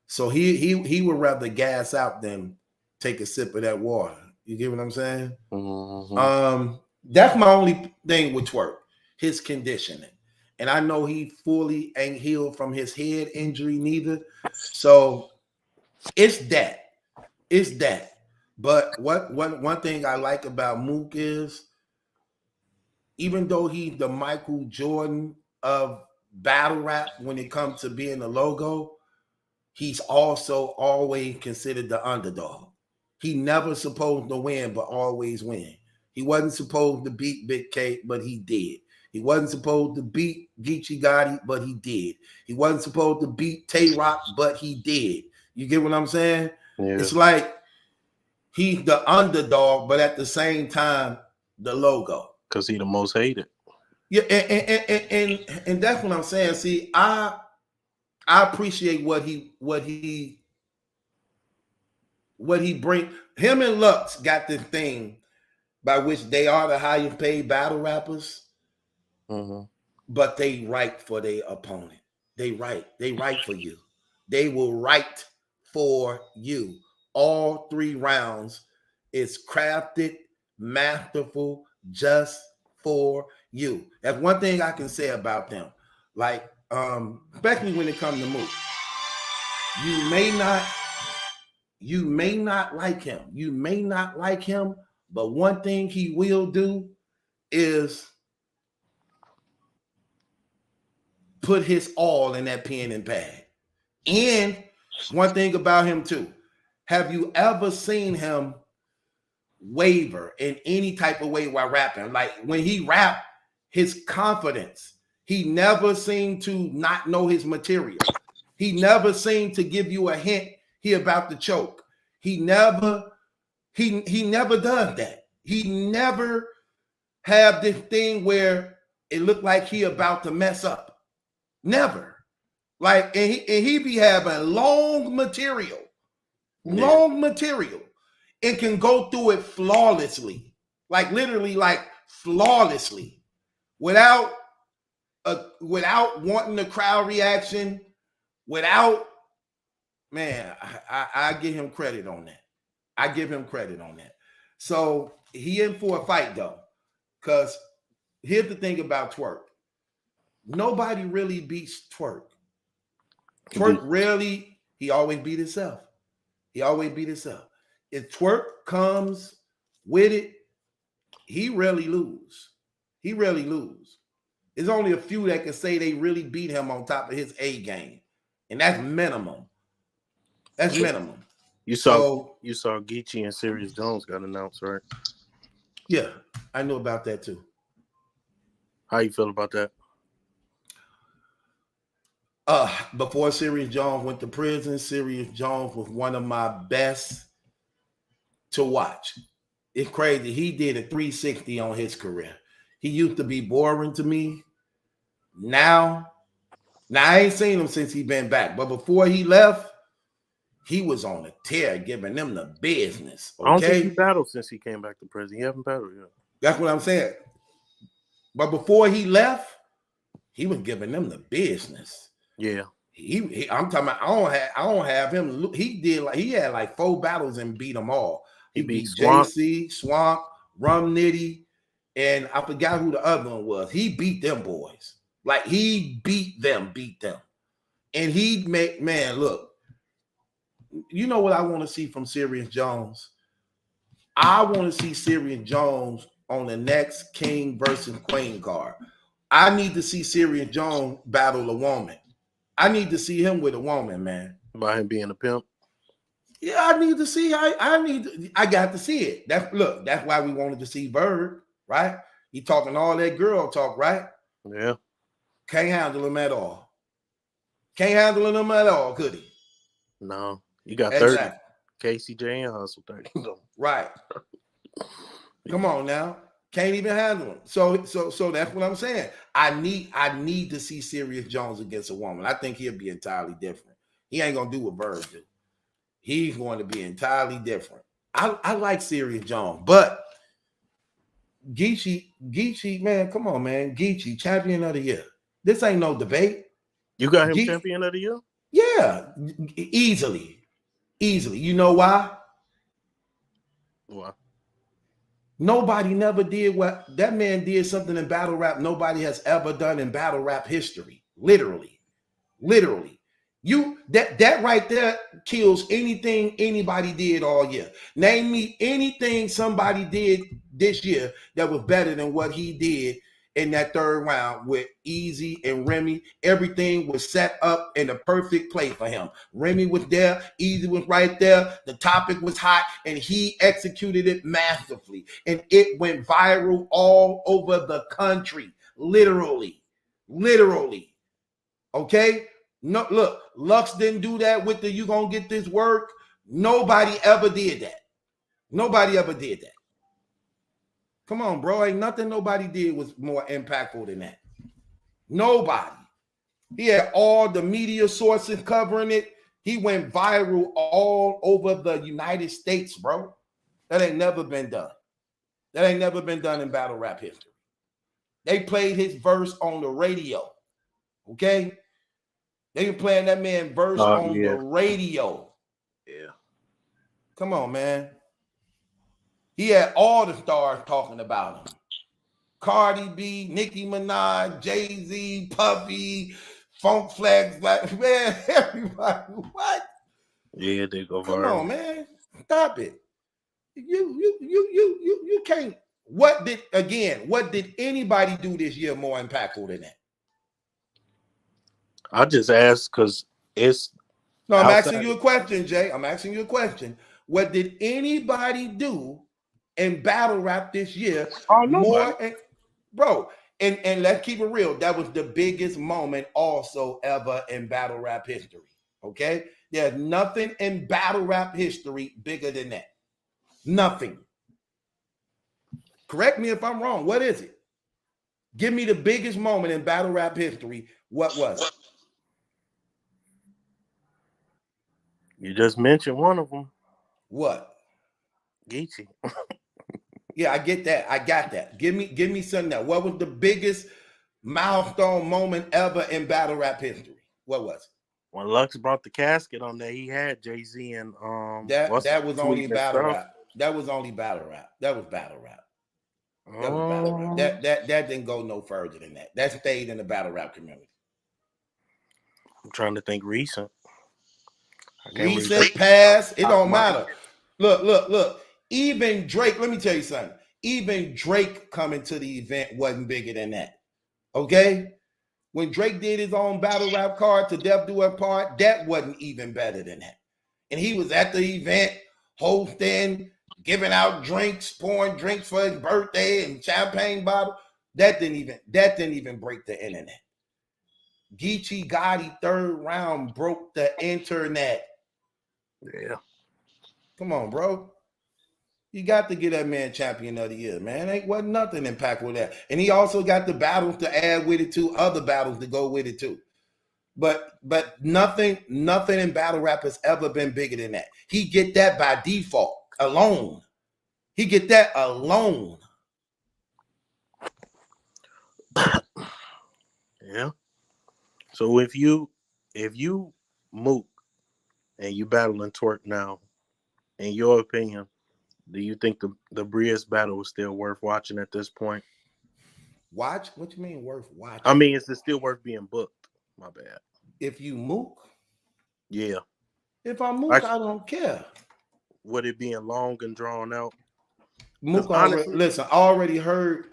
A: so he would rather gas out than take a sip of that water. You get what I'm saying? That's my only thing with Twerk, his conditioning. And I know he fully ain't healed from his head injury neither. So it's that. But one thing I like about Mook is, even though he's the Michael Jordan of battle rap when it comes to being a logo, he's also always considered the underdog. He never supposed to win, but always win. He wasn't supposed to beat Big K, but he did. He wasn't supposed to beat Geechee Gotti, but he did. He wasn't supposed to beat Tay-Rock, but he did. You get what I'm saying? Yeah. It's like he's the underdog, but at the same time, the logo.
F: Because he's the most hated.
A: Yeah, and that's what I'm saying. See, I appreciate what he bring. Him and Lux got this thing by which they are the highest paid battle rappers, but they write for their opponent. They write for you. They will write for you. All 3 rounds is crafted, masterful, just for you. That's one thing I can say about them. Like, especially when it comes to Mook. You may not like him. You may not like him, but one thing he will do is put his all in that pen and pad. And one thing about him too, have you ever seen him waver in any type of way while rapping? Like when he rapped, his confidence, he never seemed to not know his material. He never seemed to give you a hint he about to choke. He never does that. He never have this thing where it looked like he about to mess up. Never. Like, and he be having long material, and can go through it flawlessly, like literally, like flawlessly, without wanting the crowd reaction, without, man, I give him credit on that. So he in for a fight though, because here's the thing about Twerk. Nobody really beats Twerk. Twerk rarely, he always beat himself. If Twerk comes with it, he rarely lose. There's only a few that can say they really beat him on top of his A game. And that's minimum. You saw
F: Geechee and Serious Jones got announced, right?
A: Yeah, I know about that too.
F: How you feel about that?
A: Before Serious Jones went to prison, Serious Jones was one of my best to watch. It's crazy. He did a 360 on his career. He used to be boring to me. Now I ain't seen him since he been back, but before he left, he was on a tear, giving them the business. Okay?
F: I don't think he battled since he came back to prison. He haven't battled yet.
A: That's what I'm saying. But before he left, he was giving them the business.
F: Yeah.
A: I'm talking about, I don't have him. He had like 4 battles and beat them all. He beat JC, Swamp, Rum Nitty, and I forgot who the other one was. He beat them boys. Like he beat them. And he made, man, look, you know what I want to see from Sirius Jones? I want to see Sirius Jones on the next King versus Queen card. I need to see Sirius Jones battle a woman. I need to see him with a woman, man.
F: By him being a pimp?
A: Yeah, I need to see. I got to see it. That's why we wanted to see Bird, right? He talking all that girl talk, right?
F: Yeah.
A: Can't handle him at all. Can't handle him at all, could he?
F: No. You got 30.
A: Exactly.
F: KCJ and Hustle 30.
A: Right. Come on now. Can't even handle him. So that's what I'm saying. I need to see Sirius Jones against a woman. I think he'll be entirely different. He ain't gonna do what Bird do. He's going to be entirely different. I like Sirius Jones, but Geechee, man, come on, man. Geechee, champion of the year. This ain't no debate.
F: You got him champion of the year?
A: Yeah, easily. You know why?
F: Why?
A: Nobody never did what that man did, something in battle rap nobody has ever done in battle rap history. Literally. You that right there kills anything anybody did all year. Name me anything somebody did this year that was better than what he did in that third round with Eazy and Remy. Everything was set up in a perfect play for him. Remy was there, Eazy was right there, the topic was hot, and he executed it masterfully. And it went viral all over the country. Literally. Okay? No, look, Lux didn't do that with the you gonna get this work. Nobody ever did that. Come on, bro. Ain't nothing nobody did was more impactful than that. Nobody. He had all the media sources covering it. He went viral all over the United States, bro. That ain't never been done. That ain't never been done in battle rap history. They played his verse on the radio. Okay? They been playing that man verse on the radio.
F: Yeah.
A: Come on, man. He had all the stars talking about him. Cardi B, Nicki Minaj, Jay-Z, Puffy, Funk Flex, man, everybody. What?
F: Yeah, they go viral.
A: Come on, man. Stop it. You can't. What did anybody do this year more impactful than that?
F: I just asked because it's
A: no. I'm asking you a question, Jay. I'm asking you a question. What did anybody do in battle rap this year more? Bro, and let's keep it real. That was the biggest moment also ever in battle rap history. Okay, there's nothing in battle rap history bigger than that. Nothing. Correct me if I'm wrong. What is it? Give me the biggest moment in battle rap history. What was it?
F: You just mentioned one of them.
A: What?
F: Geechee.
A: Yeah, I get that. I got that. Give me something else. What was the biggest milestone moment ever in battle rap history? What was it?
F: When Lux brought the casket on there, he had Jay-Z and
A: that was only battle rap. That was only battle rap. That was battle rap. That was battle rap. That didn't go no further than that. That stayed in the battle rap community.
F: I'm trying to think recent.
A: Recent, past, it don't matter. Look. Even Drake, let me tell you something. Even Drake coming to the event wasn't bigger than that. Okay? When Drake did his own battle rap card to Death Do Us Part, that wasn't even better than that. And he was at the event hosting, giving out drinks, pouring drinks for his birthday and champagne bottle. That didn't even break the internet. Geechee Gotti third round broke the internet.
F: Yeah.
A: Come on, bro. You got to get that man champion of the year, man. Ain't wasn't nothing impactful with that. And he also got the battles to add with it too, other battles to go with it too. But nothing in battle rap has ever been bigger than that. He get that by default alone. He get that alone.
F: Yeah. So if you Mook and you battling Twerk now, in your opinion, Do you think the Briz battle is still worth watching at this point?
A: Watch? What you mean worth watching?
F: I mean, is it still worth being booked? My bad.
A: If you mook?
F: Yeah.
A: If I mook, I don't care.
F: Would it being long and drawn out?
A: Mook already, listen, already heard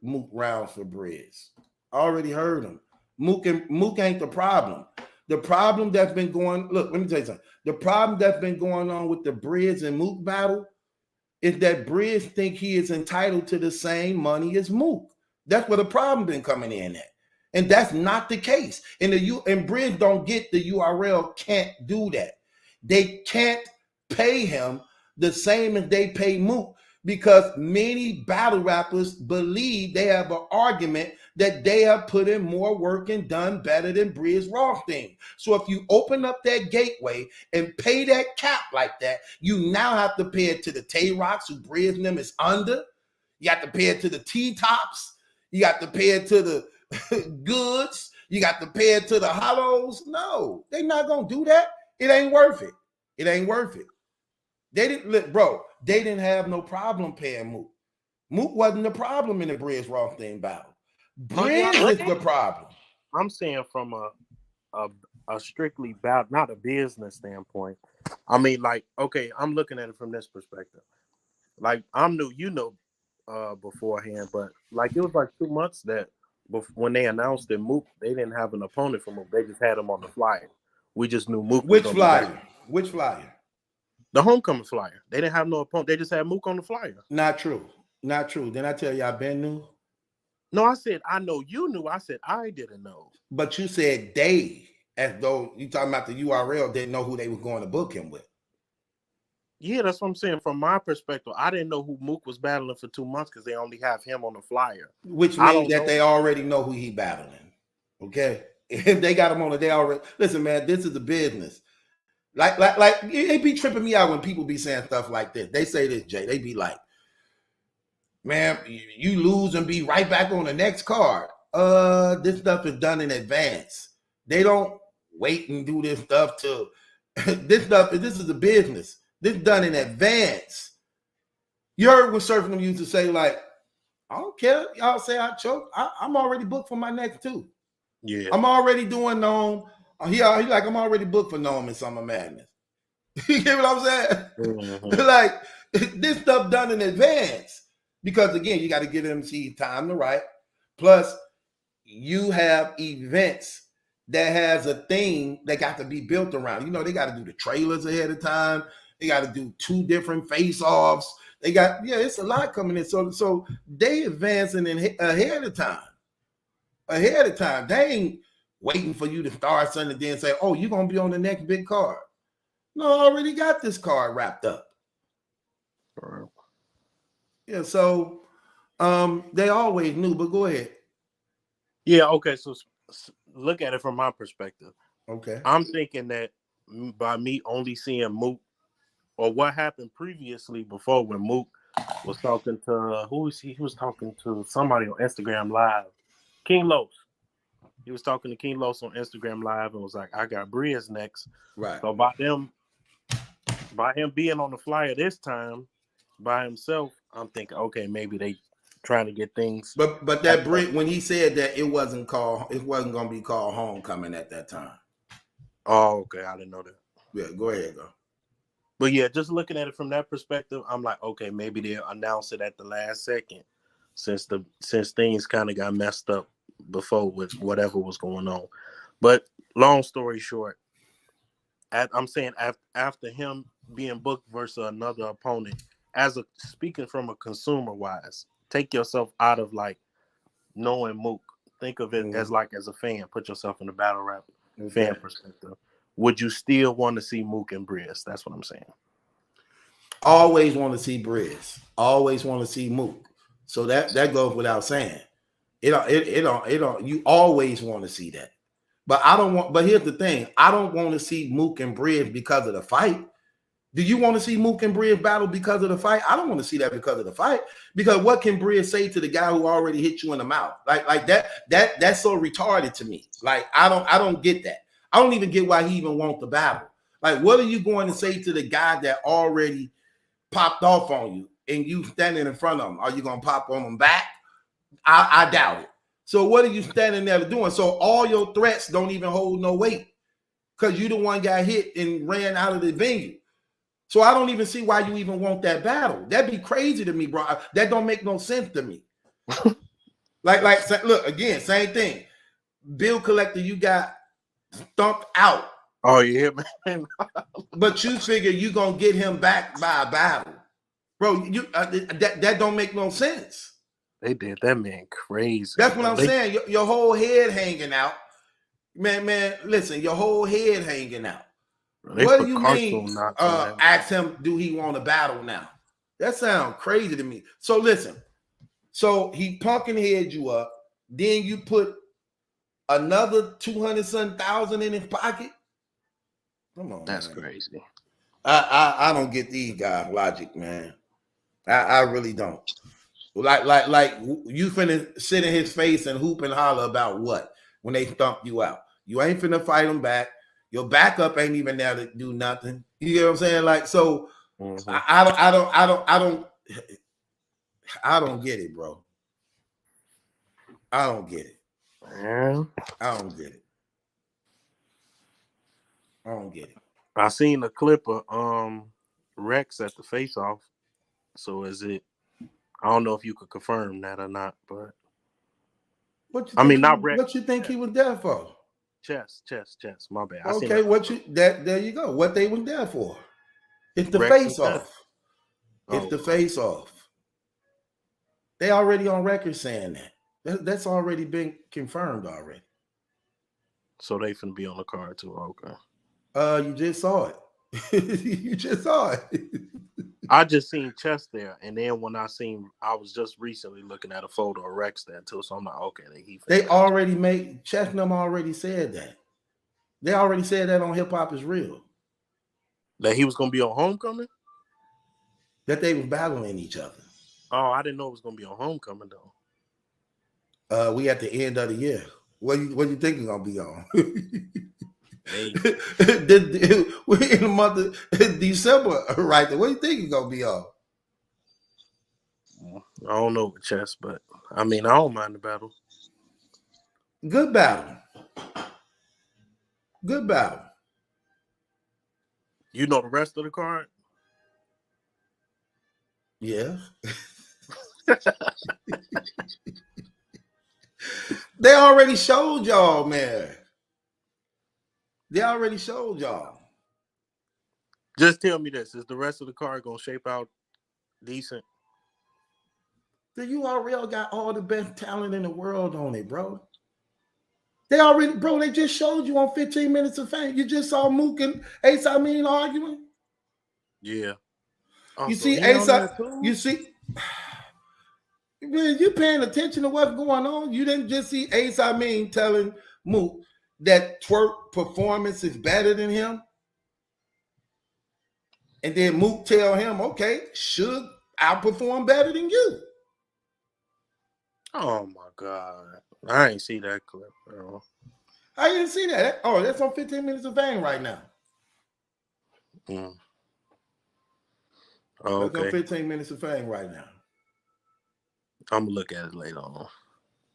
A: Mook rounds for Briz. Already heard him. Mook ain't the problem. The problem that's been going, look, let me tell you something. The problem that's been going on with the Briz and Mook battle is that Briz think he is entitled to the same money as Mook. That's where the problem been coming in at. And that's not the case. And Briz don't get the URL can't do that. They can't pay him the same as they pay Mook, because many battle rappers believe they have an argument that they have put in more work and done better than Briz Rothstein. So if you open up that gateway and pay that cap like that, you now have to pay it to the Tay Rocks, who Briz and them is under. You have to pay it to the T-Tops. You got to pay it to the Goods. You got to pay it to the Hollows. No, they're not going to do that. It ain't worth it. It ain't worth it. They didn't have no problem paying Mook. Mook wasn't the problem in the Briz Rothstein battle. Briz is the problem.
F: I'm saying from a strictly about not a business standpoint. I mean, like, okay, I'm looking at it from this perspective. Like, I'm new, beforehand, but like it was like 2 months that when they announced that Mook, they didn't have an opponent for Mook. They just had him on the flyer. We just knew Mook.
A: Which flyer? Which flyer?
F: The homecoming flyer. They didn't have no opponent. They just had Mook on the flyer.
A: Not true. Not true. Didn't I tell you I've been new?
F: No, I said I know you knew. I said I didn't know.
A: But you said they, as though you talking about the URL, didn't know who they were going to book him with.
F: Yeah, that's what I'm saying. From my perspective, I didn't know who Mook was battling for 2 months because they only have him on the flyer.
A: Which means that they already know who he battling. Okay? If they got him on it, they already... Listen, man, this is a business. Like it be tripping me out when people be saying stuff like this. They say this, Jay. They be like, man, you lose and be right back on the next card. This stuff is done in advance. They don't wait and do this stuff till this is a business. This is done in advance. You heard what Surfing them used to say, like, I don't care. Y'all say I choke. I'm already booked for my next two.
F: Yeah.
A: I'm already doing Gnome. He like, I'm already booked for Gnome and Summer Madness. You get what I'm saying? Mm-hmm. Like, this stuff done in advance. Because again, you got to give MC time to write. Plus, you have events that has a thing that got to be built around. You know, they got to do the trailers ahead of time. They got to do 2 different face-offs. They got, it's a lot coming in. So they advancing ahead of time. Ahead of time. They ain't waiting for you to start something and then say, oh, you're going to be on the next big card. No, I already got this card wrapped up. Yeah, so they always knew, but go ahead.
F: Yeah, okay, so look at it from my perspective.
A: Okay.
F: I'm thinking that by me only seeing Mook, or what happened previously before when Mook was talking to, who was he? He was talking to somebody on Instagram Live. King Los. He was talking to King Los on Instagram Live and was like, I got Briz next.
A: Right.
F: So by him being on the flyer this time by himself, I'm thinking, okay, maybe they trying to get things.
A: But that Briz, when he said that it wasn't going to be called Homecoming at that time.
F: Oh, okay. I didn't know that.
A: Yeah, go ahead, though.
F: But yeah, just looking at it from that perspective, I'm like, okay, maybe they'll announce it at the last second since things kind of got messed up before with whatever was going on. But long story short, I'm saying after him being booked versus another opponent, speaking from a consumer wise, take yourself out of like knowing Mook. Think of it as a fan. Put yourself in the battle rap fan perspective. Would you still want to see Mook and Briz? That's what I'm saying.
A: Always want to see Briz. Always want to see Mook. So that goes without saying. It don't. You always want to see that. But here's the thing. I don't want to see Mook and Briz because of the fight. Do you want to see Mook and Briz battle because of the fight? I don't want to see that because of the fight. Because what can Briz say to the guy who already hit you in the mouth? Like that's so retarded to me. Like I don't get that. I don't even get why he even wants the battle. Like, what are you going to say to the guy that already popped off on you and you standing in front of them, are you gonna pop on them back? I doubt it. So what are you standing there doing? So all your threats don't even hold no weight because you the one got hit and ran out of the venue. So I don't even see why you even want that battle. That'd be crazy to me, bro. That don't make no sense to me. like look, again, same thing. Bill collector, you got thumped out.
F: Oh yeah, man.
A: But you figure you gonna get him back by a battle, bro. You that don't make no sense.
F: They did that man crazy.
A: That's what I'm saying. Your whole head hanging out, man. Listen, your whole head hanging out. What do you mean? Ask him, do he want to battle now? That sounds crazy to me. So listen, so he pumpkin head you up, then you put another 200,000 in his pocket. Come on,
F: that's
A: man.
F: crazy.
A: I don't get these guys' logic, man. I really don't. Like you finna sit in his face and hoop and holler about what when they stump you out. You ain't finna fight him back. Your backup ain't even there to do nothing. You get what I'm saying? Like, so I don't get it, bro. I don't get it.
F: Yeah.
A: I don't get it. I don't get it.
F: I seen a clip of Rex at the face off. So is it? I don't know if you could confirm that or not, but not Rex.
A: What you think he was there for?
F: Chess. My bad.
A: Okay, there you go. What they was there for? It's the face off. It's the face off. They already on record saying that. That's already been confirmed already.
F: So they finna be on the card too. Okay.
A: You just saw it. You just saw it.
F: I just seen Chess there, and then when I was just recently looking at a photo of Rex there too. So I'm like, okay,
A: they already made Chestnut already said that. They already said that on Hip Hop Is Real.
F: That he was gonna be on Homecoming?
A: That they was battling each other.
F: Oh, I didn't know it was gonna be on Homecoming though.
A: We at the end of the year. What you think it's gonna be on?
F: Hey.
A: We're in the month of December, right there. What do you think it's gonna be on?
F: I don't know with Chess, but I don't mind the battle.
A: Good battle. Good battle.
F: You know the rest of the card?
A: Yeah. They already showed y'all, man. They already showed y'all.
F: Just tell me this. Is the rest of the card going to shape out decent?
A: The URL got all the best talent in the world on it, bro. They just showed you on 15 Minutes of Fame. You just saw Mook and Ace Amin arguing.
F: Yeah.
A: You see Ace, you see, man, you paying attention to what's going on. You didn't just see Ace Amin telling Mook that twerk performance is better than him. And then Mook tell him, okay, should outperform better than you.
F: Oh my God. I ain't see that clip, bro.
A: I didn't see that. Oh, that's on 15 Minutes of Fame right now.
F: Oh, okay.
A: That's on 15 Minutes of Fame right now.
F: I'm gonna look at it later on.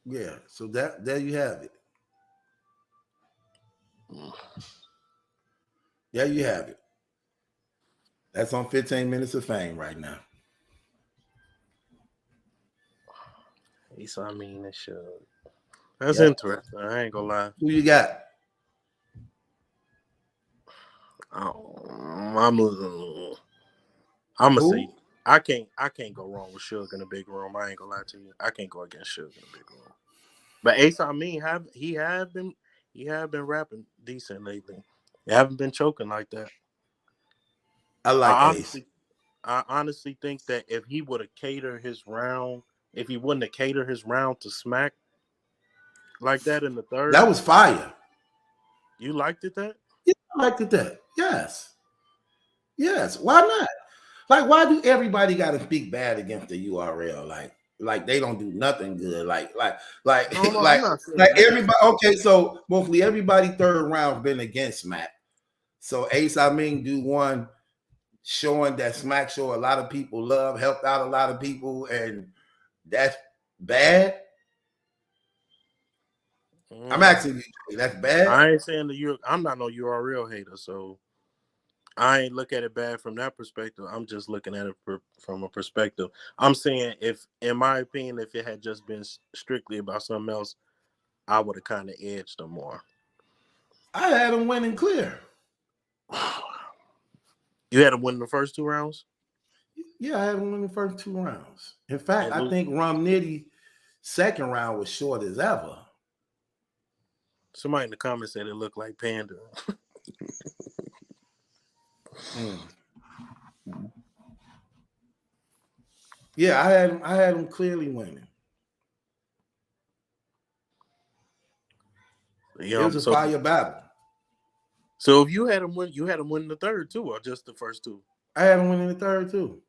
A: Yeah, so there you have it. There you have it. That's on 15 Minutes of Fame right now.
F: This show. That's interesting. I ain't gonna lie.
A: Who you got?
F: I'm gonna say I can't go wrong with Suge in a big room. I ain't gonna lie to you. I can't go against Suge in a big room. But Ace Amin he have been rapping decent lately. They haven't been choking like that.
A: I like Ace.
F: I honestly think that if he would have catered his round, if he wouldn't have catered his round to Smack like that in the third,
A: that was fire.
F: You liked it that?
A: Yeah, I liked it that. Yes. Why not? Like, why do everybody got to speak bad against the URL? Like they don't do nothing good. Like everybody. Okay, so mostly everybody third round been against Smack. So Ace Amin do one showing that Smack Show a lot of people love, helped out a lot of people, and that's bad? I'm asking you, that's bad?
F: I ain't saying that I'm not no URL hater, so I ain't look at it bad from that perspective. I'm just looking at it from a perspective. I'm saying if, in my opinion, if it had just been strictly about something else, I would have kind of edged them more.
A: I had them winning clear.
F: You had them win the first 2 rounds?
A: Yeah, I had them win the first 2 rounds. In fact, I think Rum Nitty second round was short as ever.
F: Somebody in the comments said it looked like Panda.
A: Yeah, I had them clearly winning. It was a fire battle.
F: So if you had them win, you had them win the third too, or just the first 2?
A: I had him winning the third too.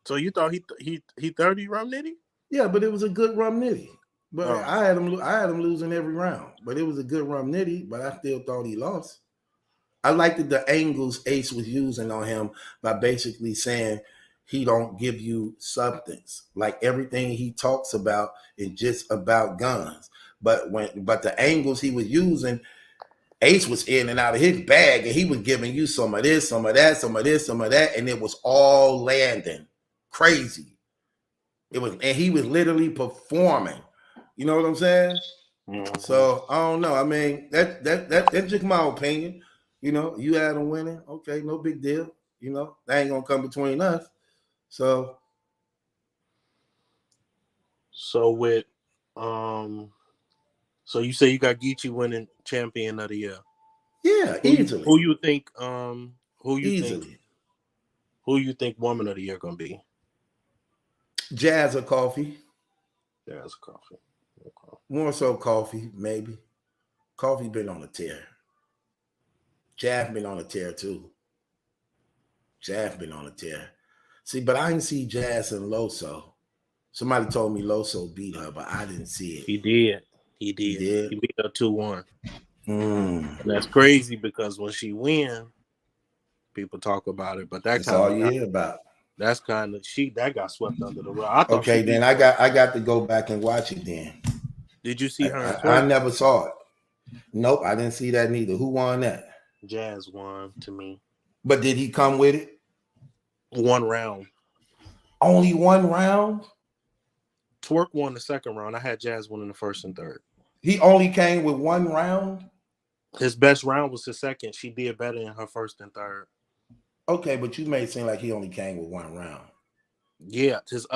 F: So you thought he 30 Rum Nitty?
A: Yeah, but it was a good Rum Nitty. But I had him losing every round. But it was a good Rum Nitty. But I still thought he lost. I liked the angles Ace was using on him by basically saying he don't give you substance. Like everything he talks about is just about guns. But the angles he was using, Ace was in and out of his bag, and he was giving you some of this, some of that, some of this, some of that, and it was all landing crazy. It was, and he was literally performing. You know what I'm saying? Mm-hmm. So I don't know. I mean, that's just my opinion. You know, you had him winning. Okay, no big deal. You know, that ain't gonna come between us. So
F: with so you say you got Geechee winning champion of the year?
A: Yeah, easily.
F: Who you think woman of the year gonna be?
A: Jazz or Coffee?
F: Jazz or Coffee. Okay.
A: More so Coffee, maybe. Coffee been on a tear. Jazz been on a tear too. Jazz been on a tear. See, but I didn't see Jazz and Loso. Somebody told me Loso beat her, but I didn't see it.
F: He did. He beat her 2-1. And that's crazy because when she win, people talk about it. But that's
A: all you hear about.
F: That's kind of that got swept under the rug.
A: Okay, then I got to go back and watch it then.
F: Did you see her?
A: I never saw it. Nope, I didn't see that neither. Who won that?
F: Jazz won to me.
A: But did he come with it?
F: 1 round.
A: Only 1 round?
F: Twerk won the second round. I had Jazz winning the first and third.
A: He only came with 1 round?
F: His best round was the second. She did better in her first and third.
A: Okay, but you made it seem like he only came with 1 round.
F: Yeah, his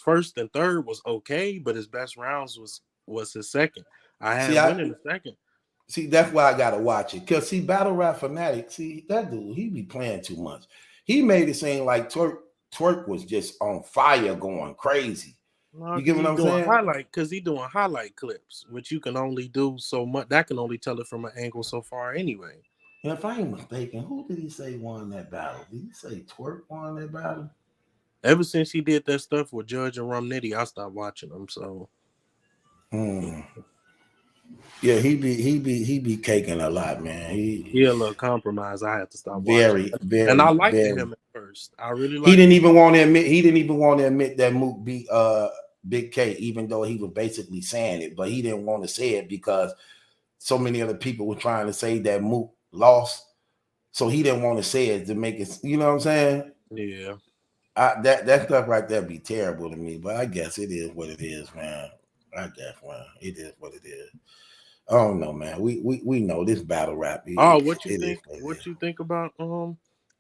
F: first and third was okay, but his best rounds was his second. I had him winning the second.
A: See, that's why I gotta watch it. Cause see, Battle Rap Fanatic, see, that dude, he be playing too much. He made it seem like Twerk was just on fire, going crazy.
F: No, you get what I'm saying? Because he's doing highlight clips, which you can only do so much. That can only tell it from an angle so far anyway.
A: And if I ain't mistaken, who did he say won that battle? Did he say Twerk won that battle?
F: Ever since he did that stuff with Judge and Rum Nitty, I stopped watching him. So,
A: yeah, he be caking a lot, man.
F: He a little compromised. I had to stop
A: watching.
F: And I liked him at first. I really liked
A: He didn't even want to admit that Mook beat Big K, even though he was basically saying it, but he didn't want to say it because so many other people were trying to say that Mook lost. So he didn't want to say it to make it, you know what I'm saying?
F: Yeah.
A: That stuff right there be terrible to me, but I guess it is what it is, man. I guess, man, it is what it is. I don't know, man. We know this battle rap.
F: What you think? What you think about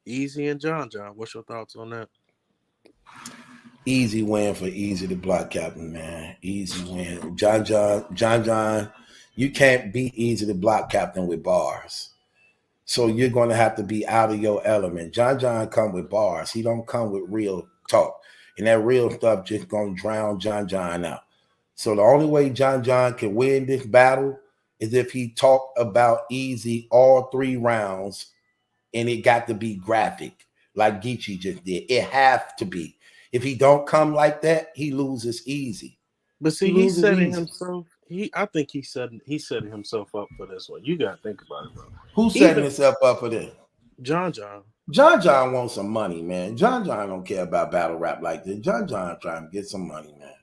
F: Eazy and John? What's your thoughts on that?
A: Easy win for Eazy the block captain, man. Easy win. John, you can't beat Eazy the block captain with bars. So you're going to have to be out of your element. John come with bars. He don't come with real talk. And that real stuff just going to drown John out. So the only way John can win this battle is if he talk about Eazy all 3 rounds, and it got to be graphic, like Geechee just did. It have to be. If he don't come like that, he loses easy.
F: But see, he's setting himself. I think he's setting himself up for this one. You gotta think about it, bro.
A: Who's setting himself up for this?
F: John John.
A: John John wants some money, man. John John don't care about battle rap like this. John John trying to get some money, man.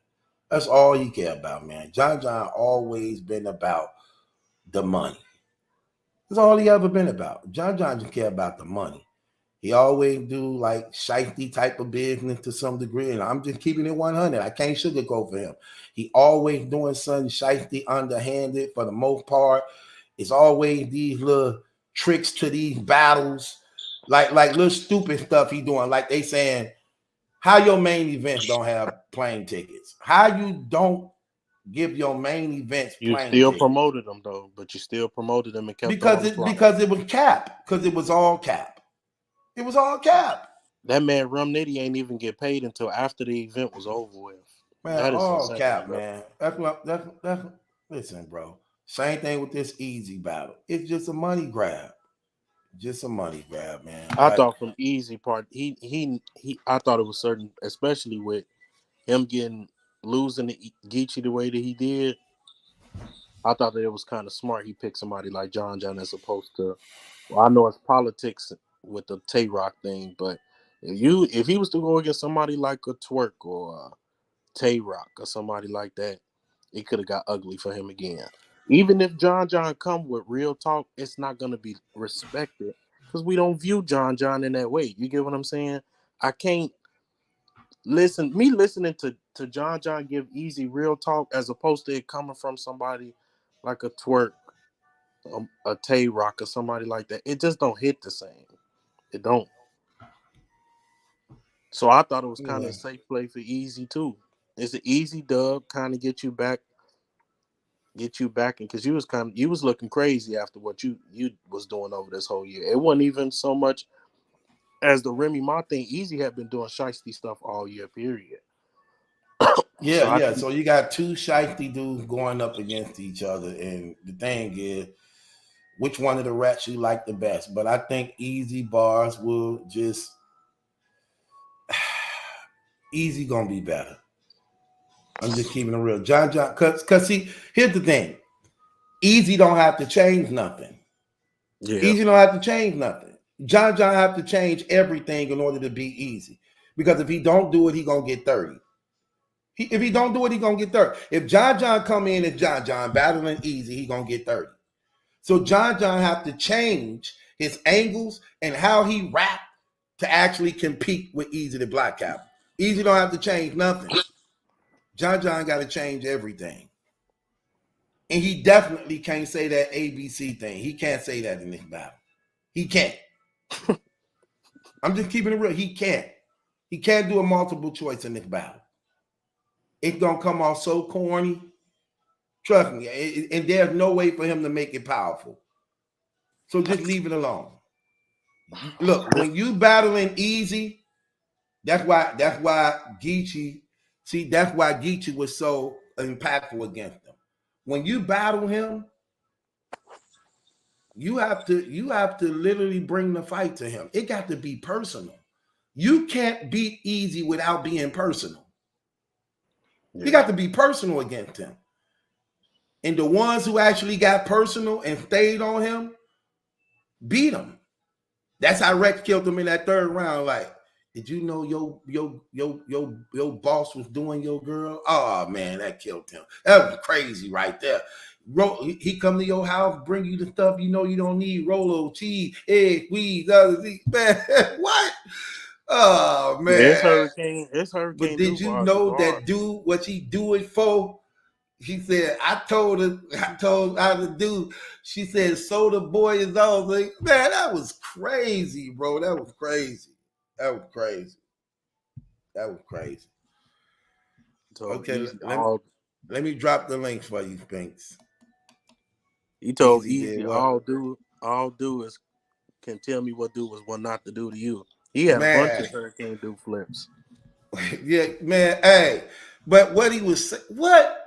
A: That's all he care about, man. John John always been about the money. That's all he ever been about. John John just care about the money. He always do like shifty type of business to some degree, and I'm just keeping it 100. I can't sugarcoat for him. He always doing something shifty, underhanded for the most part. It's always these little tricks to these battles, like little stupid stuff he doing. Like they saying, how your main events don't have plane tickets? How you don't give your main events
F: you
A: plane
F: still
A: tickets?
F: Promoted them though, but you still promoted them and kept
A: Because
F: them
A: because it was cap. Because it was all cap. It was all cap.
F: That man Rum Nitty ain't even get paid until after the event was over with.
A: Man,
F: That is
A: all
F: insane,
A: cap,
F: bro.
A: man. That's listen, bro. Same thing with this Eazy battle. It's just a money grab. Just a money grab, man.
F: I thought from Eazy part, I thought it was certain, especially with him losing the Geechee the way that he did. I thought that it was kind of smart. He picked somebody like John John as opposed to. Well, I know it's politics with the Tay Rock thing, but if he was to go against somebody like a Twerk or Tay Rock or somebody like that, it could have got ugly for him again. Even if John John come with real talk, it's not gonna be respected because we don't view John John in that way. You get what I'm saying? I can't listening to John John give Eazy real talk as opposed to it coming from somebody like a Twerk, a Tay Rock or somebody like that. It just don't hit the same. It don't. So I thought it was kind of a safe play for Eazy too. It's an easy dub, kind of get you back, because you was looking crazy after what you was doing over this whole year. It wasn't even so much as the Remy Ma thing. Eazy had been doing shiesty stuff all year, period.
A: Yeah. So you got two shiesty dudes going up against each other, and the thing is, which one of the rats you like the best? But I think Eazy bars will just Eazy gonna be better. I'm just keeping it real. John John, cause see, here's the thing. Eazy don't have to change nothing.
F: Yeah.
A: Eazy don't have to change nothing. John John have to change everything in order to be Eazy. Because if he don't do it, he gonna get 30. If he don't do it, he gonna get 30. If John John come in as John John battling Eazy, he gonna get 30. So John John have to change his angles and how he rap to actually compete with Eazy the Black Cap. Eazy don't have to change nothing. John John got to change everything. And he definitely can't say that ABC thing. He can't say that in this battle. He can't. I'm just keeping it real. He can't. He can't do a multiple choice in this battle. It's going to come off so corny. Trust me. And there's no way for him to make it powerful. So just leave it alone. Look, when you battling Eazy, that's why Geechee, that's why Geechee was so impactful against him. When you battle him, you have to literally bring the fight to him. It got to be personal. You can't beat Eazy without being personal. Yeah. You got to be personal against him. And the ones who actually got personal and stayed on him, beat him. That's how Rex killed him in that third round. Like, did you know your boss was doing your girl? Oh man, that killed him. That was crazy right there. He come to your house, bring you the stuff you know you don't need: Rolo, cheese, egg, weed, other things. Man, what? Oh man,
F: it's Hurricane.
A: But did you know that dude? What he do it for? She said, I told her how to do. She said, so the boy is all like, man, that was crazy, bro. That was crazy. So okay, let me drop the links for you, Spinks.
F: He told Eazy, all do is can tell me what do was what not to do to you. He had a bunch of Hurricane do flips.
A: Yeah, man. Hey, but what he was what?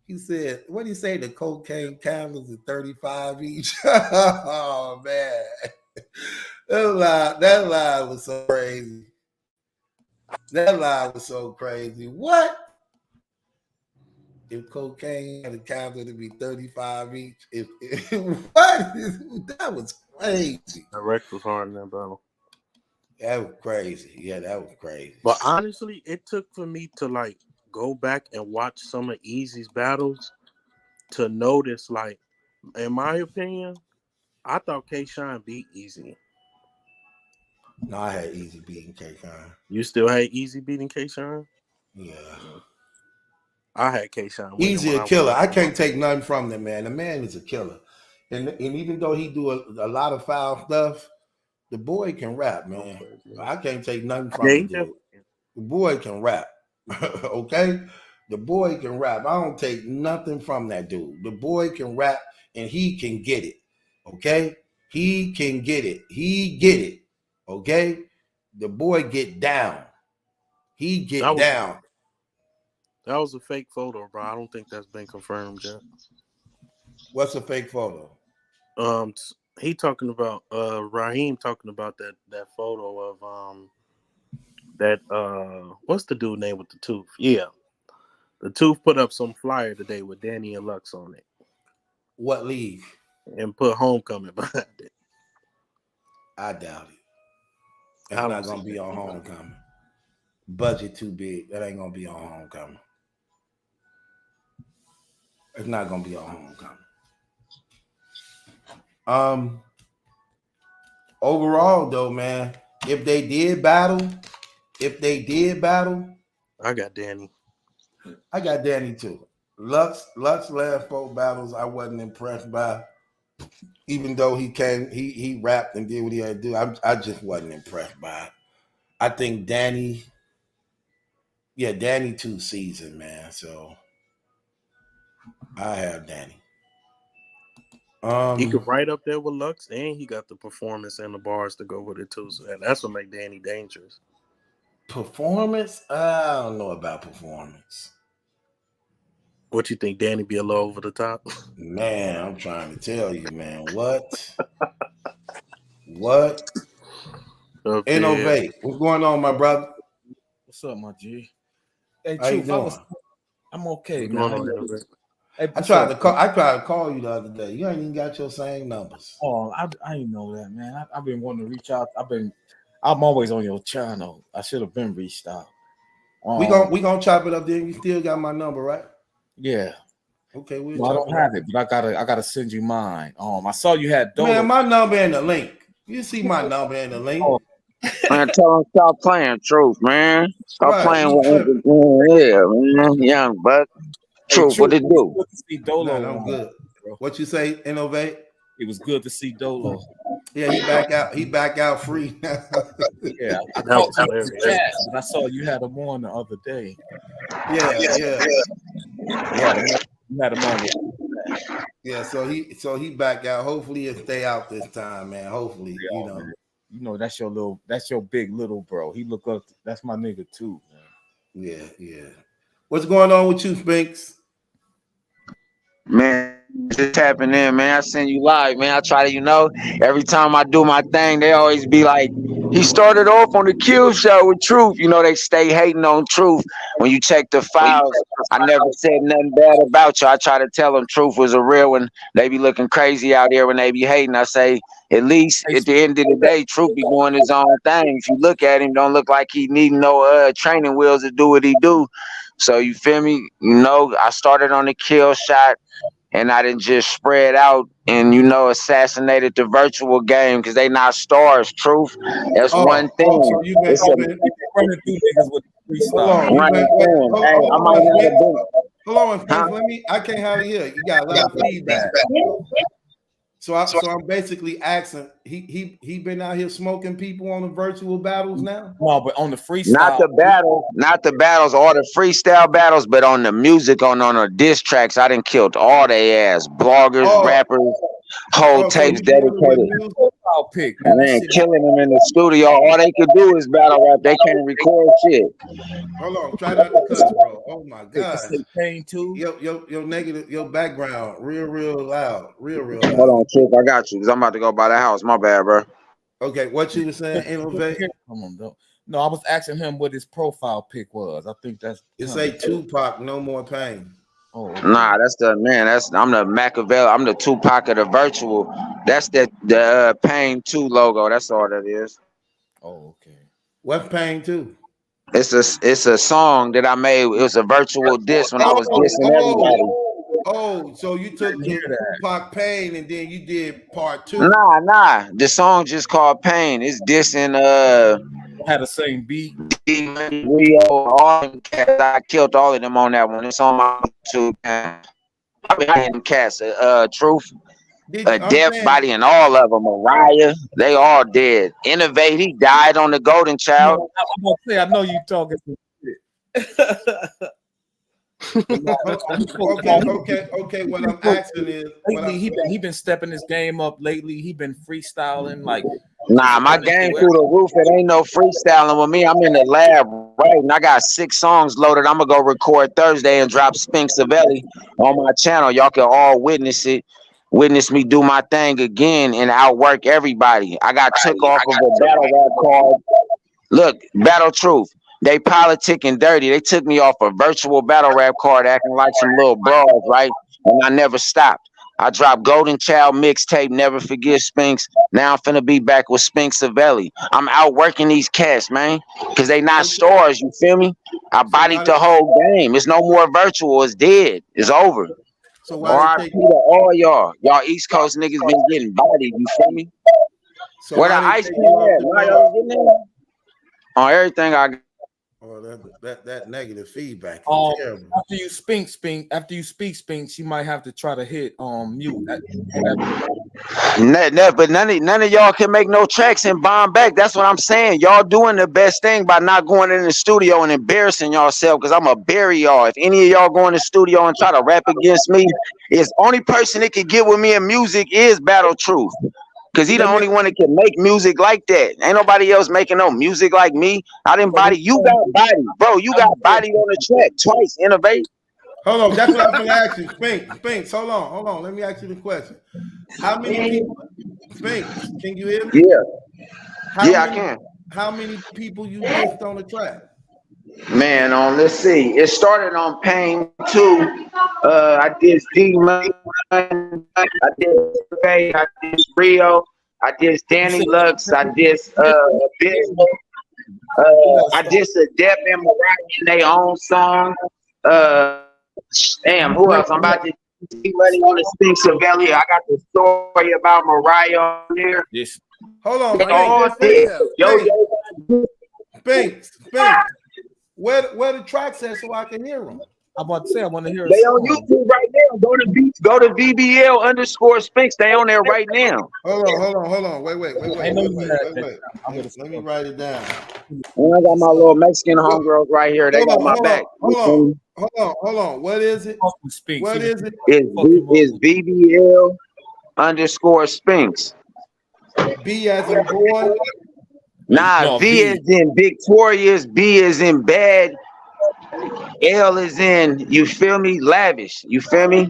A: He said, what did he say? The cocaine candles are 35 each. Oh man. That lie was so crazy. What? If cocaine had a candle to be 35 each. What? That was
C: crazy.
F: That Rex was hard in that battle.
C: That was crazy. Yeah, that was crazy.
F: But honestly, it took for me to like go back and watch some of Eazy's battles to notice, like, in my opinion, I thought K-Shine beat Eazy.
C: No, I had Eazy beating K-Shine.
F: You still had Eazy beating K-Shine?
C: Yeah.
F: I had K-Shine.
C: Eazy a killer. I can't take nothing from the man. The man is a killer. And even though he do a lot of foul stuff, the boy can rap, man. I can't take nothing from him, dude. The boy can rap. Okay? The boy can rap. I don't take nothing from that dude. The boy can rap and he can get it. Okay? He can get it. He get it. Okay? The boy get down. He get down.
F: That was a fake photo, bro. I don't think that's been confirmed yet.
C: What's a fake photo?
F: He talking about Raheem talking about that photo of what's the dude name with the tooth? Yeah. The tooth put up some flyer today with Danny and Lux on it.
C: What league?
F: And put Homecoming behind it.
C: I doubt it. It's not gonna be on Homecoming. Budget too big. That ain't gonna be on Homecoming. It's not gonna be on Homecoming. Overall though, man, if they did battle,
F: I got Danny.
C: I got Danny too. Lux last 4 battles I wasn't impressed by. Even though he rapped and did what he had to do, I just wasn't impressed by it. I think Danny too seasoned, man. So I have Danny.
F: He could right up there with Lux, and he got the performance and the bars to go with it too. So that's what make Danny dangerous.
C: Performance? I don't know about performance.
F: What you think, Danny be a little over the top?
C: Man, I'm trying to tell you, man. What? What? Okay. Innovate. What's going on, my brother?
G: What's up, my G? Hey,
C: how you doing?
G: I'm okay, man.
C: Hey, I tried to call you the other day. You ain't even got your same numbers.
G: Oh, I didn't know that, man. I've been wanting to reach out. I'm always on your channel. I should have been reached out.
C: We gonna chop it up there. You still got my number, right?
G: Yeah.
C: Okay,
G: I don't have it, but I gotta send you mine. I saw you had Dolo.
C: Man, my number in the link. You see my number in the link.
H: Man, tell him stop playing Truth, man. Stop playing with man. Young buck. Truth, what it do?
G: Good to see Dolo.
C: Man, I'm good. What you say, Innovate?
G: It was good to see Dolo.
C: Yeah, he back out free.
G: Yeah, I saw you had him on the other day.
C: Yeah.
G: You had him on.
C: Yeah, so he back out. Hopefully he'll stay out this time, man. Hopefully,
G: you know that's your big little bro. He look up. That's my nigga too,
C: man. Yeah. What's going on with you, Spinks?
H: Man, just tapping in, man. I send you live, man. I try to, every time I do my thing, they always be like, he started off on the Kill Show with Truth. They stay hating on Truth. When you check the files, I never said nothing bad about you. I try to tell them Truth was a real one. They be looking crazy out there when they be hating. I say, at least at the end of the day, Truth be doing his own thing. If you look at him, don't look like he needing no training wheels to do what he do. So you feel me? I started on the Kill Shot. And I didn't just spread out and, assassinated the virtual game because they not stars, Truth. That's one thing.
C: So you been
G: running through niggas with freestyle.
C: Hold on, I can't have it here. You got a lot of feedback. So I'm basically asking, he been out here smoking people on the virtual battles now?
G: No, but on the freestyle.
H: Not the battles, all the freestyle battles, but on the music, on the diss tracks, I done killed all they ass. Bloggers, rappers, whole tapes dedicated. Man, killing them in the studio. All they could do is battle rap. They can't record shit.
C: Hold on, try not to cuss, bro. Oh my god.
G: Pain too.
C: Your negative, your background, real loud, real loud.
H: Hold on, Chick, I got you because I'm about to go by the house. My bad, bro.
C: Okay, what you were saying, Innovate?
G: Come on, though. No, I was asking him what his profile pic was. I think that's
C: it. Say Tupac, No More Pain.
H: Oh, okay. Nah, I'm the Machiavelli. I'm the Tupac of the virtual. That's the Pain 2 logo. That's all that is.
A: Oh, okay. What's Pain 2?
H: It's a song that I made. It was a virtual diss when I was dissing everybody.
A: Oh, so you took the Tupac Pain and then you did part 2.
H: Nah. The song just called Pain. It's dissing
G: had the same beat.
H: Rio, all them cats. I killed all of them on that one. It's on my YouTube. I had them cats. Truth. Death Body and all of them. Mariah, they all dead. Innovate, he died on the Golden Child.
G: I'm gonna say, I know you talking some shit.
A: Okay. What I'm asking is,
G: lately he been stepping his game up. Lately, he been freestyling like.
H: Nah, my game through the roof. It ain't no freestyling with me. I'm in the lab writing. I got 6 songs loaded. I'm gonna go record Thursday and drop Spink Savelli on my channel. Y'all can all witness it. Witness me do my thing again and outwork everybody. I got took off of a battle rap called, look, Battle Truth. They politicking dirty. They took me off a virtual battle rap card acting like some little bras, right? And I never stopped. I dropped Golden Child mixtape, Never Forget Spinks. Now I'm finna be back with Spink Savelli. I'm outworking these cats, man, because they not stars, you feel me? I bodied the whole game. It's no more virtual. It's dead. It's over.
A: So why
H: RIP to all y'all East Coast niggas been getting bodied, you feel me? So where the ice cream at? Why y'all getting in? On everything I got.
A: Oh, that negative feedback.
G: After you speak, Spinks, you might have to try to hit mute.
H: But none of y'all can make no tracks and bomb back. That's what I'm saying. Y'all doing the best thing by not going in the studio and embarrassing yourself, because I'm gonna bury y'all. If any of y'all go in the studio and try to rap against me, it's only person that can get with me in music is Battle Truth. Cause he the only one that can make music like that. Ain't nobody else making no music like me. I didn't body. You got body, bro. You got body on the track twice. Innovate.
A: Hold on, that's what I'm gonna ask you. Spinks, hold on. Let me ask you the question. How many people? Spinks, can you hear me?
H: Yeah. I can.
A: How many people you missed on the track?
H: Man, let's see. It started on Pain 2. I did D-Money. I did Faye. I did Rio. I did Danny Lux. I did Abysmal. I did Adept and Mariah in their own song. Damn, who else? I'm about to D-Money on the Spink Savelli. I got the story about Mariah on there.
G: Yes.
A: Hold on. Spinks. Where the tracks at so I can hear them?
G: I'm about to say I want to hear.
H: They on YouTube right now. Go to VBL_Spinks. They on there right now.
A: Hold on. Wait. Let me write it down.
H: And I got my little Mexican homegirls right here. They got my back.
A: Hold on. What is it? What is it?
H: It's VBL_Spinks.
A: B as in boy.
H: Nah, V is in victorious, B is in bad, L is in, you feel me, lavish, you feel me?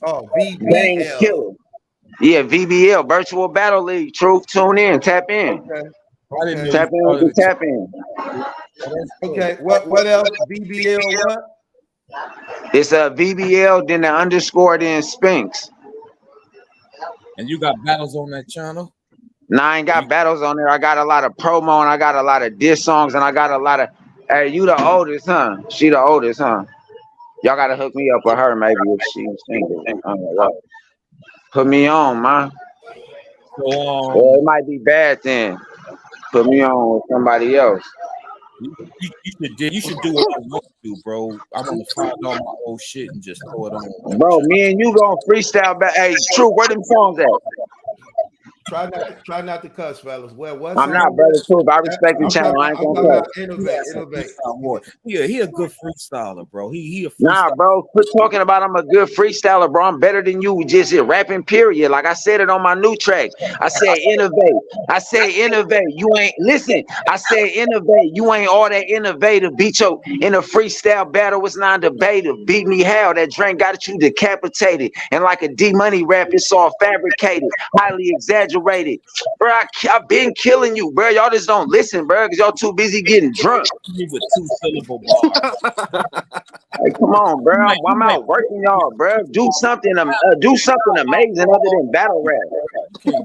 A: Oh, VBL.
H: Killer. Yeah, VBL, Virtual Battle League. Truth, tune in, tap in.
A: Okay.
H: Tap in.
A: Okay, what else? VBL what?
H: It's a VBL, then the underscore, then Spinks.
G: And you got battles on that channel?
H: Nah, I ain't got battles on there. I got a lot of promo and I got a lot of diss songs and I got a lot of. Hey, you the oldest, huh? She the oldest, huh? Y'all gotta hook me up with her maybe if she's single. Put me on, man. Well, it might be bad then. Put me on with somebody else.
G: You should do what I want to do, bro. I want to find all my old shit and just throw it on.
H: Bro, me and you gonna freestyle back. Hey, True, where them songs at?
A: Try not to cuss, fellas.
H: I'm not, brother. Truth. I respect the channel. I ain't gonna cuss.
A: Innovate.
G: Yeah, he a good freestyler, bro. He a freestyler.
H: Nah, bro. Quit talking about I'm a good freestyler, bro. I'm better than you. We just hit rapping, period. Like I said it on my new track. I said innovate. You ain't listen. I said innovate. You ain't all that innovative. Beat your in a freestyle battle. It's non-debative. Beat me how that drink got you decapitated. And like a D-Money rap, it's all fabricated, highly exaggerated. Bro, I've been killing you, bro. Y'all just don't listen, bro, because y'all too busy getting drunk.
G: With 2-syllable bars.
H: Hey, come on, bro. I'm out working y'all, bro. Do something amazing other than battle rap.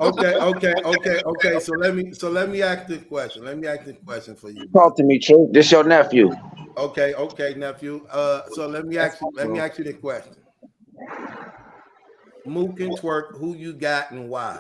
A: Okay. So let me ask this question. Let me ask this question for you.
H: Talk to me, Truth. This your nephew.
A: Okay, nephew. So let me ask you the question. Mook and Twerk, who you got and why?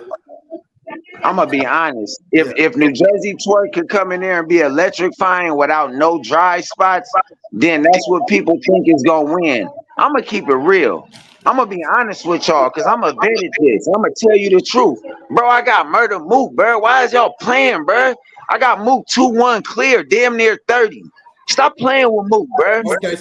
H: I'm gonna be honest. If New Jersey Twerk could come in there and be electrifying without no dry spots, then that's what people think is gonna win. I'm gonna keep it real. I'm gonna be honest with y'all, cause I'm a vet at this. I'm gonna tell you the truth, bro. I got Murder Mook, bro. Why is y'all playing, bro? I got Mook 2-1 clear, damn near 30. Stop playing with Mook, bro.
A: Okay,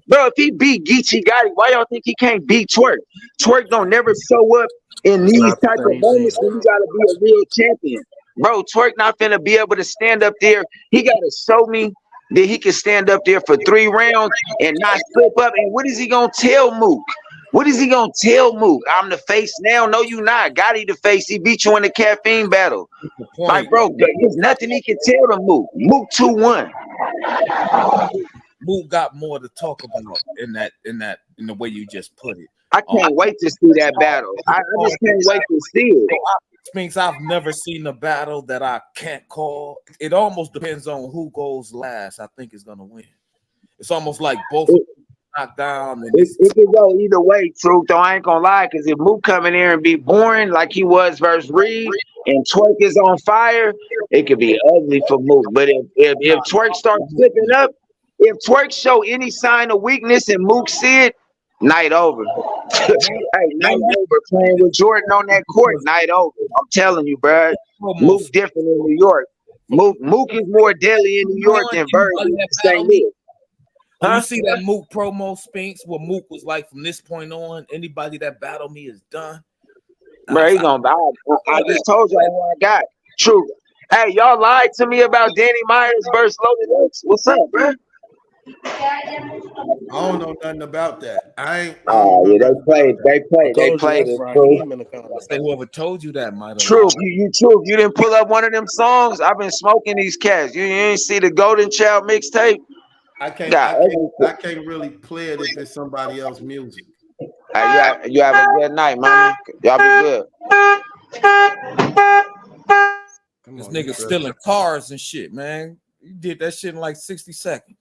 H: Bro, if he beat Geechee Gotti, why y'all think he can't beat Twerk? Twerk don't never show up in these type of moments when you gotta be a real champion. Bro, Twerk not finna be able to stand up there. He gotta show me that he can stand up there for 3 rounds and not slip up. And what is he gonna tell Mook? What is he gonna tell Mook? I'm the face now. No, you not. Gotti the face. He beat you in the caffeine battle. Like, bro, there's nothing he can tell to Mook. Mook 2-1.
G: Mook got more to talk about in the way you just put it.
H: I can't wait to see that battle. I just can't wait to see it.
G: Spinks, I've never seen a battle that I can't call. It almost depends on who goes last. I think is gonna win. It's almost like both knocked down. And
H: it could go either way, Truth. Though I ain't gonna lie, because if Mook come in here and be boring like he was versus Reed, and Twerk is on fire, it could be ugly for Mook. But if Twerk starts slipping up, if Twerk show any sign of weakness and Mook see it, night over. Hey, night over. Playing with Jordan on that court, night over. I'm telling you, bro. Mook different in New York. Mook is more deadly in New York than Virgil.
G: You see that Mook promo, Spinks, what Mook was like from this point on? Anybody that battled me is done.
H: Bro, he's gonna battle. I just told y'all what I got. True. Hey, y'all lied to me about Danny Myers versus Loaded X. What's up, bro?
A: I don't know nothing about that.
H: They played it.
G: Say whoever told you that might have.
H: True, you didn't pull up one of them songs. I've been smoking these cats. You ain't see the Golden Child mixtape.
A: I can't really play it if it's somebody else's music.
H: You have a good night, mommy. Y'all be good.
G: This nigga stealing cars and shit, man. You did that shit in like 60 seconds.